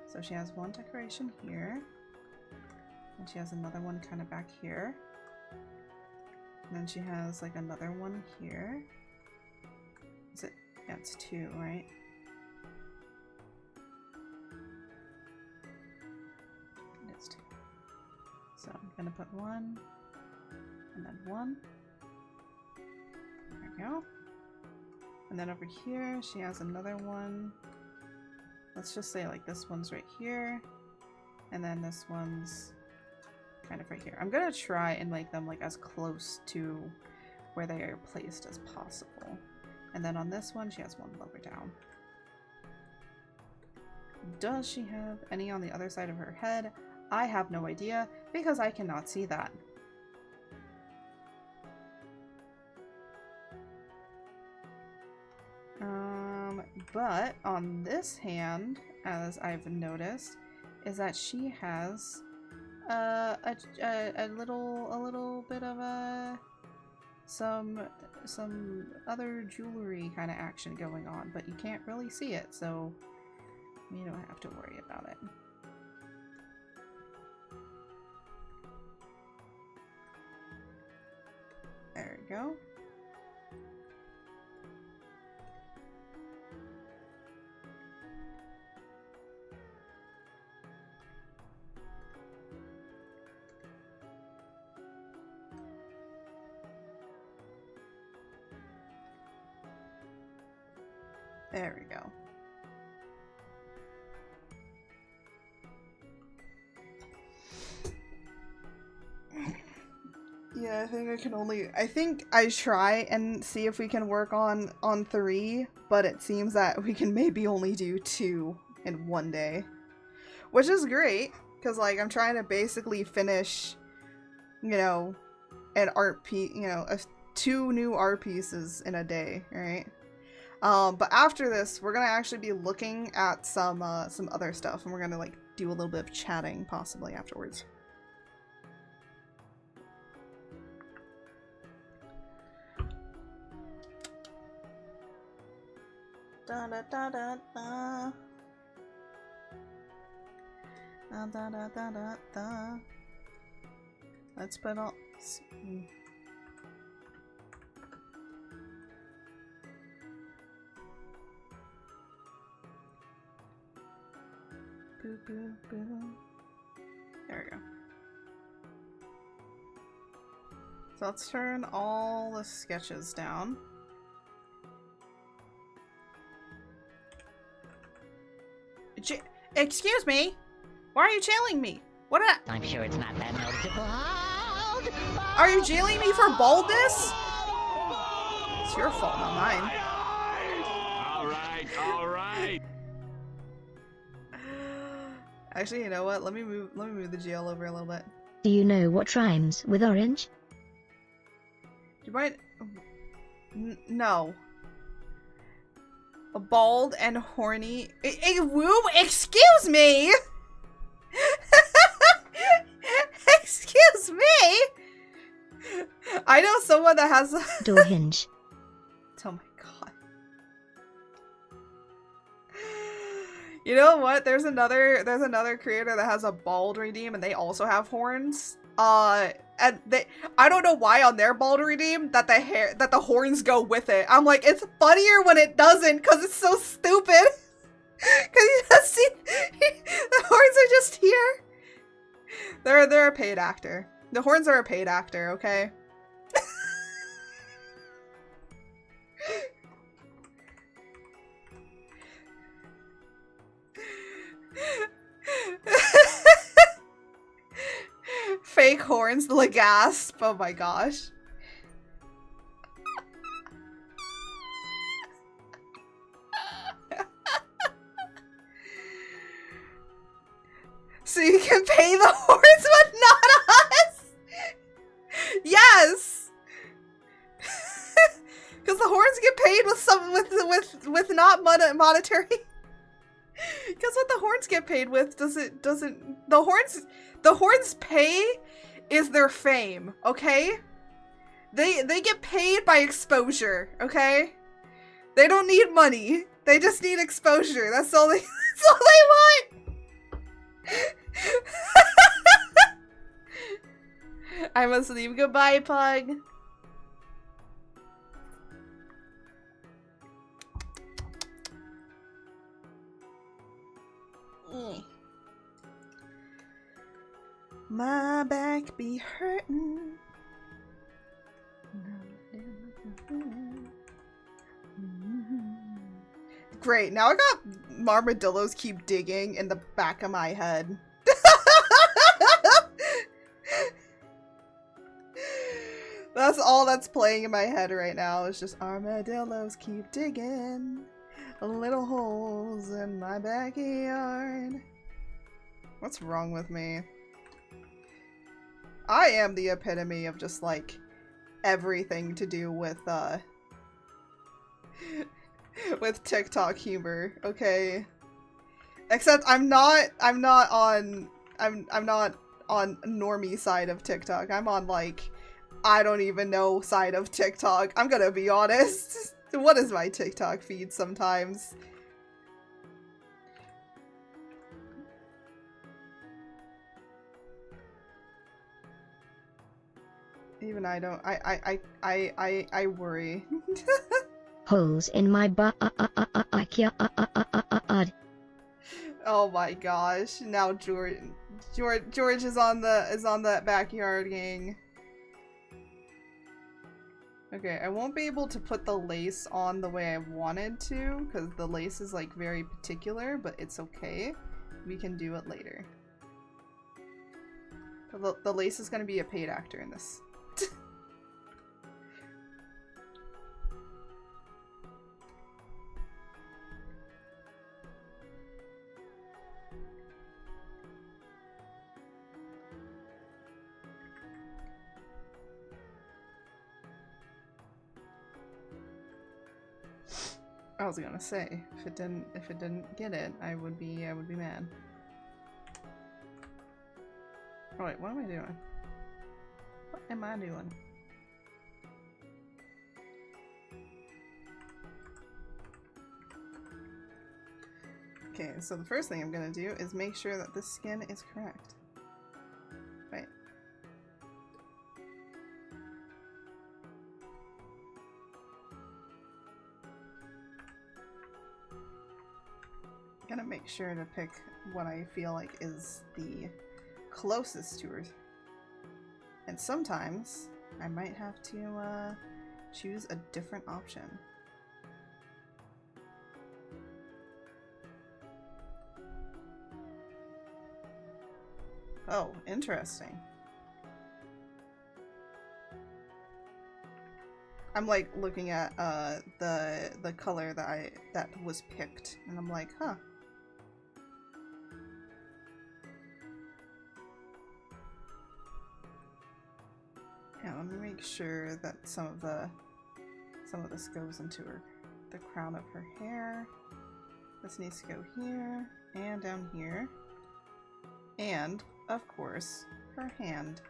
Speaker 1: So she has one decoration here, and she has another one kind of back here, and then she has like another one here. Is it? Yeah, it's two, right? It is two. So I'm gonna put one, and then one. There we go. And then over here, she has another one. Let's just say like this one's right here. And then this one's kind of right here. I'm gonna try and make them like as close to where they are placed as possible. And then on this one, she has one lower down. Does she have any on the other side of her head? I have no idea because I cannot see that. But on this hand, as I've noticed, is that she has a little bit of some other jewelry kind of action going on, but you can't really see it, so you don't have to worry about it. There we go. There we go. Yeah, I think I try and see if we can work on 3, but it seems that we can maybe only do 2 in one day. Which is great, because like I'm trying to basically finish, you know, an art piece, you know, 2 new art pieces in a day, right? But after this, we're gonna actually be looking at some other stuff, and we're gonna like do a little bit of chatting possibly afterwards. Da da da da da. Da da da da da da. Let's put all. Boo, boo, boo. There we go. So let's turn all the sketches down. Excuse me? Why are you jailing me? What
Speaker 3: I'm sure it's not that noticeable.
Speaker 1: Are you jailing me for baldness? It's your fault, not mine.
Speaker 4: All right.
Speaker 1: Actually, you know what? Let me move the jail over a little bit.
Speaker 2: Do you know what rhymes with orange?
Speaker 1: You might... No. A bald and horny... Woo! Excuse me! Excuse me! I know someone that has...
Speaker 2: Door hinge.
Speaker 1: Oh my god. You know what? There's another creator that has a bald redeem and they also have horns. And I don't know why on their bald redeem that the horns go with it. I'm like, it's funnier when it doesn't because it's so stupid. Cause you just see the horns are just here. They're a paid actor. The horns are a paid actor, okay? Fake horns, the gasp. Oh my gosh. So you can pay the horns, but not us? Yes! Because the horns get paid with some with not monetary. Because what the horns get paid with doesn't the horns pay is their fame, okay? They get paid by exposure, okay? They don't need money. They just need exposure. That's all they want. I must leave. Goodbye, Pug. My back be hurting. Great, now I got marmadillos keep digging in the back of my head. That's all that's playing in my head right now. It's just armadillos keep digging little holes in my backyard. What's wrong with me? I am the epitome of just like everything to do with with TikTok humor, okay? Except I'm not on normie side of TikTok. I'm on like I don't even know side of TikTok. I'm gonna be honest. What is my TikTok feed sometimes? Even I don't. I worry.
Speaker 2: Holes in my butt.
Speaker 1: Oh my gosh! Now George is on that backyard gang. Okay, I won't be able to put the lace on the way I wanted to because the lace is like very particular, but it's okay. We can do it later. The lace is gonna be a paid actor in this. I was gonna say, if it didn't get it, I would be mad. Oh wait, what am I doing? What am I doing? Okay, so the first thing I'm gonna do is make sure that this skin is correct. Wait. Gonna make sure to pick what I feel like is the closest to her. And sometimes I might have to choose a different option. Oh, interesting. I'm like looking at the color that was picked, and I'm like, huh. Yeah, let me make sure that some of this goes into the crown of her hair. This needs to go here and down here, and of course her hand,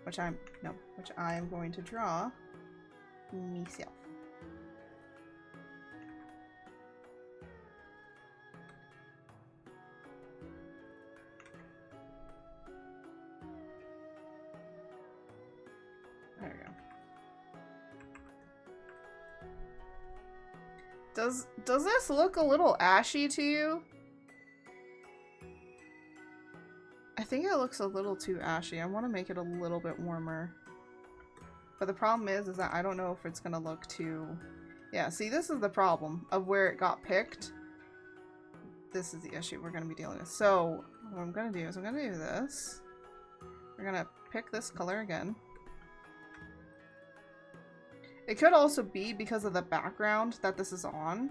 Speaker 1: which I am going to draw myself. There we go. Does this look a little ashy to you? I think it looks a little too ashy. I want to make it a little bit warmer. But the problem is that I don't know if it's gonna look too... Yeah, see, this is the problem of where it got picked. This is the issue we're gonna be dealing with. So, what I'm gonna do is I'm gonna do this. We're We're gonna pick this color again. It could also be because of the background that this is on.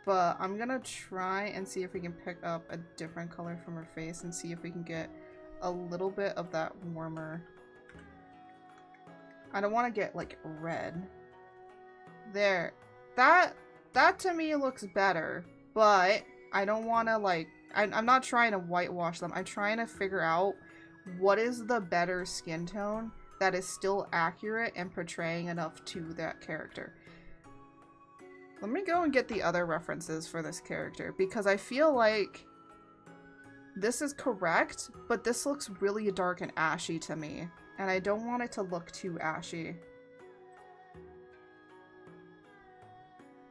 Speaker 1: But I'm gonna try and see if we can pick up a different color from her face and see if we can get a little bit of that warmer. I don't want to get like red. There. That to me looks better, but I don't want to like, I'm not trying to whitewash them. I'm trying to figure out what is the better skin tone that is still accurate and portraying enough to that character. Let me go and get the other references for this character, because I feel like this is correct, but this looks really dark and ashy to me, and I don't want it to look too ashy.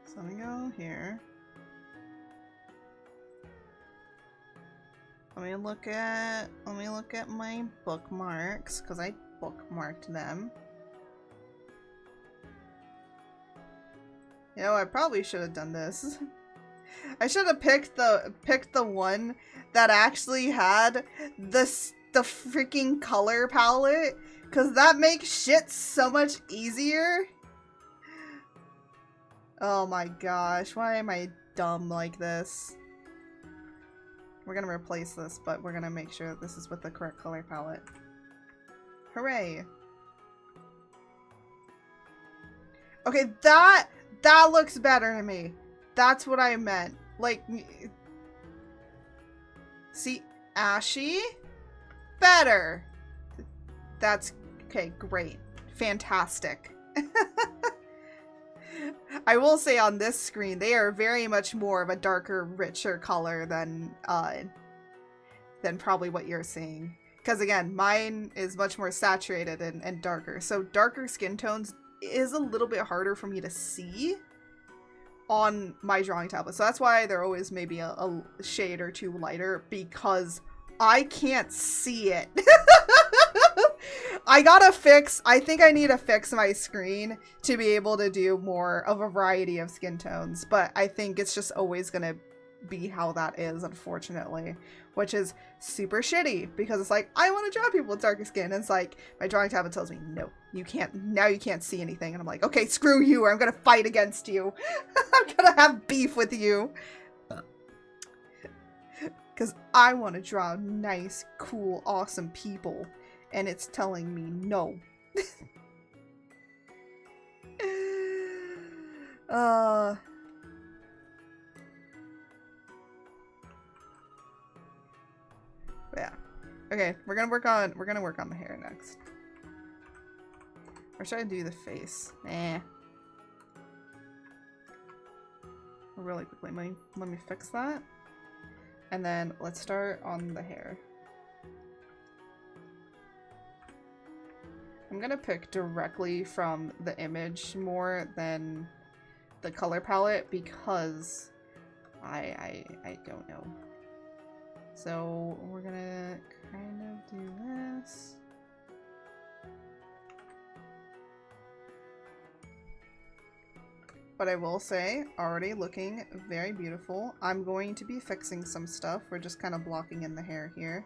Speaker 1: So let me go here. Let me look at my bookmarks, because I bookmarked them. You know, I probably should have done this. I should have picked the one that actually had the freaking color palette, because that makes shit so much easier. Oh my gosh, why am I dumb like this? We're gonna replace this, but we're gonna make sure that this is with the correct color palette. Hooray! Okay, that looks better to me. That's what I meant. Like, see, ashy? Better. That's, okay, great. Fantastic. I will say on this screen, they are very much more of a darker, richer color than probably what you're seeing. Because again, mine is much more saturated and darker. So darker skin tones is a little bit harder for me to see on my drawing tablet. So that's why they're always maybe a shade or two lighter, because I can't see it. I think I need to fix my screen to be able to do more of a variety of skin tones, but I think it's just always gonna be how that is, unfortunately, which is super shitty, because it's like, I want to draw people with darker skin, and it's like, my drawing tablet tells me, no, you can't, now you can't see anything, and I'm like, okay, screw you, or I'm gonna fight against you. I'm gonna have beef with you. Because I want to draw nice, cool, awesome people, and it's telling me no. Yeah. Okay, we're gonna work on the hair next. Or should I do the face? Really quickly, let me fix that. And then let's start on the hair. I'm gonna pick directly from the image more than the color palette, because I don't know. So we're gonna kind of do this. But I will say, already looking very beautiful. I'm going to be fixing some stuff. We're just kind of blocking in the hair here.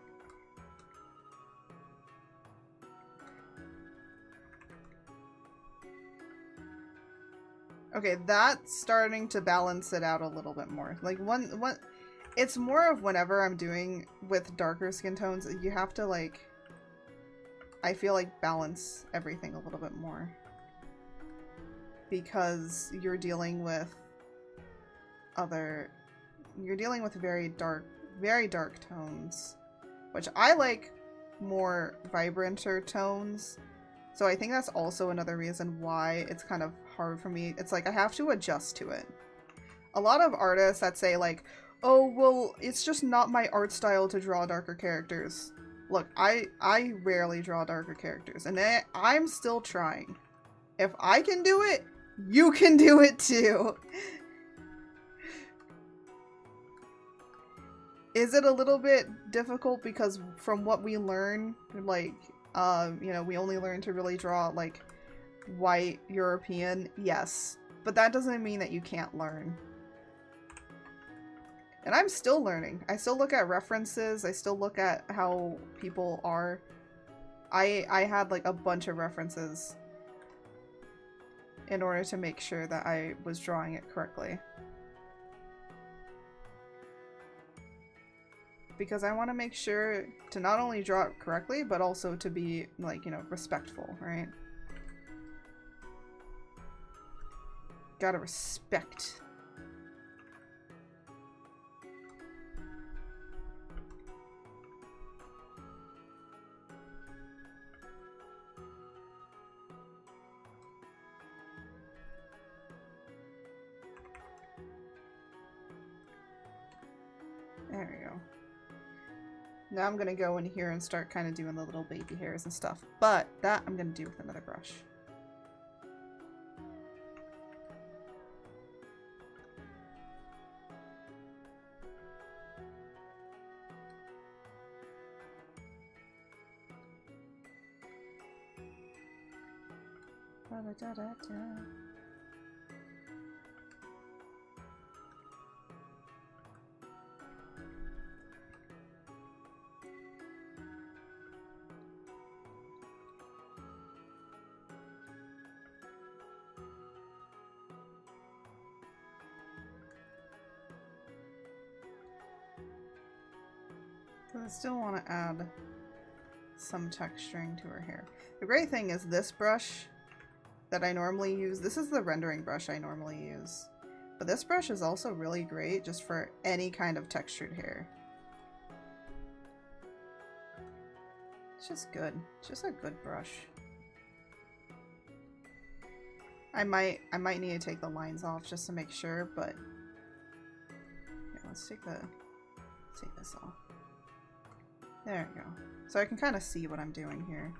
Speaker 1: Okay, that's starting to balance it out a little bit more. Like, it's more of whenever I'm doing with darker skin tones, you have to, like, I feel like balance everything a little bit more. Because you're dealing with very dark tones, which I like more vibranter tones. So I think that's also another reason why it's kind of hard for me. It's like I have to adjust to it. A lot of artists that say like, oh, well, it's just not my art style to draw darker characters. Look, I rarely draw darker characters, and I'm still trying. If I can do it, you can do it too. Is it a little bit difficult because from what we learn, like, you know, we only learn to really draw, like, white European? Yes. But that doesn't mean that you can't learn. And I'm still learning. I still look at references. I still look at how people are. I had like a bunch of references in order to make sure that I was drawing it correctly. Because I want to make sure to not only draw it correctly, but also to be, like, you know, respectful, right? Gotta respect. There we go. Now I'm gonna go in here and start kind of doing the little baby hairs and stuff. But that I'm gonna do with another brush. Da-da-da-da-da. I still want to add some texturing to her hair. The great thing is this brush that I normally use, this is the rendering brush I normally use. But this brush is also really great just for any kind of textured hair. It's just good. It's just a good brush. I might need to take the lines off just to make sure, but yeah, let's take this off. There we go. So I can kind of see what I'm doing here.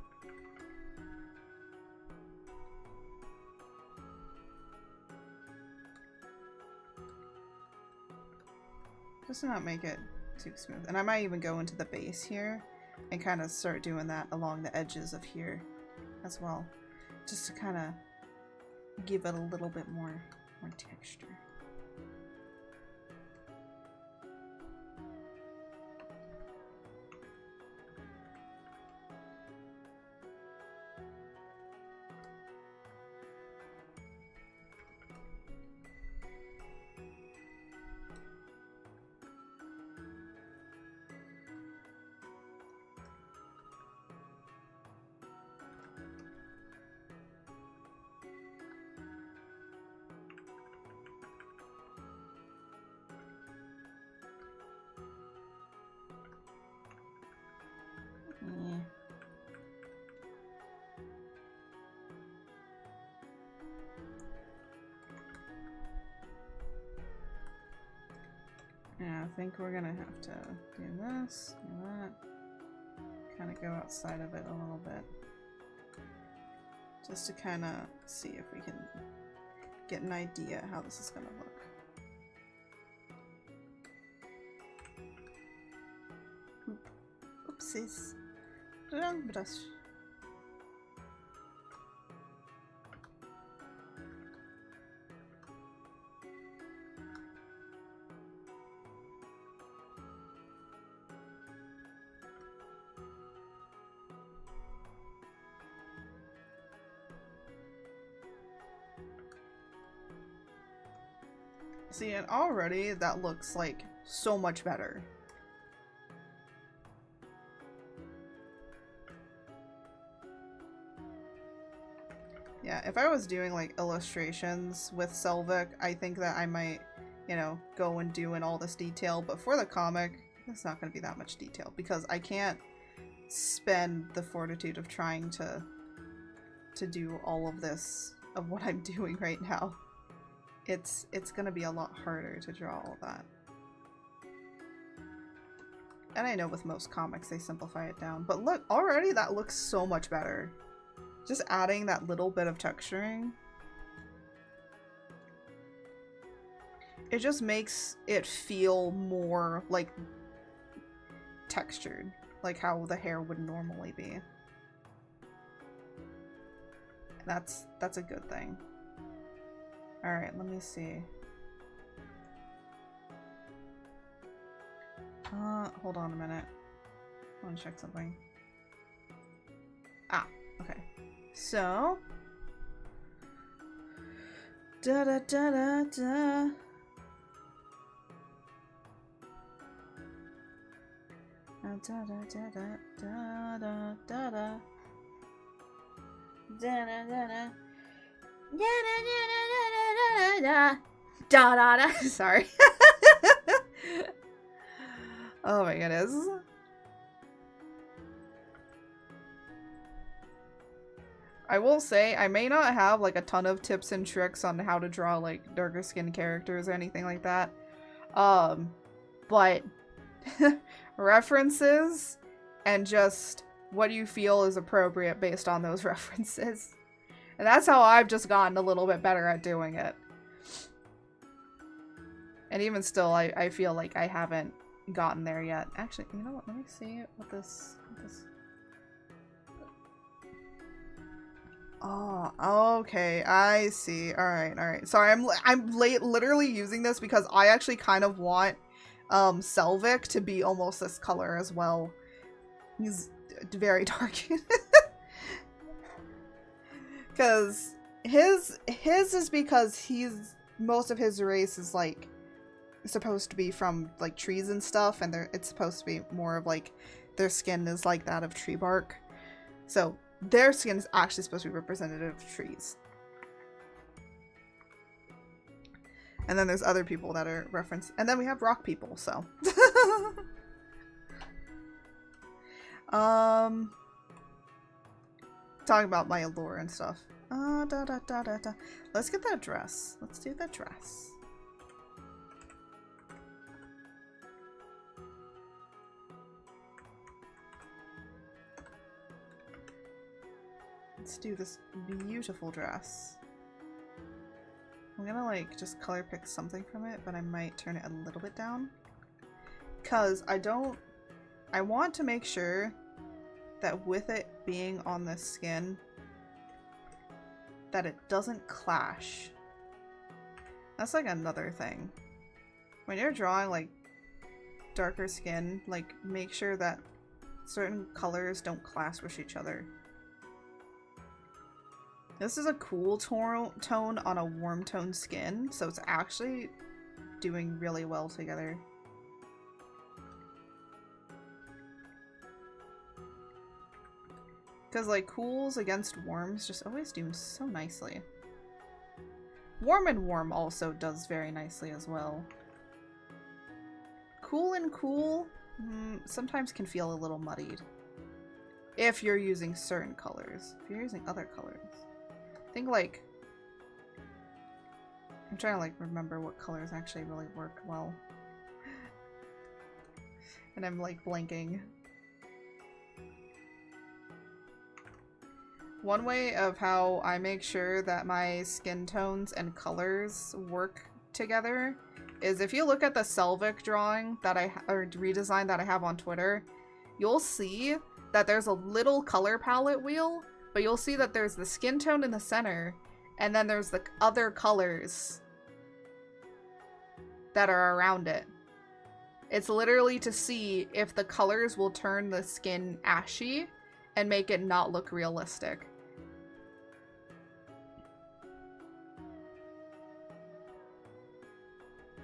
Speaker 1: Just to not make it too smooth. And I might even go into the base here and kind of start doing that along the edges of here as well. Just to kind of give it a little bit more texture. Yeah, I think we're gonna have to do this, do that. Kind of go outside of it a little bit. Just to kind of see if we can get an idea how this is gonna look. Oopsies. Wrong brush. See, and already that looks like so much better. Yeah, if I was doing like illustrations with Selvig, I think that I might, you know, go and do in all this detail, but for the comic, it's not going to be that much detail because I can't spend the fortitude of trying to do all of this of what I'm doing right now. It's gonna be a lot harder to draw all that. And I know with most comics they simplify it down, but look, already that looks so much better. Just adding that little bit of texturing. It just makes it feel more like textured, like how the hair would normally be. That's a good thing. Alright, let me see. Hold on a minute. I want to check something. Ah, okay. So. Da da da da da. Da da da da da da da da. Da da da da. Da da da da da da da da. Sorry. Oh my goodness. I will say, I may not have like a ton of tips and tricks on how to draw like darker skinned characters or anything like that. But references and just what you feel is appropriate based on those references. And that's how I've just gotten a little bit better at doing it. And even still, I feel like I haven't gotten there yet. Actually, you know what? Let me see what this... Oh, okay. I see. Alright. Sorry, I'm literally using this because I actually kind of want Selvik to be almost this color as well. He's very dark. Because his is because most of his race is like supposed to be from like trees and stuff, and it's supposed to be more of like their skin is like that of tree bark. So their skin is actually supposed to be representative of trees. And then there's other people that are referenced. And then we have rock people, so. Talking about my lore and stuff. Let's get that dress. Let's do that dress. Let's do this beautiful dress. I'm gonna like just color pick something from it, but I might turn it a little bit down. Cause I want to make sure that with it being on the skin, that it doesn't clash. That's like another thing. When you're drawing like darker skin, like make sure that certain colors don't clash with each other. This is a cool tone on a warm tone skin, so it's actually doing really well together. Because like cools against warms just always do so nicely. Warm and warm also does very nicely as well. Cool and cool sometimes can feel a little muddied. If you're using certain colors. If you're using other colors. I think like I'm trying to like remember what colors actually really work well. And I'm like blanking. One way of how I make sure that my skin tones and colors work together is if you look at the Selvik drawing that or redesign that I have on Twitter, you'll see that there's a little color palette wheel. But you'll see that there's the skin tone in the center, and then there's the other colors that are around it. It's literally to see if the colors will turn the skin ashy and make it not look realistic.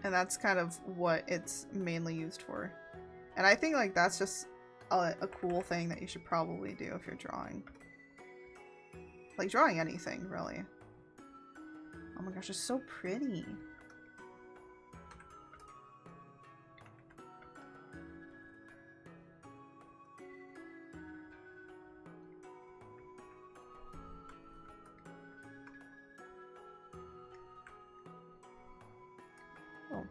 Speaker 1: And that's kind of what it's mainly used for. And I think like that's just a cool thing that you should probably do if you're drawing. Like, drawing anything, really. Oh my gosh, it's so pretty. Oh.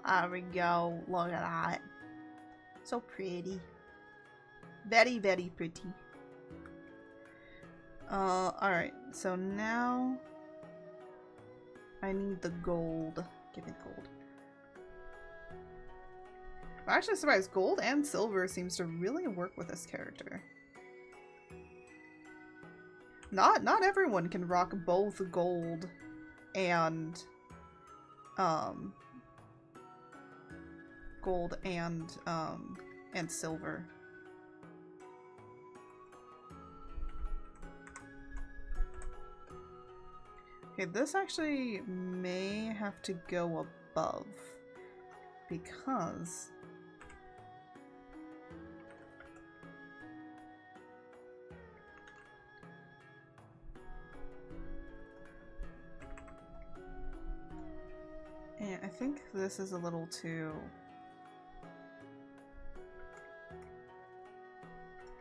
Speaker 1: There we go. Look at that. So pretty. Very, very pretty. Alright. So now I need the gold. Give me the gold. I'm actually surprised gold and silver seems to really work with this character. Not everyone can rock both gold and gold and silver. Okay, this actually may have to go above because and I think this is a little too.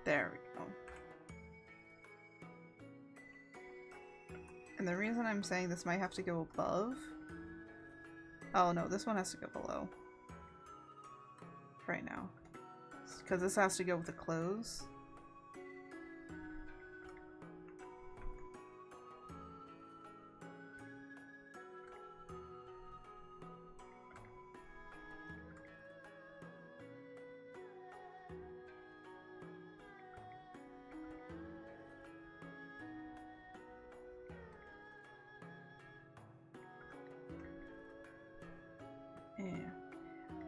Speaker 1: There we go. And the reason I'm saying this might have to go above... Oh no, this one has to go below. Right now. Because this has to go with the clothes.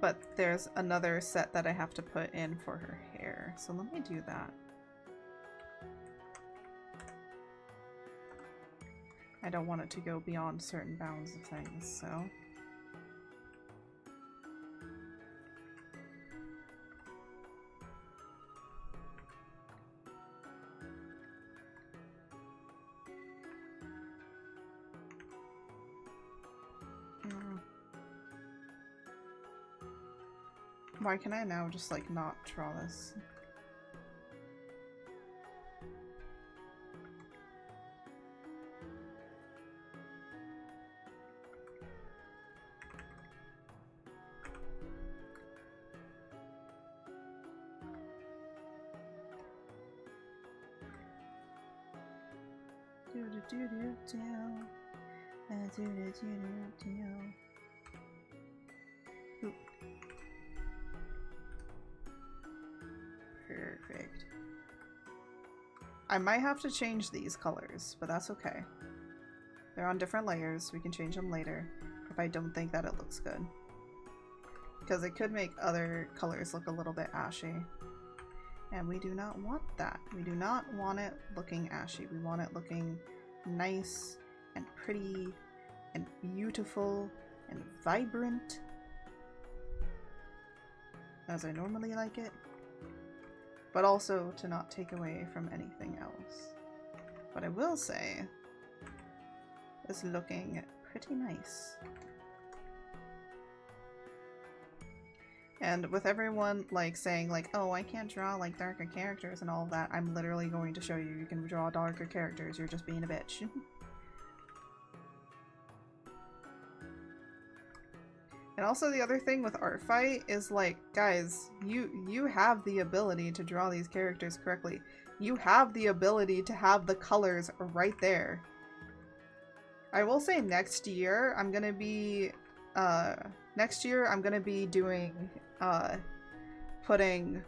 Speaker 1: But there's another set that I have to put in for her hair, so let me do that. I don't want it to go beyond certain bounds of things, so... Why can I now just, like, not draw this? Oop. Perfect. I might have to change these colors, but that's okay. They're on different layers. We can change them later if I don't think that it looks good. Because it could make other colors look a little bit ashy. And we do not want that. We do not want it looking ashy. We want it looking nice and pretty and beautiful and vibrant, as I normally like it. But also to not take away from anything else. What I will say is looking pretty nice. And with everyone like saying like, oh, I can't draw like darker characters and all of that, I'm literally going to show you you can draw darker characters, you're just being a bitch. And also the other thing with Art Fight is like, guys, you have the ability to draw these characters correctly. You have the ability to have the colors right there. I will say next year I'm gonna be doing putting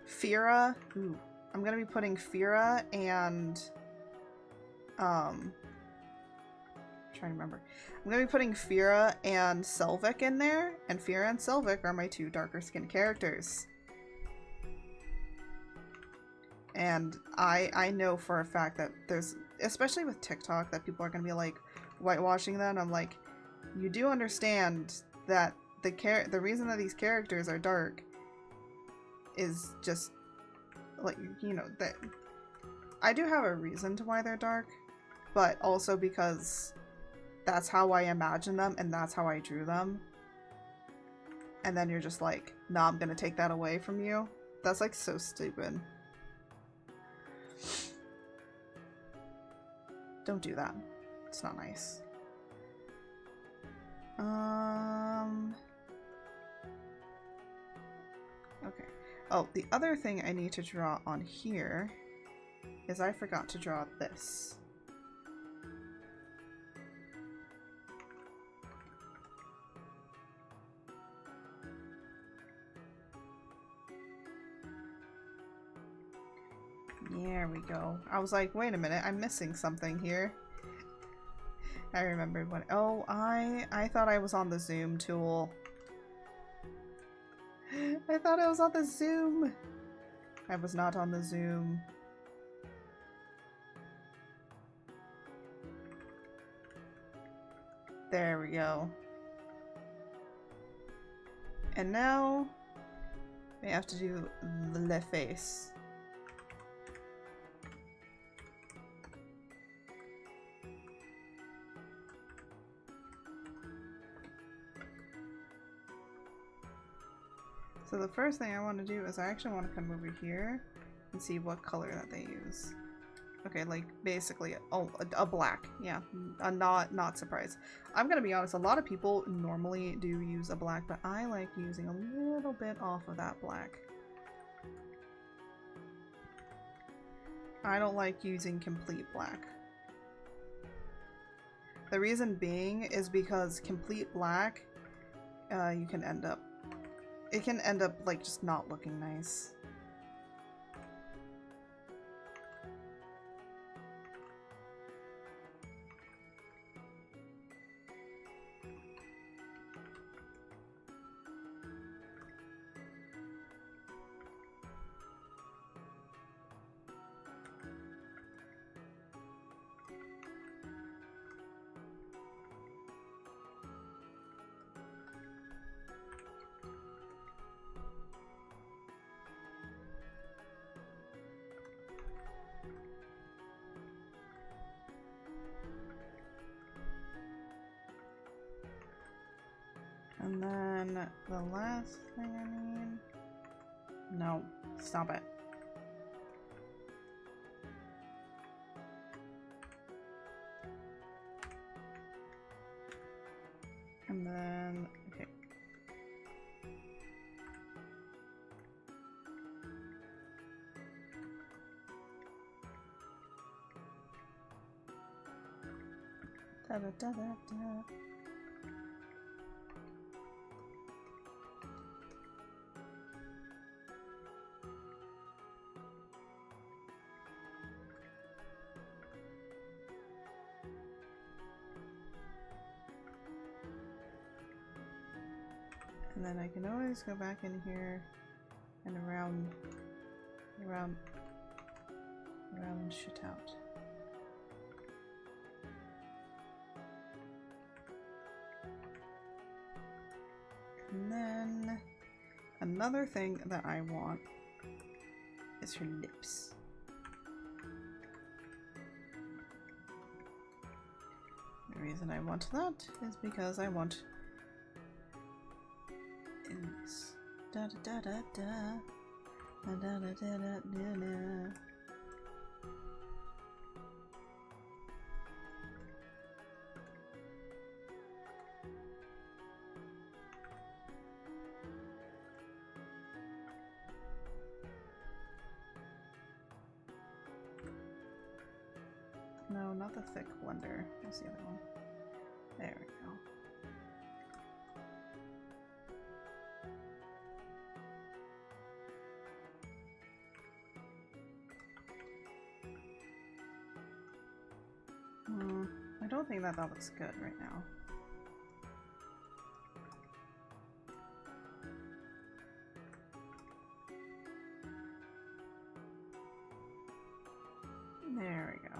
Speaker 1: Fira. Ooh. I'm gonna be putting Fira and trying to remember. I'm gonna be putting Fira and Selvik in there, and Fira and Selvik are my two darker skinned characters. And I know for a fact that there's, especially with TikTok, that people are gonna be like whitewashing them. I'm like, you do understand that the reason that these characters are dark is just like, you know, that I do have a reason to why they're dark, but also because that's how I imagine them and that's how I drew them. And then you're just like, nah, I'm gonna take that away from you. That's like so stupid. Don't do that. It's not nice. Okay. Oh, the other thing I need to draw on here is I forgot to draw this. There we go. I was like, wait a minute, I'm missing something here. I remembered what. Oh, I thought I was on the zoom tool. I thought I was on the zoom. I was not on the zoom. There we go. And now we have to do the face. So the first thing I want to do is I actually want to come over here and see what color that they use. Okay, like basically, oh, a black. Yeah, not surprised. I'm gonna be honest, a lot of people normally do use a black, but I like using a little bit off of that black. I don't like using complete black. The reason being is because complete black, you can end up, it can end up like just not looking nice. And then the last thing I need... No, stop it. And then, okay. Da da da da da. And then I can always go back in here and round shit out. And then another thing that I want is her lips. The reason I want that is because I want in this. Da da da da da da da da da da da. No, not the thick blender. What's the other one? There we go. I don't think that looks good right now. There we go.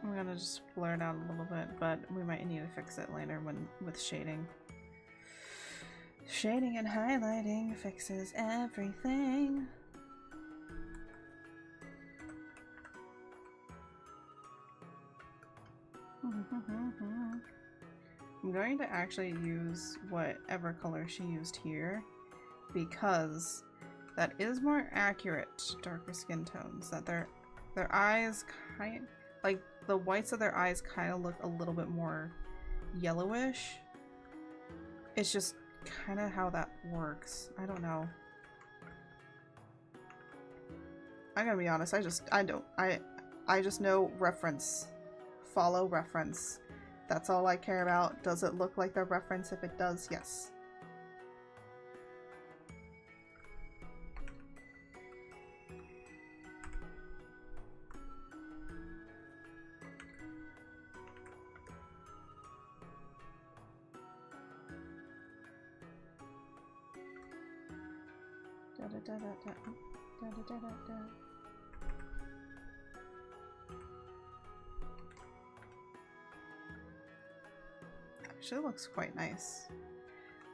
Speaker 1: I'm gonna just blur it out a little bit, but we might need to fix it later with shading. Shading and highlighting fixes everything. I'm going to actually use whatever color she used here because that is more accurate to darker skin tones. That their eyes kind, like the whites of their eyes kind of look a little bit more yellowish. It's just kind of how that works. I don't know. I'm gonna be honest, I just know reference. Follow reference. That's all I care about. Does it look like the reference? If it does, yes. Da da da da da da da da da da. Actually looks quite nice.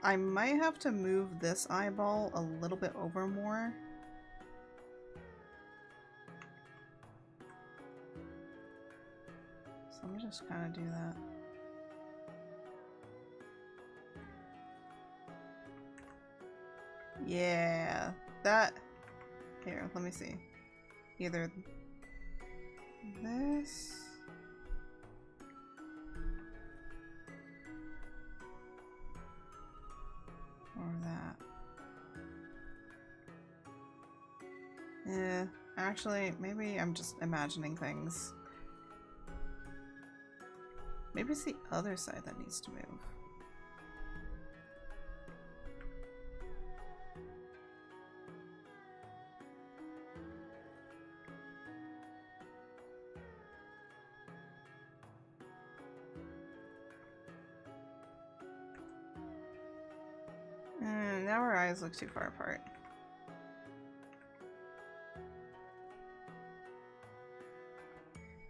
Speaker 1: I might have to move this eyeball a little bit over more. So let me just kind of do that. Yeah, that... Here, let me see. Either this... or that. Yeah, actually, maybe I'm just imagining things. Maybe it's the other side that needs to move. Now our eyes look too far apart.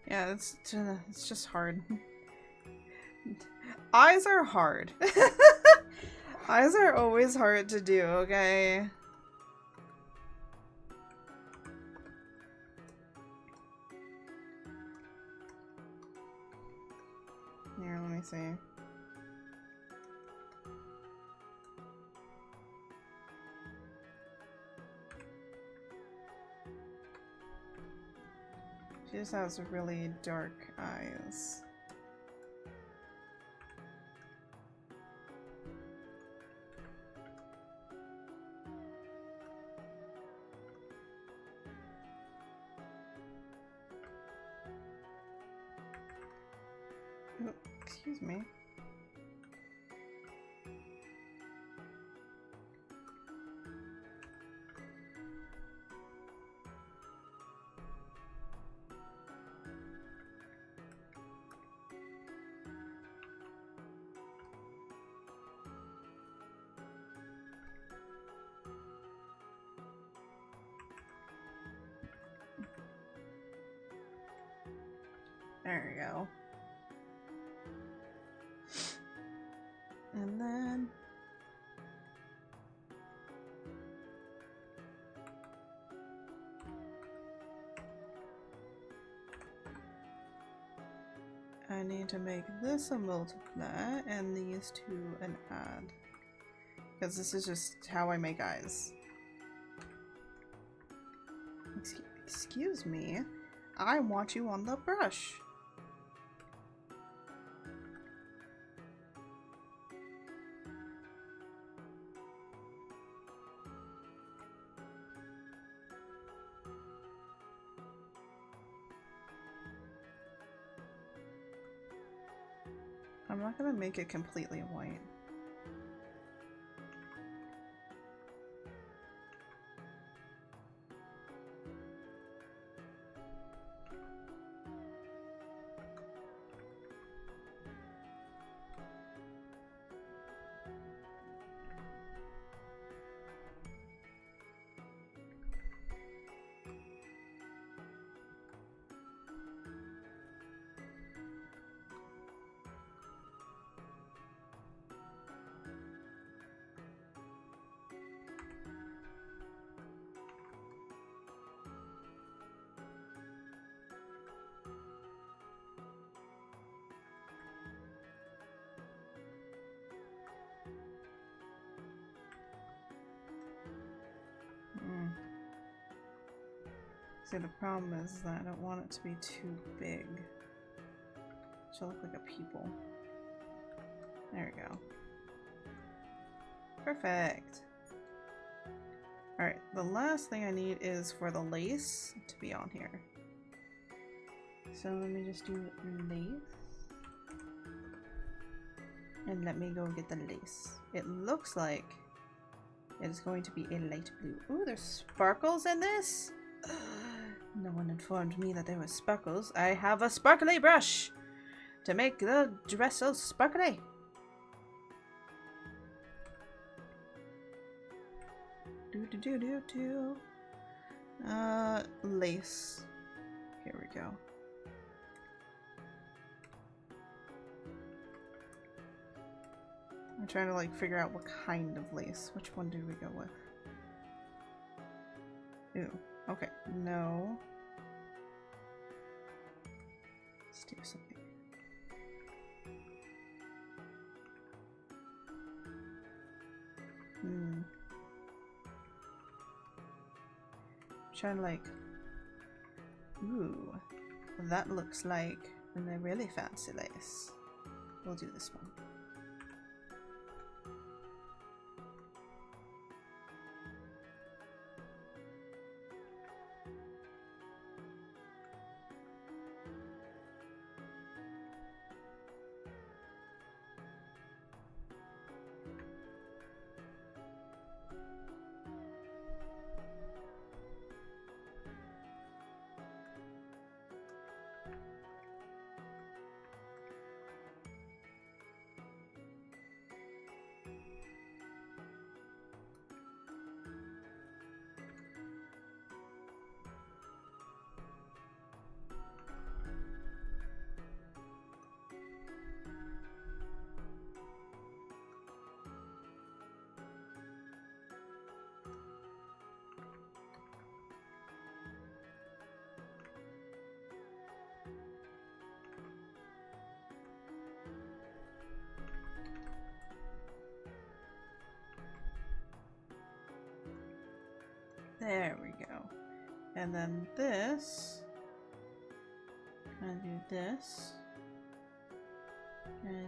Speaker 1: Yeah, it's just hard. Eyes are hard. Eyes are always hard to do, okay? Here, let me see. She just has really dark eyes. Oh, excuse me. There we go. And then... I need to make this a multiply and these two an add. Because this is just how I make eyes. Excuse me. I want you on the brush. I'm not gonna make it completely white. See, the problem is that I don't want it to be too big. It should look like a people. There we go. Perfect. Alright, the last thing I need is for the lace to be on here. So let me just do lace. And let me go get the lace. It looks like it is going to be a light blue. Ooh, there's sparkles in this? No one informed me that there were sparkles. I have a sparkly brush to make the dress so sparkly. Lace. Here we go. I'm trying to like figure out what kind of lace. Which one did we go with? Ew. Okay. No. Let's do something. I'm trying to like. Ooh. That looks like a really fancy lace. We'll do this one. There we go. And then this. And do this. And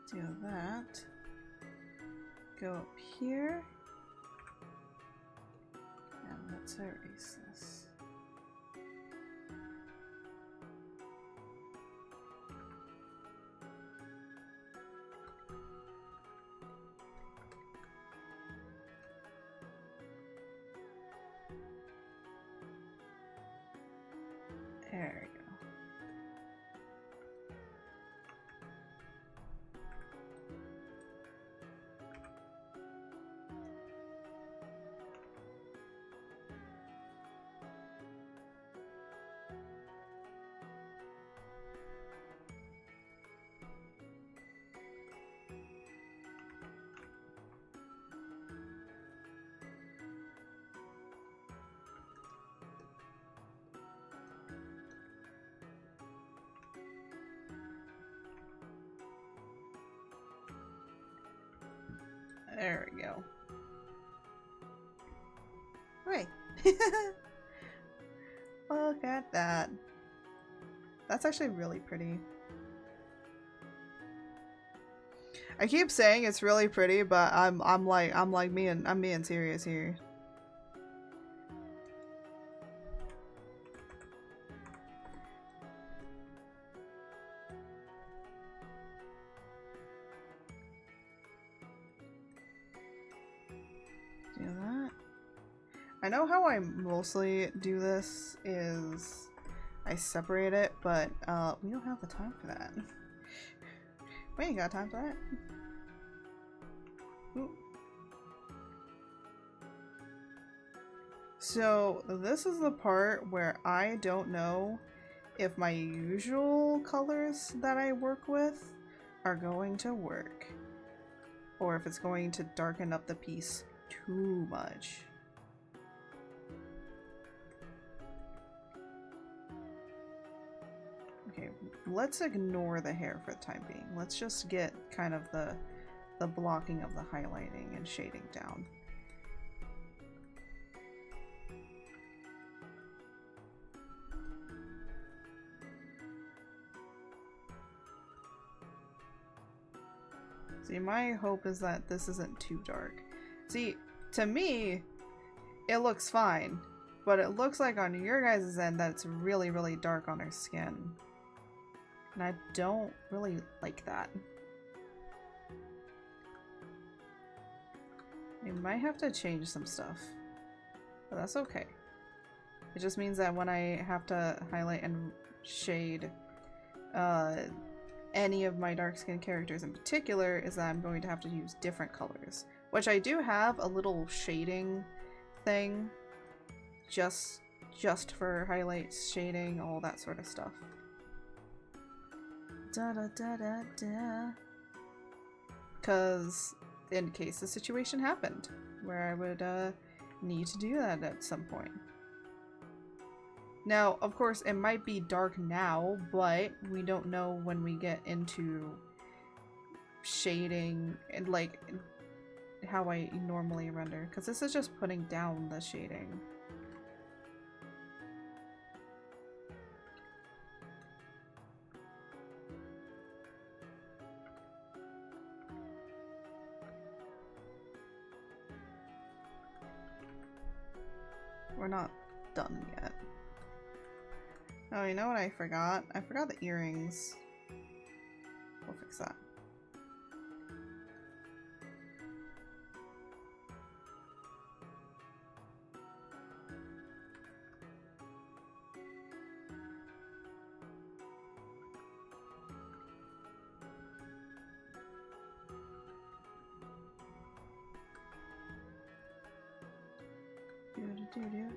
Speaker 1: do that. Go up here. And let's erase this. There we go. There we go. Right. Look at that. That's actually really pretty. I keep saying it's really pretty, but I'm being serious here. Do that. I know how I mostly do this is I separate it, but we don't have the time for that. We ain't got time for that. Ooh. So this is the part where I don't know if my usual colors that I work with are going to work, or if it's going to darken up the piece too much. Okay, let's ignore the hair for the time being. Let's just get kind of the blocking of the highlighting and shading down. See, my hope is that this isn't too dark. See, to me, it looks fine. But it looks like on your guys' end that it's really, really dark on her skin. And I don't really like that. We might have to change some stuff. But that's okay. It just means that when I have to highlight and shade any of my dark skinned characters in particular, is that I'm going to have to use different colors. Which I do have a little shading thing. Just for highlights, shading, all that sort of stuff. Because in case the situation happened where I would need to do that at some point. Now, of course, it might be dark now, but we don't know when we get into shading and like how I normally render, because this is just putting down the shading. We're not done yet. Oh, you know what I forgot? I forgot the earrings. We'll fix that.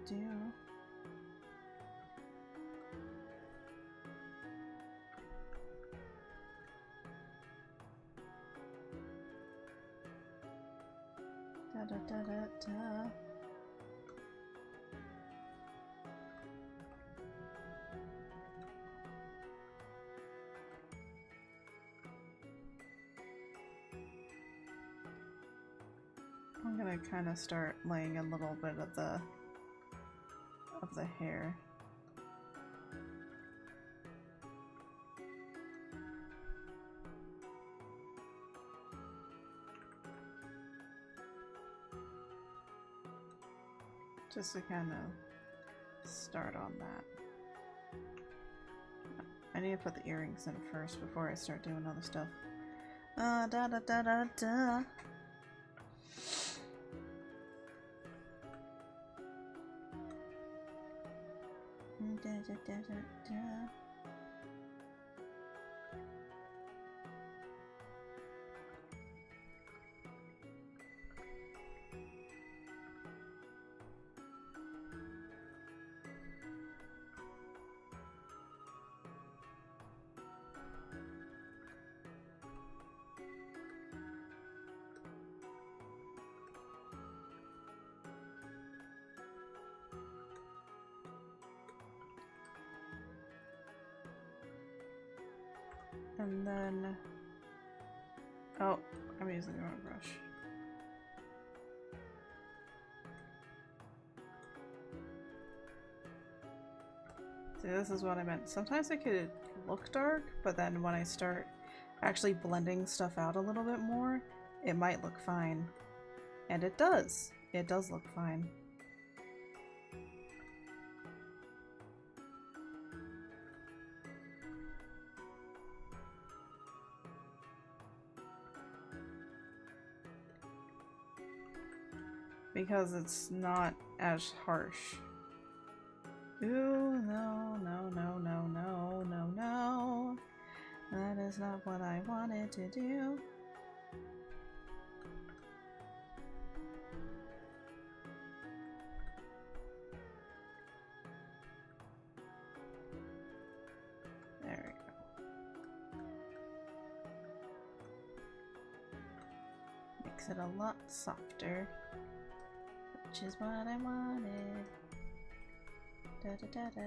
Speaker 1: Do. Da da da da da. I'm gonna kind of start laying a little bit of the hair. Just to kind of start on that. I need to put the earrings in first before I start doing other stuff. Da da da da da. Da, da, da, da, da. And then, oh, I'm using the wrong brush. See, this is what I meant. Sometimes it could look dark, but then when I start actually blending stuff out a little bit more, it might look fine. And it does. It does look fine. Because it's not as harsh. Ooh, no, no, no, no, no, no, no. That is not what I wanted to do. There we go. Makes it a lot softer. Which is what I wanted. Da da da da.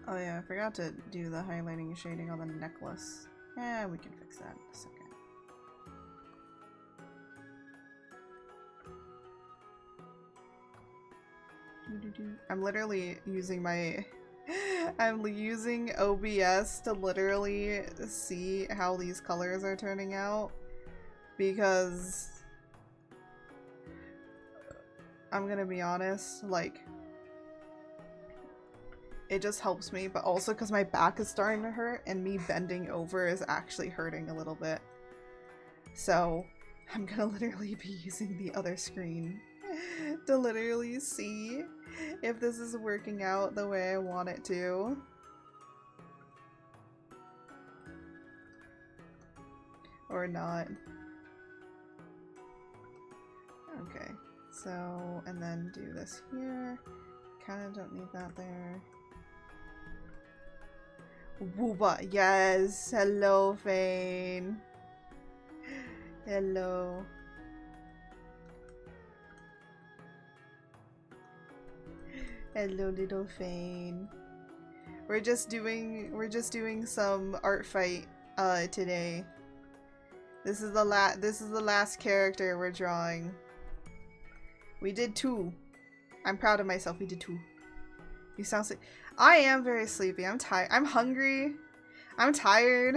Speaker 1: Oh yeah, I forgot to do the highlighting and shading on the necklace. Yeah, we can fix that in a second. I'm literally using my... I'm using OBS to literally see how these colors are turning out. Because... I'm gonna be honest, like... It just helps me, but also because my back is starting to hurt and me bending over is actually hurting a little bit. So, I'm gonna literally be using the other screen to literally see if this is working out the way I want it to. Or not. Okay, so, and then do this here. Kinda don't need that there. Wooba, yes! Hello, Fane! Hello. Hello, little Fane. We're just doing some art fight today. This is the last character we're drawing. We did 2. I'm proud of myself. We did 2. You sound sick. I am very sleepy. I'm tired. I'm hungry. I'm tired.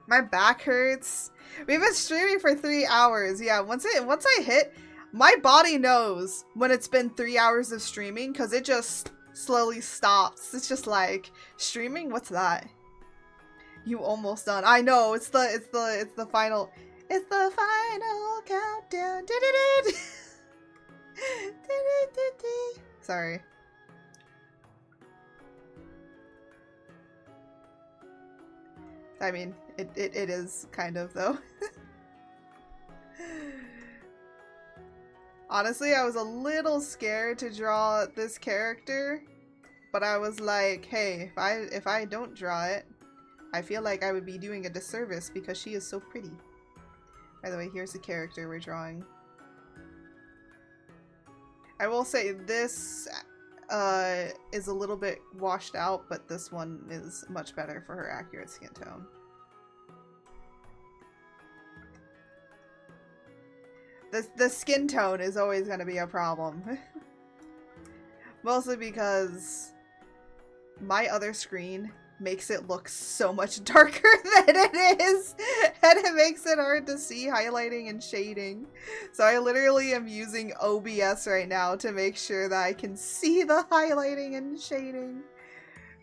Speaker 1: My back hurts. We've been streaming for 3 hours. Yeah, once I hit, my body knows when it's been 3 hours of streaming because it just slowly stops. It's just like, streaming? What's that? You almost done. I know, it's the final. It's the final countdown. Sorry. I mean, it is kind of, though. Honestly, I was a little scared to draw this character, but I was like, hey, if I don't draw it, I feel like I would be doing a disservice because she is so pretty. By the way, here's the character we're drawing. I will say this is a little bit washed out, but this one is much better for her accurate skin tone. The skin tone is always going to be a problem. Mostly because my other screen makes it look so much darker than it is, and it makes it hard to see highlighting and shading. So I literally am using OBS right now to make sure that I can see the highlighting and shading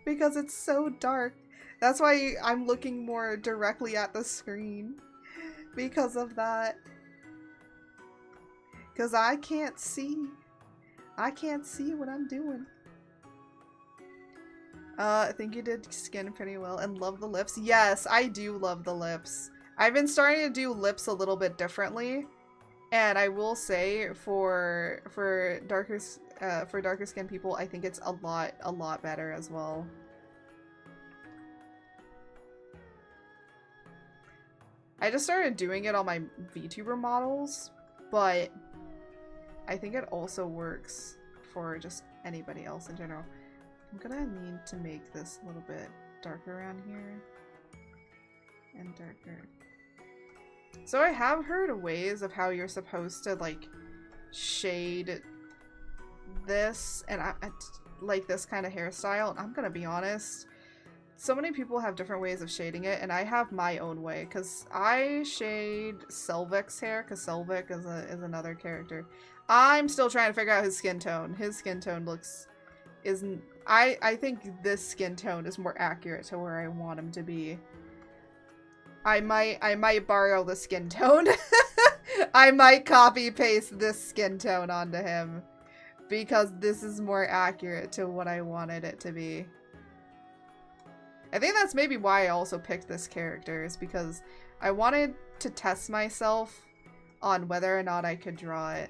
Speaker 1: because it's so dark. That's why I'm looking more directly at the screen because of that. Because I can't see. I can't see what I'm doing. I think you did skin pretty well and love the lips. Yes, I do love the lips. I've been starting to do lips a little bit differently, and I will say for darker skinned people, I think it's a lot better as well. I just started doing it on my VTuber models, but I think it also works for just anybody else in general. I'm gonna need to make this a little bit darker around here. And darker. So I have heard of ways of how you're supposed to, like, shade this and like this kind of hairstyle. And I'm gonna be honest, so many people have different ways of shading it, and I have my own way, because I shade Selvic's hair, because Selvik is another character. I'm still trying to figure out his skin tone. His skin tone isn't... I think this skin tone is more accurate to where I want him to be. I might borrow the skin tone. I might copy paste this skin tone onto him because this is more accurate to what I wanted it to be. I think that's maybe why I also picked this character, is because I wanted to test myself on whether or not I could draw it.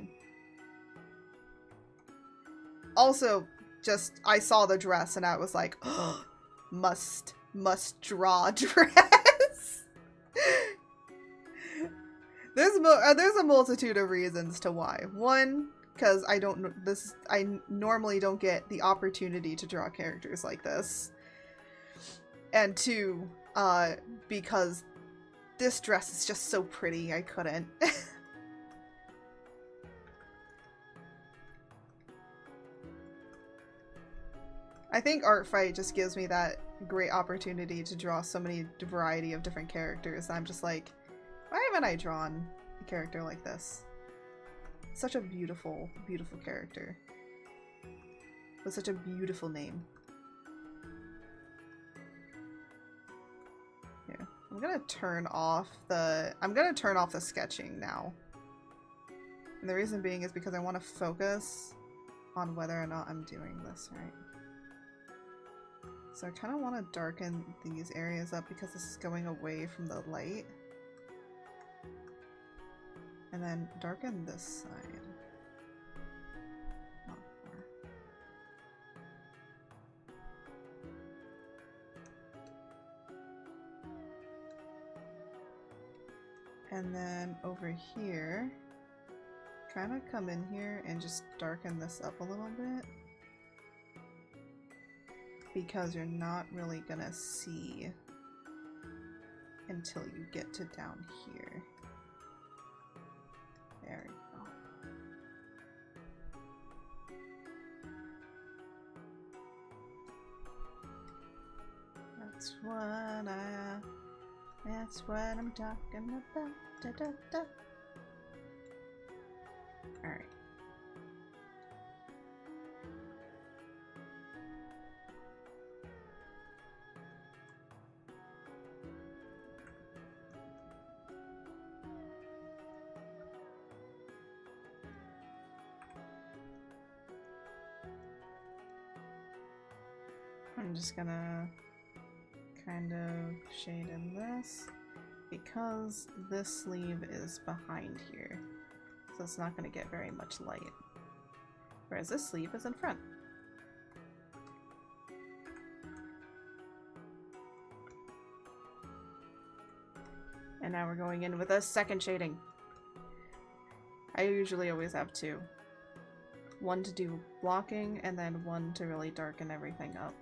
Speaker 1: Also, just, I saw the dress and I was like, oh, must draw dress. There's a multitude of reasons to why. One, because I normally don't get the opportunity to draw characters like this. And 2, because this dress is just so pretty, I couldn't. I think Art Fight just gives me that great opportunity to draw so many variety of different characters. I'm just like, why haven't I drawn a character like this? Such a beautiful, beautiful character. With such a beautiful name. Here. I'm gonna turn off the sketching now. And the reason being is because I want to focus on whether or not I'm doing this right. So I kind of want to darken these areas up because this is going away from the light. And then darken this side. Not more. And then over here, kind of come in here and just darken this up a little bit. Because you're not really gonna see until you get to down here. There we go. That's what I'm talking about. Da, da, da. Alright. I'm just gonna kind of shade in this because this sleeve is behind here, so it's not gonna get very much light. Whereas this sleeve is in front. And now we're going in with a second shading. I usually always have two. One to do blocking, and then one to really darken everything up.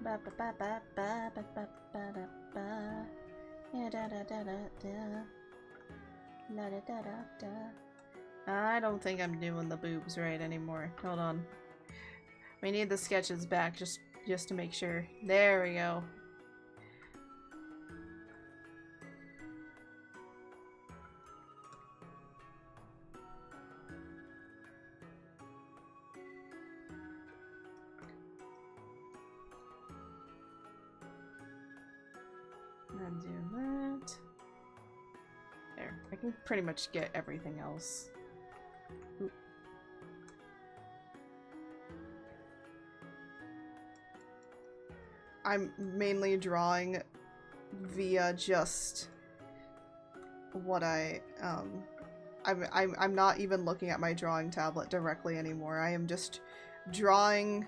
Speaker 1: Ba ba ba ba ba ba ba ba da ba. Yeah, da da da da da. La da da da da. I don't think I'm doing the boobs right anymore. Hold on. We need the sketches back just to make sure. There we go. And do that. There. I can pretty much get everything else. Oop. I'm mainly drawing via just what I'm not even looking at my drawing tablet directly anymore. I am just drawing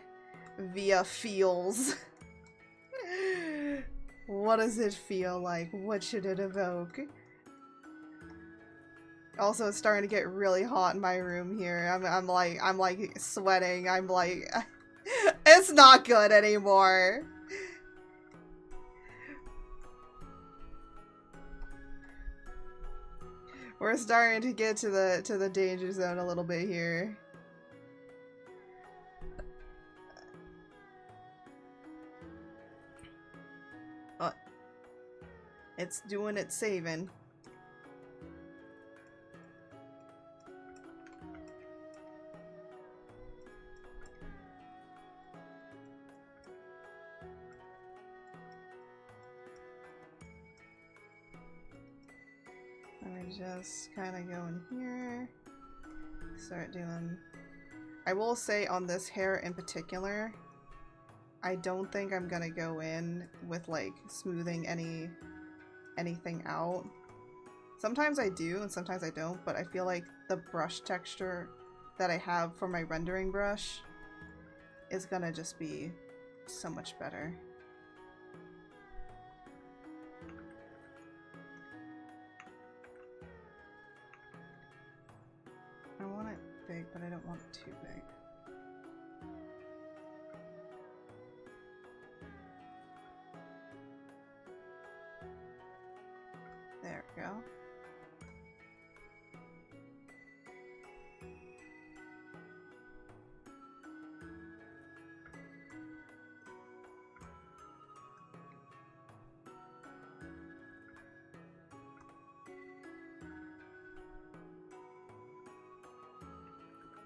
Speaker 1: via feels. What does it feel like? What should it evoke? Also, it's starting to get really hot in my room here. I'm like sweating. I'm like, it's not good anymore. We're starting to get to the danger zone a little bit here. It's doing its saving. Let me just kind of go in here. Start doing... I will say on this hair in particular, I don't think I'm gonna go in with like smoothing anything out. Sometimes I do and sometimes I don't, but I feel like the brush texture that I have for my rendering brush is gonna just be so much better. I want it big, but I don't want it too big. There we go.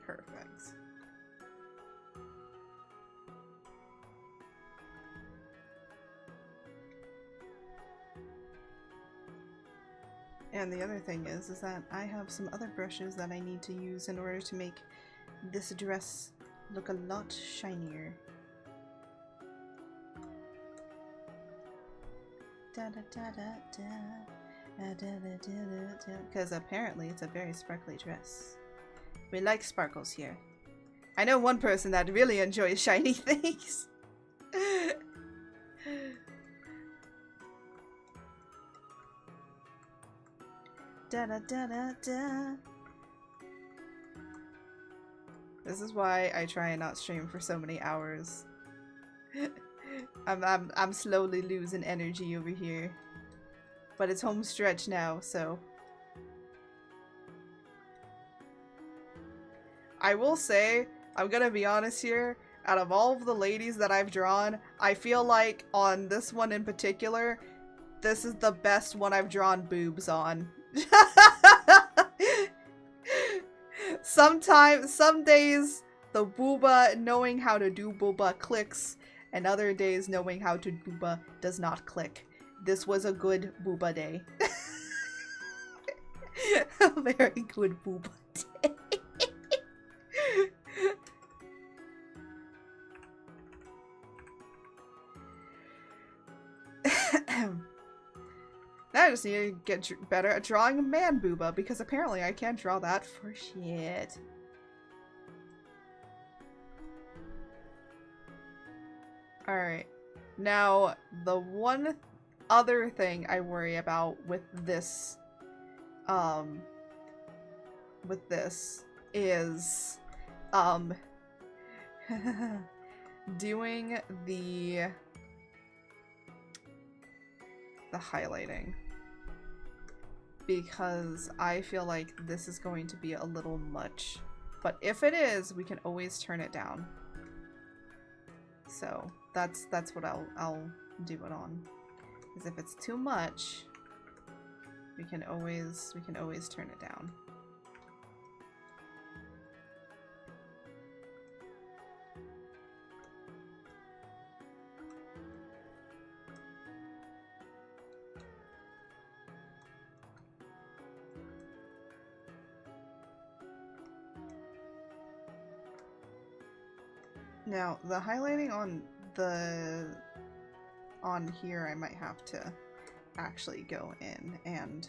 Speaker 1: Perfect. And the other thing is that I have some other brushes that I need to use in order to make this dress look a lot shinier. Because apparently it's a very sparkly dress. We like sparkles here. I know one person that really enjoys shiny things. This is why I try and not stream for so many hours. I'm slowly losing energy over here. But it's home stretch now, so I will say, I'm gonna be honest here, out of all of the ladies that I've drawn, I feel like on this one in particular, this is the best one I've drawn boobs on. Some days the booba knowing how to do booba clicks, and other days knowing how to booba does not click. This was a good booba day. A very good booba day. Now I just need to get better at drawing a man booba, because apparently I can't draw that for shit. Alright. Now, the one other thing I worry about with this is doing the highlighting, because I feel like this is going to be a little much, but if it is, we can always turn it down. So that's what I'll do it on. Because if it's too much, we can always turn it down. Now, the highlighting on here, I might have to actually go in and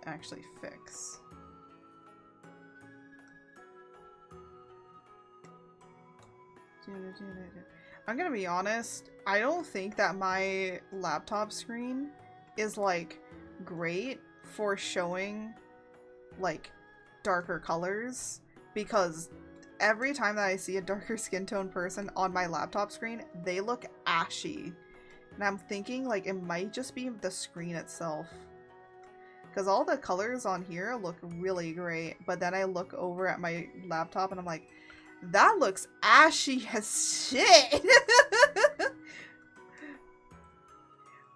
Speaker 1: actually fix. I'm gonna be honest, I don't think that my laptop screen is like great for showing like darker colors, because every time that I see a darker skin tone person on my laptop screen, they look ashy. And I'm thinking like it might just be the screen itself. Because all the colors on here look really great, but then I look over at my laptop and I'm like, that looks ashy as shit!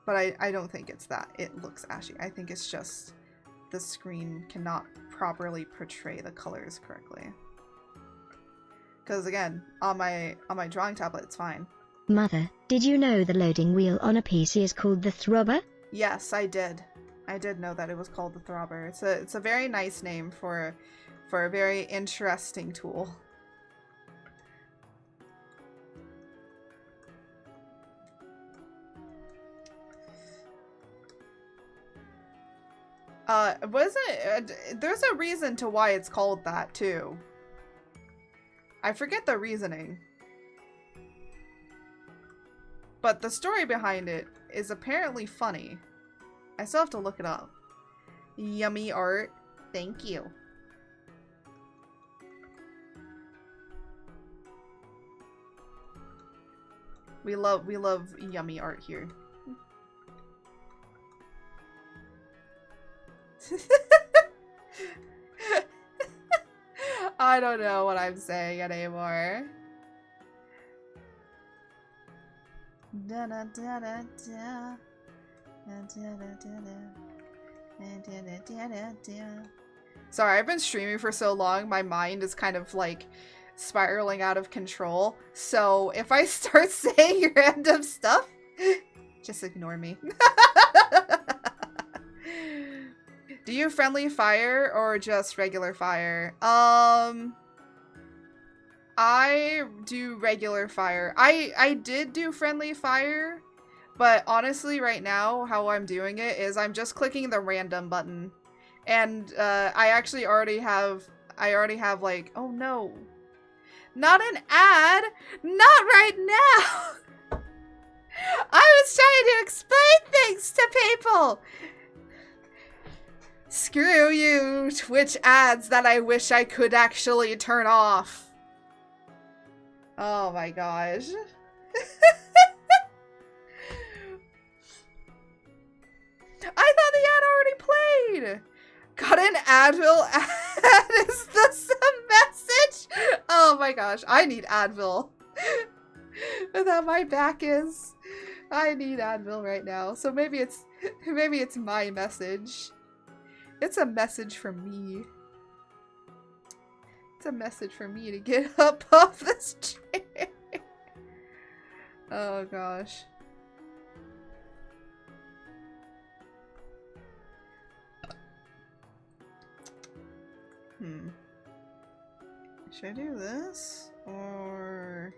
Speaker 1: But I don't think it's that it looks ashy. I think it's just the screen cannot properly portray the colors correctly. Because again, on my drawing tablet, it's fine.
Speaker 2: Mother, did you know the loading wheel on a PC is called the throbber?
Speaker 1: Yes, I did. I did know that it was called the throbber. It's a very nice name for a very interesting tool. There's a reason to why it's called that, too. I forget the reasoning. But the story behind it is apparently funny. I still have to look it up. Yummy art. Thank you. We love yummy art here. I don't know what I'm saying anymore. Da da da da da. Sorry, I've been streaming for so long, my mind is kind of like spiraling out of control. So if I start saying random stuff, just ignore me. Do you friendly fire or just regular fire? I do regular fire. I did do friendly fire, but honestly right now how I'm doing it is I'm just clicking the random button. And I actually already have like, oh no. Not an ad! Not right now! I was trying to explain things to people! Screw you, Twitch ads that I wish I could actually turn off. Oh my gosh. I thought the ad already played! Got an Advil ad? Is this a message? Oh my gosh, I need Advil. That my back is. I need Advil right now. So maybe it's my message. It's a message from me. It's a message for me to get up off this chair. Oh gosh. Should I do this or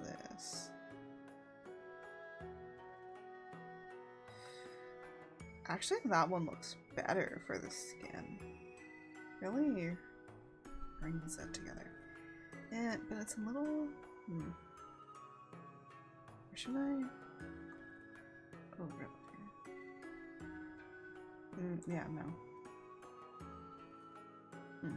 Speaker 1: this? Actually, that one looks better for the skin. Really brings it together. Yeah, but it's a little. Or should I? Oh, really? Yeah, no. No.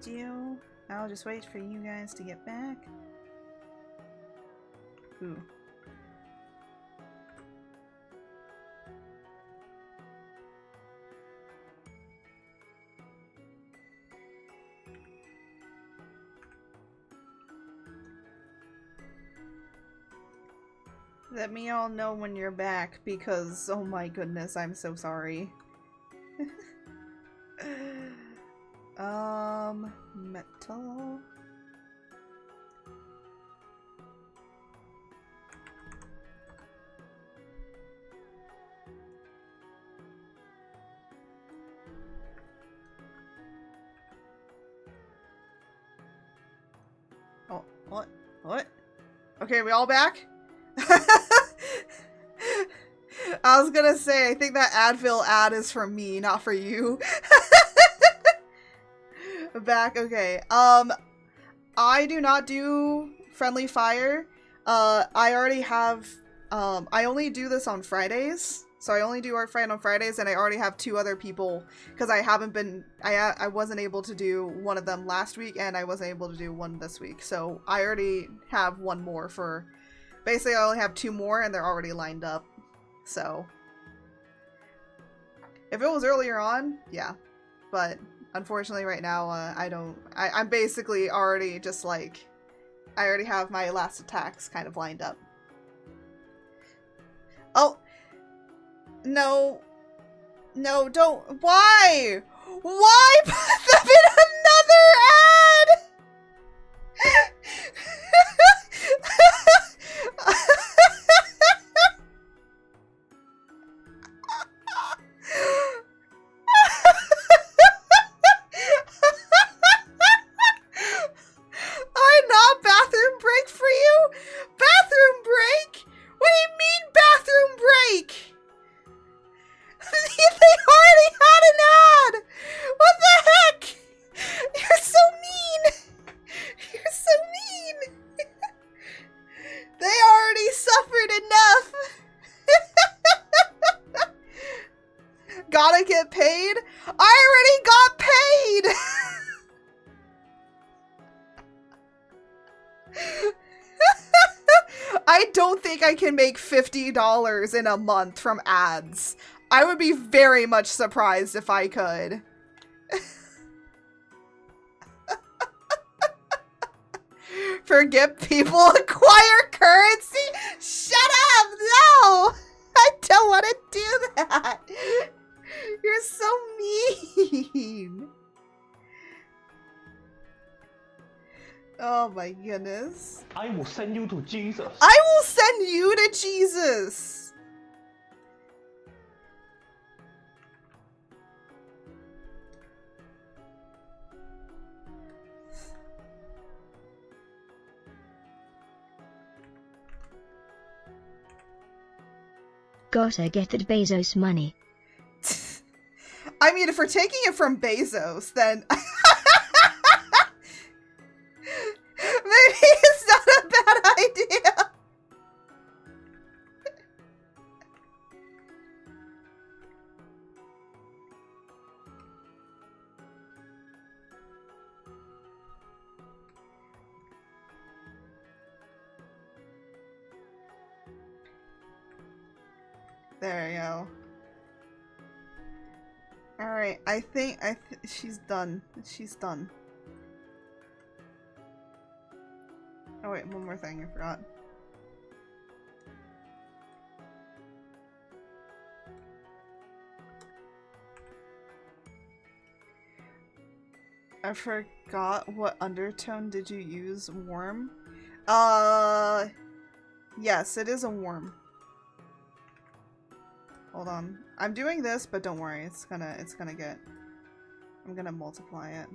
Speaker 1: Do. I'll just wait for you guys to get back. Ooh. Let me all know when you're back, because oh my goodness, I'm so sorry. Metal. Oh, what? What? Okay, we all back? I was gonna say, I think that Advil ad is for me, not for you. Back, okay. I do not do friendly fire. I already have, I only do this on Fridays. So I only do Art Fright on Fridays, and I already have 2 other people, because I haven't been, I wasn't able to do one of them last week, and I wasn't able to do one this week. So I already have 1 more for, basically I only have 2 more, and they're already lined up. So if it was earlier on, yeah, but unfortunately right now, I'm basically already just like, I already have my last attacks kind of lined up. Oh, no, don't, why put them in another ad? I'm not bathroom break for you? Bathroom break? What do you mean bathroom break? They already had an ad! What the heck? You're so mean! You're so mean! They already suffered enough! Gotta get paid? I already got paid! I don't think I can make $50 in a month from ads. I would be very much surprised if I could. Forget people acquire currency? Shut up! No! I don't want to do that! You're so mean! Oh my goodness.
Speaker 5: I will send you to Jesus.
Speaker 1: I will send you to Jesus!
Speaker 2: Gotta get that Bezos money.
Speaker 1: I mean, if we're taking it from Bezos, then maybe it's not a bad idea. There you go. Alright, I think she's done. She's done. Oh wait, one more thing I forgot. I forgot what undertone did you use? Warm? Yes, it is a warm. Hold on. I'm doing this, but don't worry. It's gonna get... I'm gonna multiply it.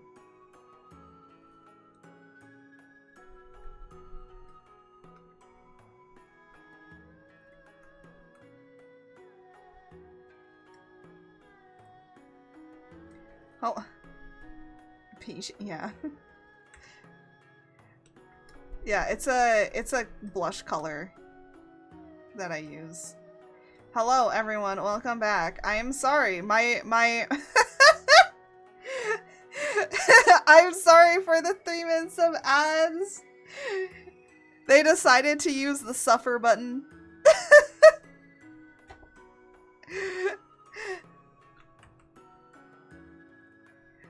Speaker 1: Oh. Peach, yeah. Yeah, it's a blush color that I use. Hello everyone, welcome back. I am sorry, my I'm sorry for the 3 minutes of ads. They decided to use the suffer button.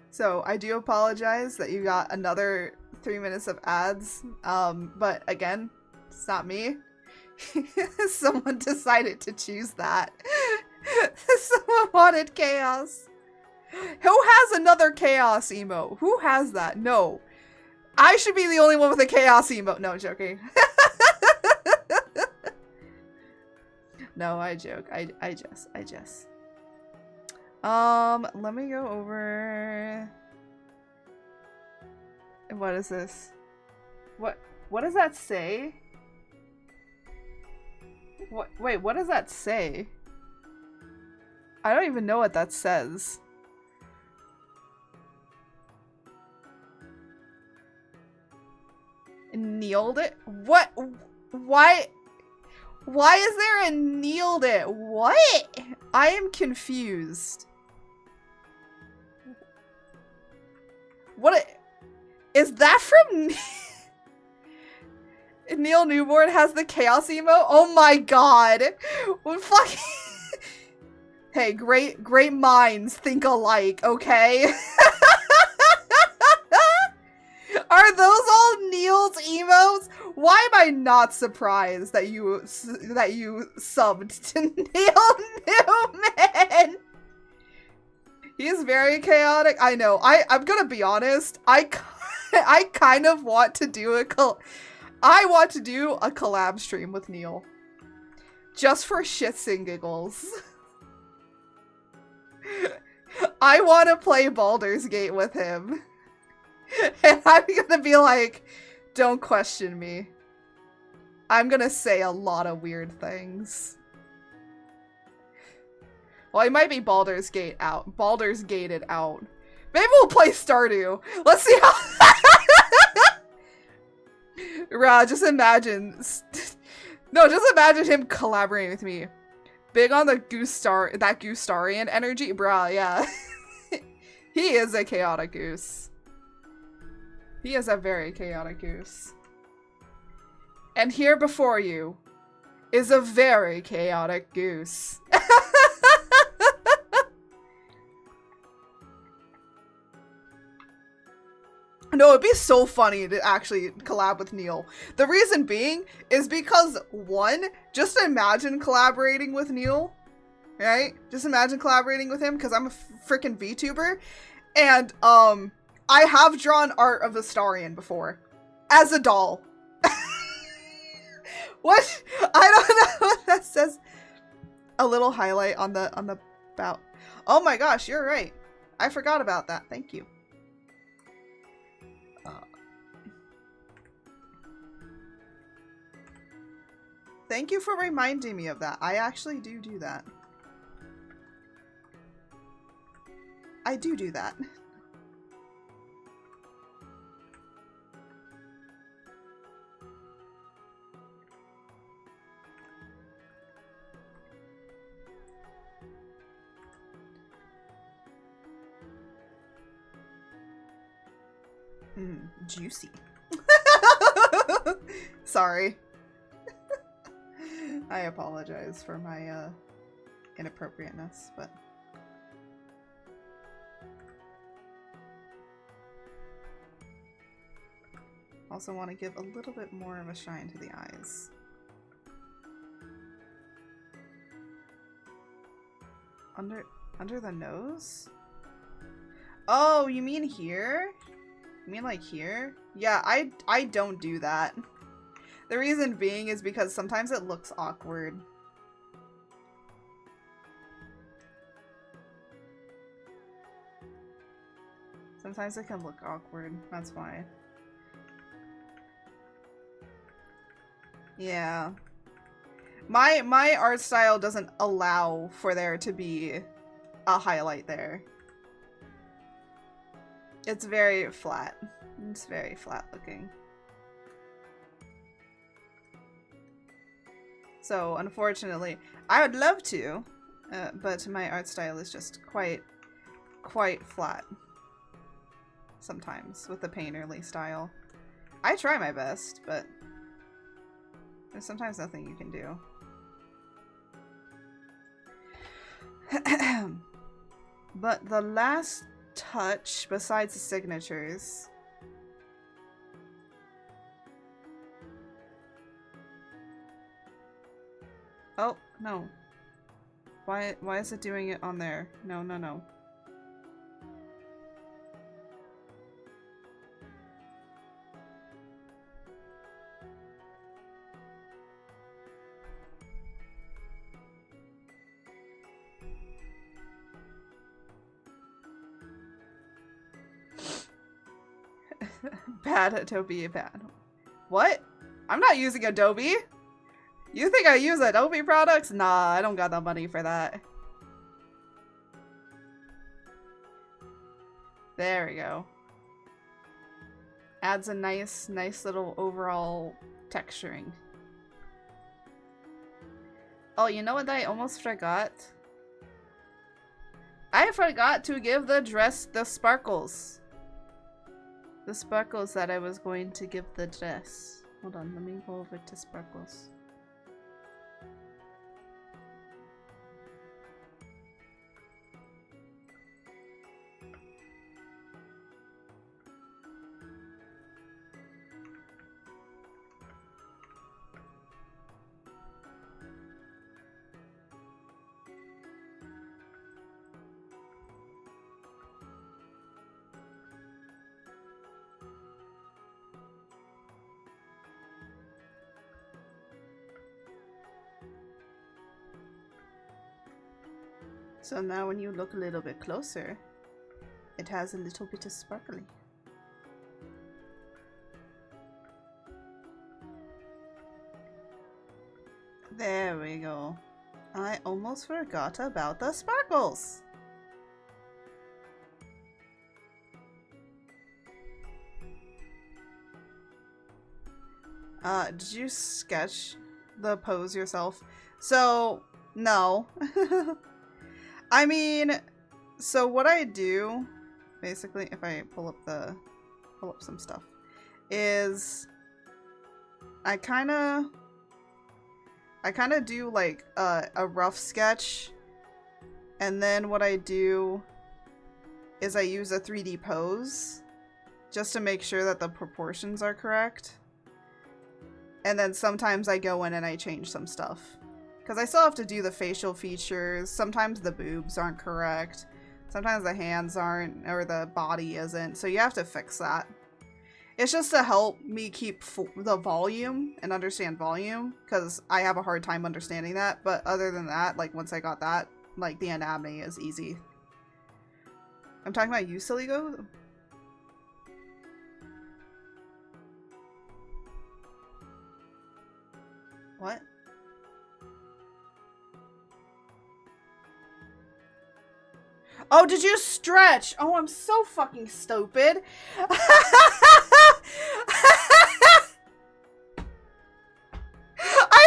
Speaker 1: So I do apologize that you got another 3 minutes of ads. But again, it's not me. Someone decided to choose that. Someone wanted chaos. Who has another chaos emote? Who has that? No. I should be the only one with a chaos emote. No, joking. No, I joke. I just. Let me go over... What is this? What does that say? Wait, what does that say? I don't even know what that says. Kneeled it? What? Why is there a kneeled it? What? I am confused. What? Is that from... Neil Newborn has the chaos emote? Oh my god! What fucking... Hey, great minds think alike, okay? Are those all Neil's emotes? Why am I not surprised that you subbed to Neil Newman? He is very chaotic. I know. I'm gonna be honest. I kind of want to do a collab stream with Neil. Just for shits and giggles. I want to play Baldur's Gate with him. And I'm gonna be like, don't question me. I'm gonna say a lot of weird things. Well, it might be Baldur's Gated out. Maybe we'll play Stardew. Let's see how... Just imagine... No, just imagine him collaborating with me. Big on the that Goostarian energy. Bruh, yeah. He is a chaotic goose. He is a very chaotic goose. And here before you is a very chaotic goose. No, it'd be so funny to actually collab with Neil. The reason being is because, one, just imagine collaborating with Neil, right? Just imagine collaborating with him, because I'm a freaking VTuber. And, I have drawn art of Astarion before. As a doll. What? I don't know what that says. A little highlight on the bout. Oh my gosh, you're right. I forgot about that. Thank you. Thank you for reminding me of that. I actually do that. I do that. Juicy. Sorry. I apologize for my inappropriateness, but also want to give a little bit more of a shine to the eyes. Under the nose? Oh, you mean here? You mean like here? Yeah, I don't do that. The reason being is because sometimes it looks awkward. Sometimes it can look awkward, that's why. Yeah. My art style doesn't allow for there to be a highlight there. It's very flat. It's very flat looking. So, unfortunately, I would love to, but my art style is just quite flat. Sometimes, with the painterly style. I try my best, but there's sometimes nothing you can do. But the last touch, besides the signatures... Oh, no. Why is it doing it on there? No, no, no. Bad Adobe, bad. What? I'm not using Adobe. You think I use Adobe products? Nah, I don't got the money for that. There we go. Adds a nice little overall texturing. Oh, you know what I almost forgot? I forgot to give the dress the sparkles. The sparkles that I was going to give the dress. Hold on, let me go over to sparkles. So now when you look a little bit closer, it has a little bit of sparkly. There we go. I almost forgot about the sparkles. Did you sketch the pose yourself? So, no. I mean, so what I do, basically, if I pull up some stuff, is I kind of do like a rough sketch, and then what I do is I use a 3D pose just to make sure that the proportions are correct. And then sometimes I go in and I change some stuff. Because I still have to do the facial features. Sometimes the boobs aren't correct. Sometimes the hands aren't, or the body isn't. So you have to fix that. It's just to help me keep the volume and understand volume. Because I have a hard time understanding that. But other than that, like once I got that, like the anatomy is easy. I'm talking about you, silly goat? What? Oh, did you stretch? Oh, I'm so fucking stupid. I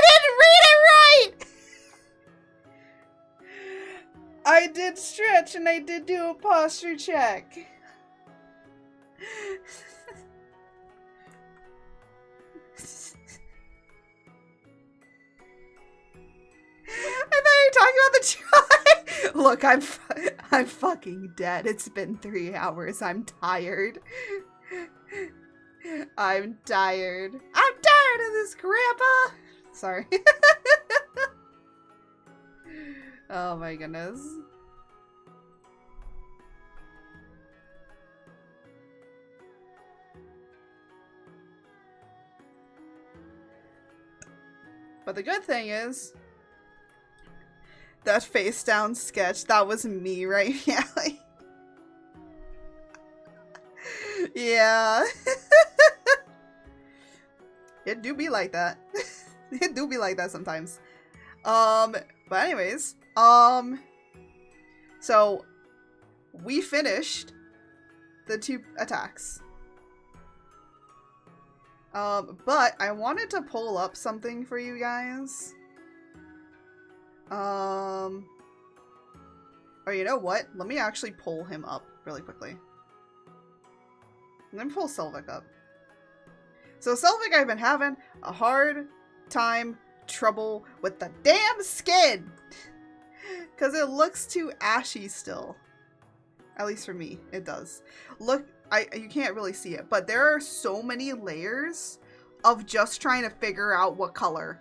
Speaker 1: didn't read it right! I did stretch and I did do a posture check. I thought you were talking about the try. Look, I'm fucking dead. It's been 3 hours. I'm tired. I'm tired. I'm tired of this, Grandpa. Sorry. Oh my goodness. But the good thing is, that face down sketch, that was me right now. Yeah. It do be like that. It do be like that sometimes. But anyways, so we finished the 2 attacks. But I wanted to pull up something for you guys. Or you know what? Let me actually pull him up really quickly. And then pull Selvig up. So Selvig, I've been having a hard trouble with the damn skin! Because it looks too ashy still. At least for me, it does. Look, you can't really see it, but there are so many layers of just trying to figure out what color.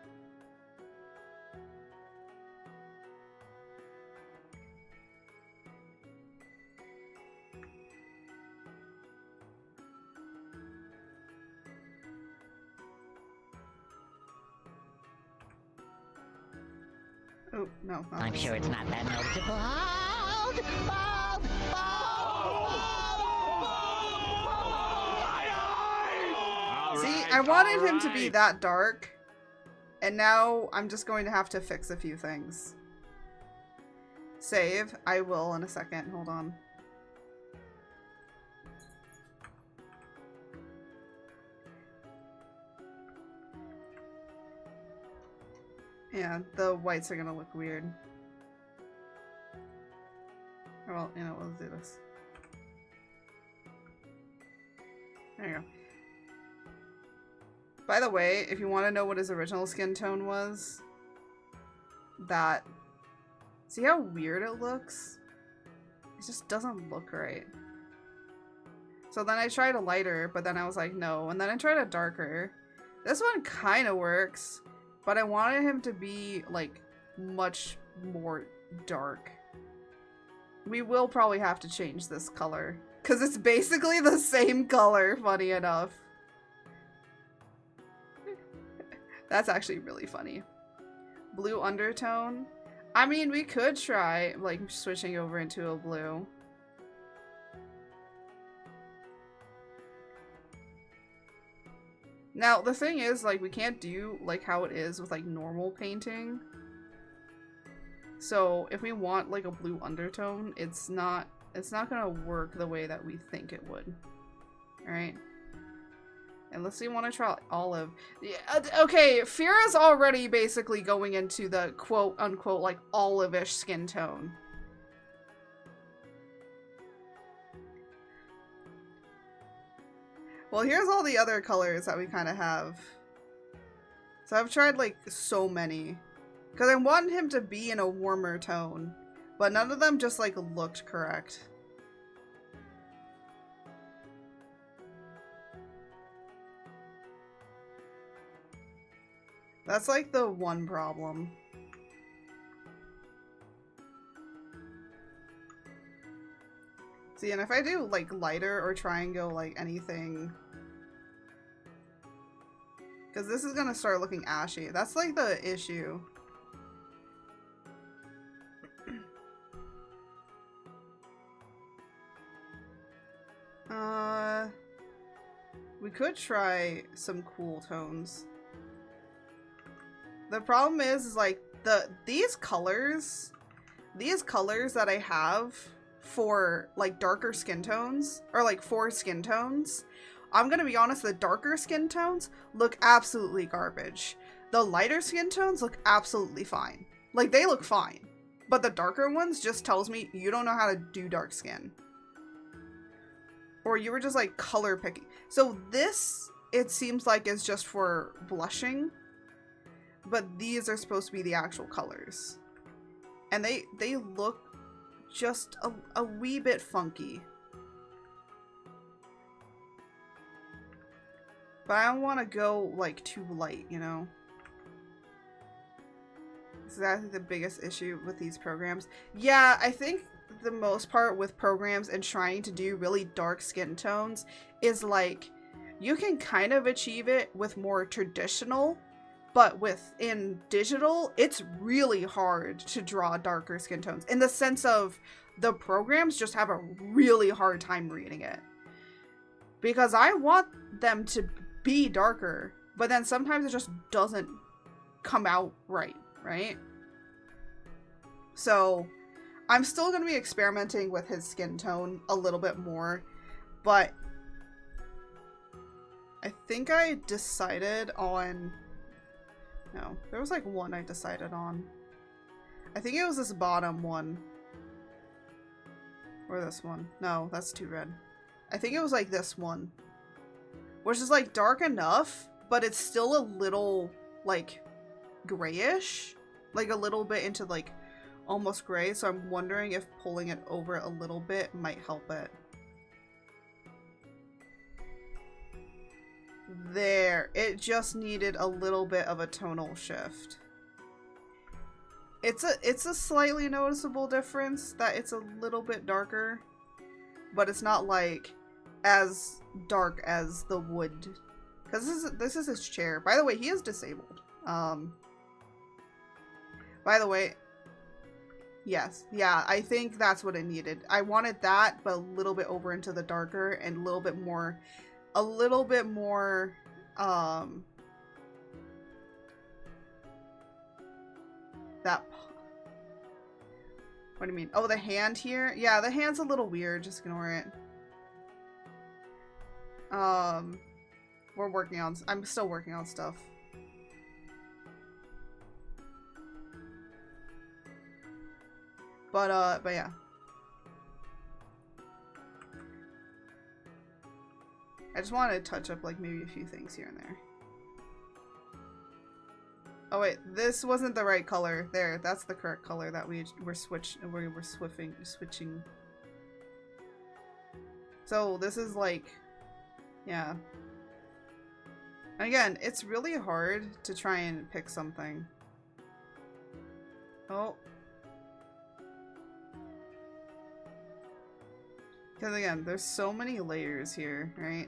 Speaker 1: Oh, no.
Speaker 3: I'm sure it's not that noticeable.
Speaker 1: See, I wanted him to be that dark, and now I'm just going to have to fix a few things. Save. I will in a second. Hold on. Yeah, the whites are gonna look weird. Well, you know, let's do this. There you go. By the way, if you want to know what his original skin tone was, that... See how weird it looks? It just doesn't look right. So then I tried a lighter, but then I was like, no. And then I tried a darker. This one kind of works. But I wanted him to be, like, much more dark. We will probably have to change this color. Because it's basically the same color, funny enough. That's actually really funny. Blue undertone. I mean, we could try, like, switching over into a blue. Now, the thing is, like, we can't do, like, how it is with, like, normal painting. So, if we want, like, a blue undertone, it's not gonna work the way that we think it would. Alright? Unless we want to try olive. Yeah, okay, Fira's already basically going into the quote-unquote, like, olive-ish skin tone. Well, here's all the other colors that we kind of have. So I've tried like so many. Because I wanted him to be in a warmer tone. But none of them just like looked correct. That's like the one problem. See, and if I do like lighter or try and go like anything, because this is gonna start looking ashy. That's like the issue. We could try some cool tones. The problem is like these colors that I have for like darker skin tones, or like 4 skin tones, I'm gonna be honest, the darker skin tones look absolutely garbage. The lighter skin tones look absolutely fine. Like, they look fine. But the darker ones just tells me you don't know how to do dark skin. Or you were just like color picking. So this, it seems like, is just for blushing. But these are supposed to be the actual colors. And they look just a wee bit funky. But I don't want to go like too light, you know? So that's the biggest issue with these programs. Yeah, I think the most part with programs and trying to do really dark skin tones is like, you can kind of achieve it with more traditional, but in digital, it's really hard to draw darker skin tones, in the sense of the programs just have a really hard time reading it. Because I want them to be darker, but then sometimes it just doesn't come out right? So I'm still going to be experimenting with his skin tone a little bit more, but I think I decided on... No, there was like one I decided on. I think it was this bottom one. Or this one. No, that's too red. I think it was like this one. Which is like dark enough, but it's still a little like grayish. Like a little bit into like almost gray. So I'm wondering if pulling it over a little bit might help it. There. It just needed a little bit of a tonal shift. It's a slightly noticeable difference that it's a little bit darker, but it's not like as dark as the wood, because this is his chair. By the way, he is disabled. By the way, yes, yeah, I think that's what it needed. I wanted that, but a little bit over into the darker and a little bit more that. What do you mean? Oh, the hand here? Yeah, the hand's a little weird. Just ignore it. I'm still working on stuff. But yeah. I just wanted to touch up like maybe a few things here and there. Oh wait, this wasn't the right color. There, that's the correct color that we were switching. So this is like, yeah. And again, it's really hard to try and pick something. Oh. Because again, there's so many layers here, right?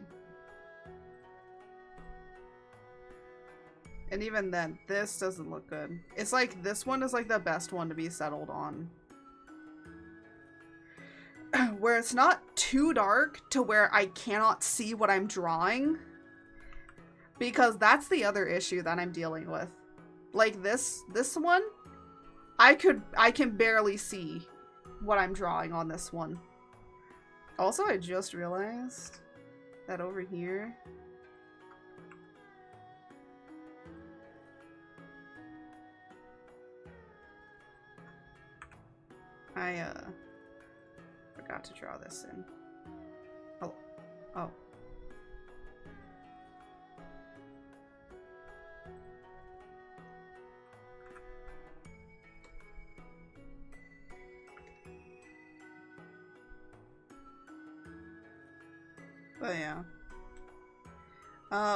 Speaker 1: And even then, this doesn't look good. It's like, this one is like the best one to be settled on. Where it's not too dark to where I cannot see what I'm drawing. Because that's the other issue that I'm dealing with. Like this one, I can barely see what I'm drawing on this one. Also, I just realized that over here, I forgot to draw this in. Oh. But yeah.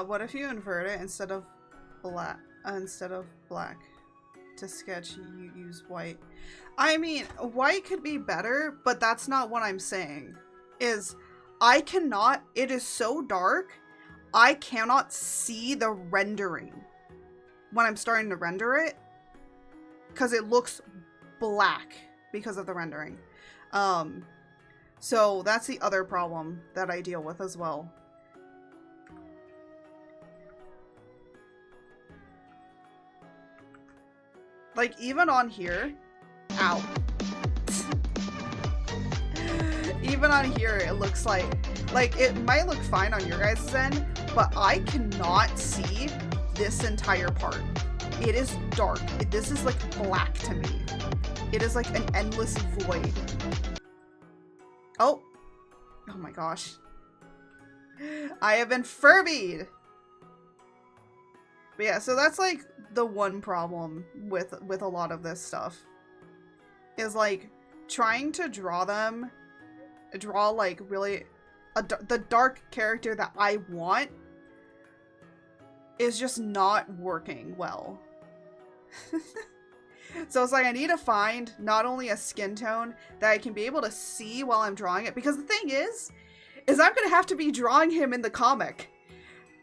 Speaker 1: What if you invert it instead of black? To sketch, you use white. I mean, white could be better, but that's not what I'm saying. I cannot, it is so dark, I cannot see the rendering when I'm starting to render it, because it looks black because of the rendering. So that's the other problem that I deal with as well. Like, even on here, ow. Even on here, it looks like it might look fine on your guys' end, but I cannot see this entire part. It is dark. This is like black to me. It is like an endless void. Oh. Oh my gosh. I have been Furbied! But yeah, so that's like the one problem with a lot of this stuff. Is like trying to draw like really the dark character that I want is just not working well. So it's like I need to find not only a skin tone that I can be able to see while I'm drawing it, because the thing is I'm gonna have to be drawing him in the comic.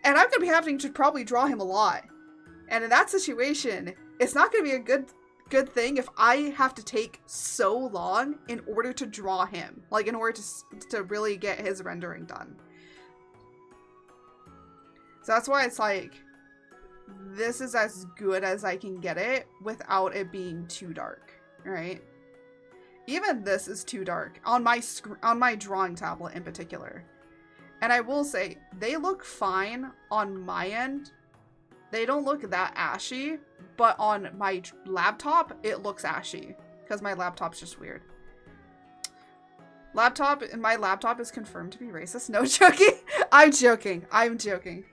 Speaker 1: And I'm gonna be having to probably draw him a lot. And in that situation, it's not gonna be a good thing if I have to take so long in order to draw him. Like, in order to really get his rendering done. So that's why it's like, this is as good as I can get it without it being too dark, right? Even this is too dark on my drawing tablet in particular. And I will say, they look fine on my end. They don't look that ashy, but on my laptop, it looks ashy. Because my laptop's just weird. My laptop is confirmed to be racist. No, joking. I'm joking. I'm joking.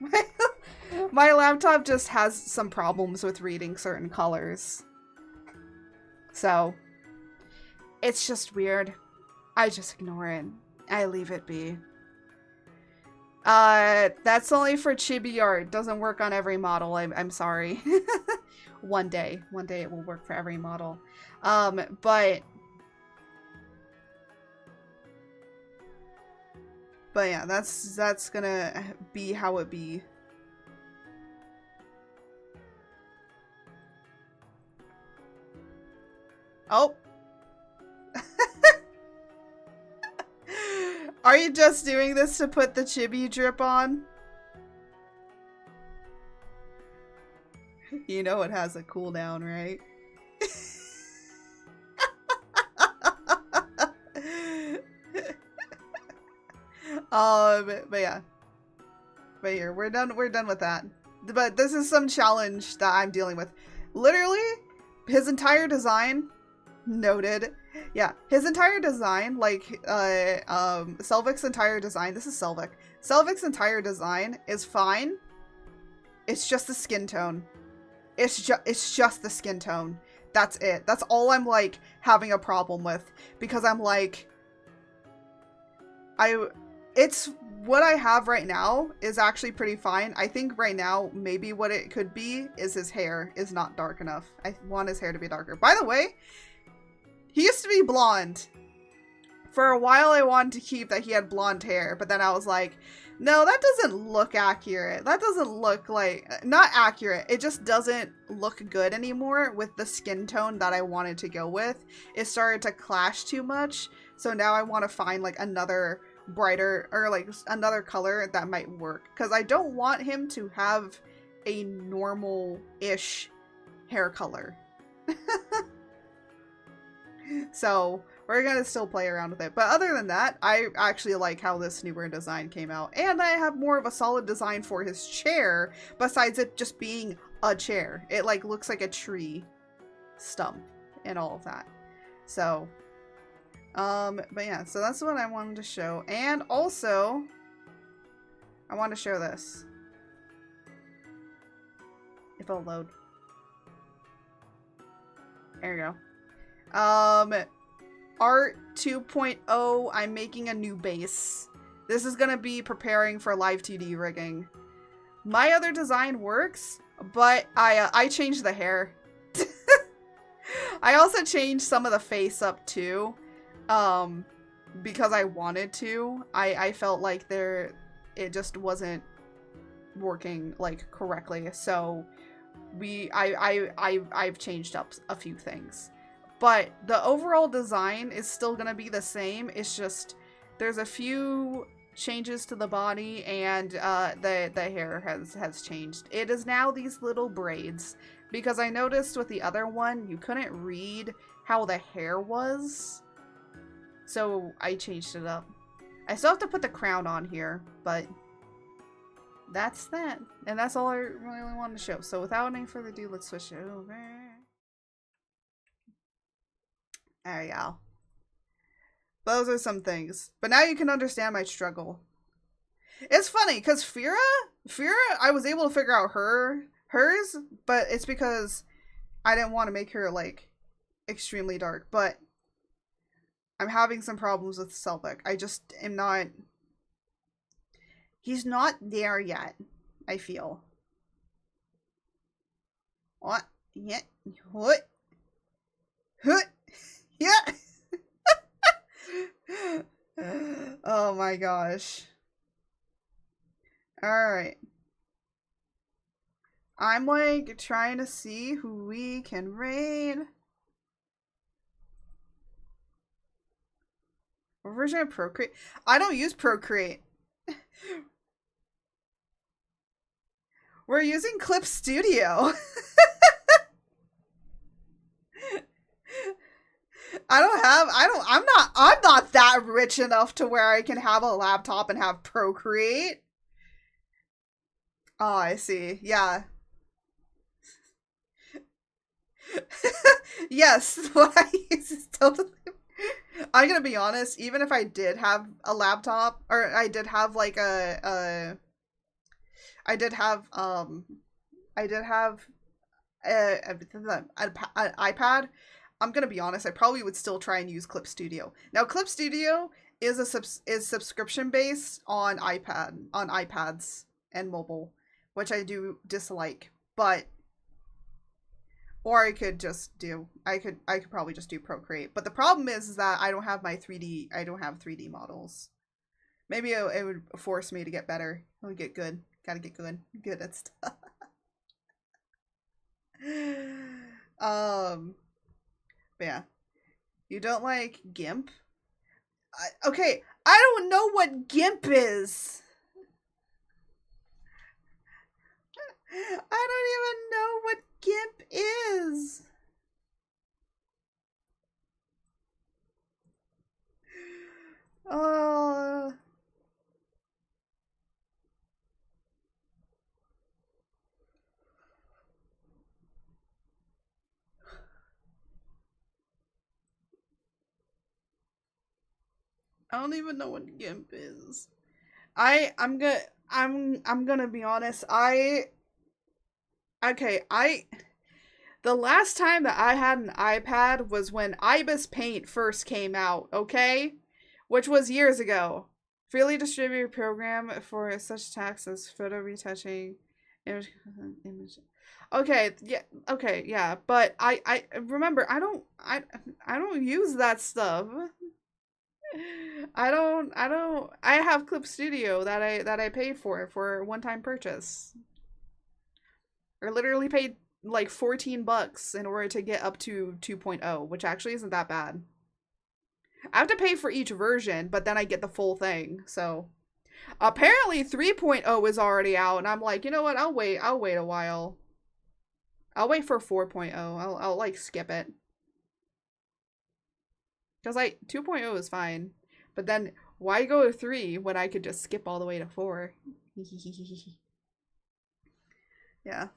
Speaker 1: My laptop just has some problems with reading certain colors. So, it's just weird. I just ignore it. I leave it be. That's only for chibi art. Doesn't work on every model. I'm sorry. One day it will work for every model. But yeah, that's gonna be how it be. Oh. Are you just doing this to put the chibi drip on? You know it has a cooldown, right? But yeah. But here, we're done with that. But this is some challenge that I'm dealing with. Literally, his entire design, noted. Yeah, his entire design, like, Selvic's entire design, this is Selvik. Selvic's entire design is fine. It's just the skin tone. It's just the skin tone. That's it. That's all I'm, like, having a problem with. Because I'm like, it's what I have right now is actually pretty fine. I think right now, maybe what it could be is his hair is not dark enough. I want his hair to be darker. By the way, he used to be blonde. For a while, I wanted to keep that he had blonde hair, but then I was like, no, that doesn't look accurate. That doesn't look like, not accurate. It just doesn't look good anymore with the skin tone that I wanted to go with. It started to clash too much. So now I want to find like another brighter or like another color that might work. Because I don't want him to have a normal-ish hair color. So we're gonna still play around with it. But other than that, I actually like how this newer design came out. And I have more of a solid design for his chair, besides it just being a chair. It like looks like a tree stump and all of that. So, but yeah, so that's what I wanted to show. And also, I want to show this. If it'll load. There you go. Art 2.0, I'm making a new base. This is gonna be preparing for live 2D rigging. My other design works, but I changed the hair. I also changed some of the face up too, because I wanted to. I felt like it just wasn't working like correctly, so I've changed up a few things, but the overall design is still gonna be the same. It's just there's a few changes to the body, and the hair has changed. It is now these little braids, because I noticed with the other one you couldn't read how the hair was, so I changed it up. I still have to put the crown on here, but that's that. And that's all I really wanted to show. So without any further ado, let's switch it over. There you go. Those are some things. But now you can understand my struggle. It's funny, because Fira, I was able to figure out hers, but it's because I didn't want to make her, like, extremely dark. But I'm having some problems with Selvik. I just am not... He's not there yet, I feel. What? Yeah. What? Huh? Yeah. Oh my gosh. Alright. I'm like trying to see who we can raid. What version of Procreate? I don't use Procreate. We're using Clip Studio. I'm not that rich enough to where I can have a laptop and have Procreate. Oh, I see. Yeah. Yes, what I use is totally... I'm gonna be honest, even if I did have a laptop, or I did have like an iPad, I'm gonna be honest, I probably would still try and use Clip Studio. Now, Clip Studio is subscription based on iPads and mobile, which I do dislike. But or I could probably just do Procreate. But the problem is that I don't have 3D models. Maybe it would force me to get better. I'll get good. Gotta get good at stuff. But yeah. You don't like GIMP? Okay, I don't know what GIMP is. I don't even know what GIMP is. I don't even know what GIMP is. I'm gonna be honest. The last time that I had an iPad was when Ibis Paint first came out, okay? Which was years ago. Freely distributed program for such tasks as photo retouching, image. Okay, yeah, but I remember I don't use that stuff. I have Clip Studio that I paid for a one-time purchase. I literally paid like $14 in order to get up to 2.0, which actually isn't that bad. I have to pay for each version, but then I get the full thing. So apparently 3.0 is already out, and I'm like, you know what? I'll wait a while. I'll wait for 4.0. I'll like skip it. Because like 2.0 is fine. But then why go to 3 when I could just skip all the way to 4? Yeah.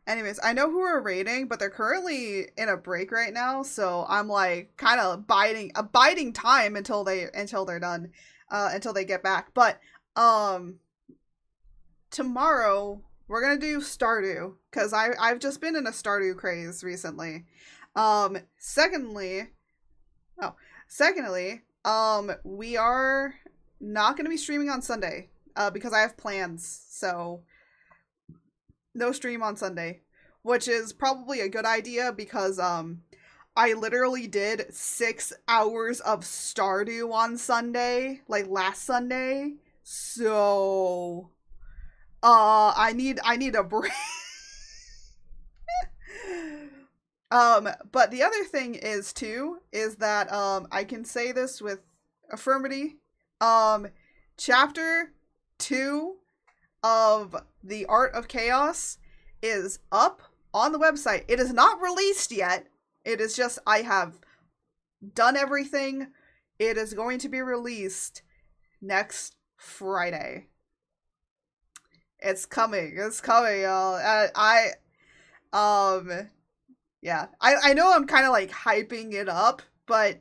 Speaker 1: Anyways, I know who we're raiding, but they're currently in a break right now, so I'm like kind of biding time until they're done, until they get back. But tomorrow we're gonna do Stardew, because I've just been in a Stardew craze recently. Secondly, we are not going to be streaming on Sunday, because I have plans, so no stream on Sunday, which is probably a good idea because, I literally did 6 hours of Stardew on Sunday, like last Sunday, so, I need a break. But the other thing is that, I can say this with affirmity, chapter 2 of The Art of Chaos is up on the website. It is not released yet. It is just, I have done everything. It is going to be released next Friday. It's coming, y'all. Yeah, I know I'm kind of like hyping it up, but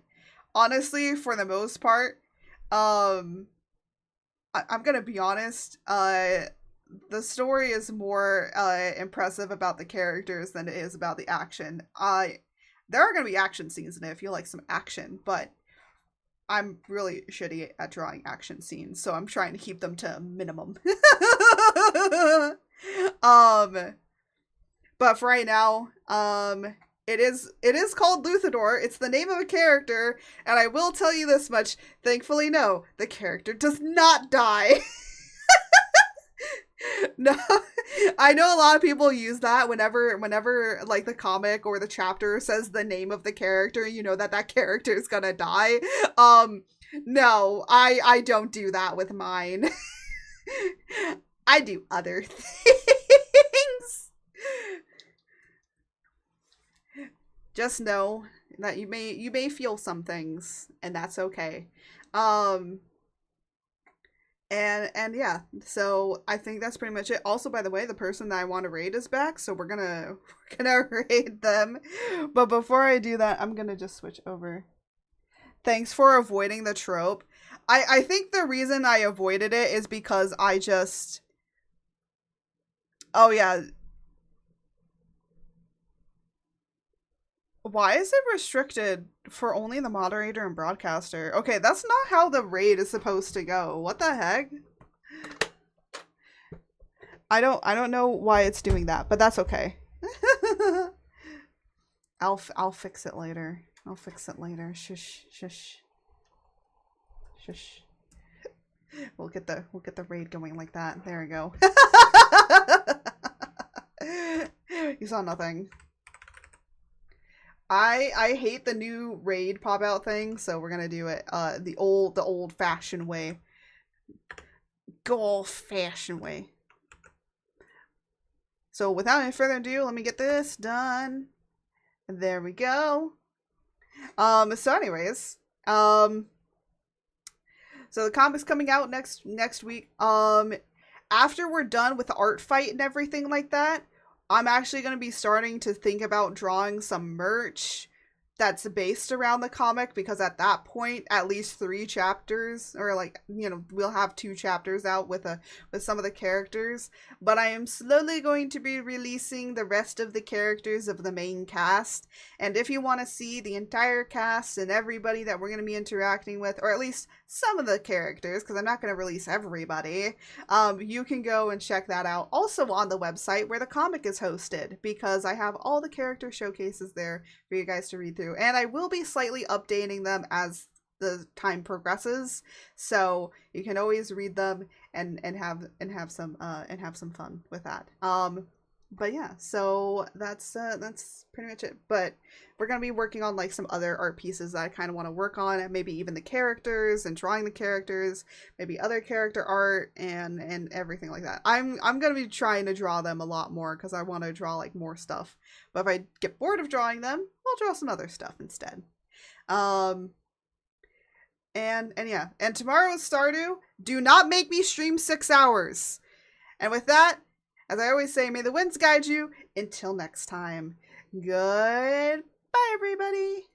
Speaker 1: honestly, for the most part, I'm gonna be honest, the story is more impressive about the characters than it is about the action. There are gonna be action scenes in it if you like some action, but I'm really shitty at drawing action scenes, so I'm trying to keep them to a minimum. But for right now, it is called Luthador. It's the name of a character, and I will tell you this much. Thankfully, no, the character does not die. No, I know a lot of people use that whenever like the comic or the chapter says the name of the character, you know that character is gonna die. No, I don't do that with mine. I do other things. Just know that you may feel some things, and that's okay. And yeah, so I think that's pretty much it. Also, by the way, the person that I want to raid is back, so we're gonna raid them. But before I do that, I'm gonna just switch over. Thanks for avoiding the trope. I think the reason I avoided it is because I just... Oh yeah. Why is it restricted for only the moderator and broadcaster? Okay, that's not how the raid is supposed to go. What the heck? I don't know why it's doing that, but that's okay. I'll fix it later. I'll fix it later. Shush, shush. Shush. We'll get the raid going like that. There we go. You saw nothing. I hate the new raid pop out thing, so we're gonna do it the old fashioned way. Go old fashioned way. So without any further ado, let me get this done. There we go. So anyways, so the comic's coming out next week. After we're done with the art fight and everything like that, I'm actually going to be starting to think about drawing some merch that's based around the comic, because at that point, at least 3 chapters, or like, you know, we'll have 2 chapters out with some of the characters, but I am slowly going to be releasing the rest of the characters of the main cast, and if you want to see the entire cast and everybody that we're going to be interacting with, or at least some of the characters, because I'm not going to release everybody, you can go and check that out also on the website where the comic is hosted, because I have all the character showcases there for you guys to read through. And I will be slightly updating them as the time progresses, so you can always read them and have some fun with that. But yeah, so that's pretty much it. But we're gonna be working on like some other art pieces that I kind of want to work on, and maybe even the characters and drawing the characters, maybe other character art and everything like that. I'm gonna be trying to draw them a lot more because I want to draw like more stuff. But if I get bored of drawing them, I'll draw some other stuff instead. And yeah, and tomorrow is Stardew. Do not make me stream 6 hours. And with that, as I always say, may the winds guide you. Until next time. Goodbye, everybody.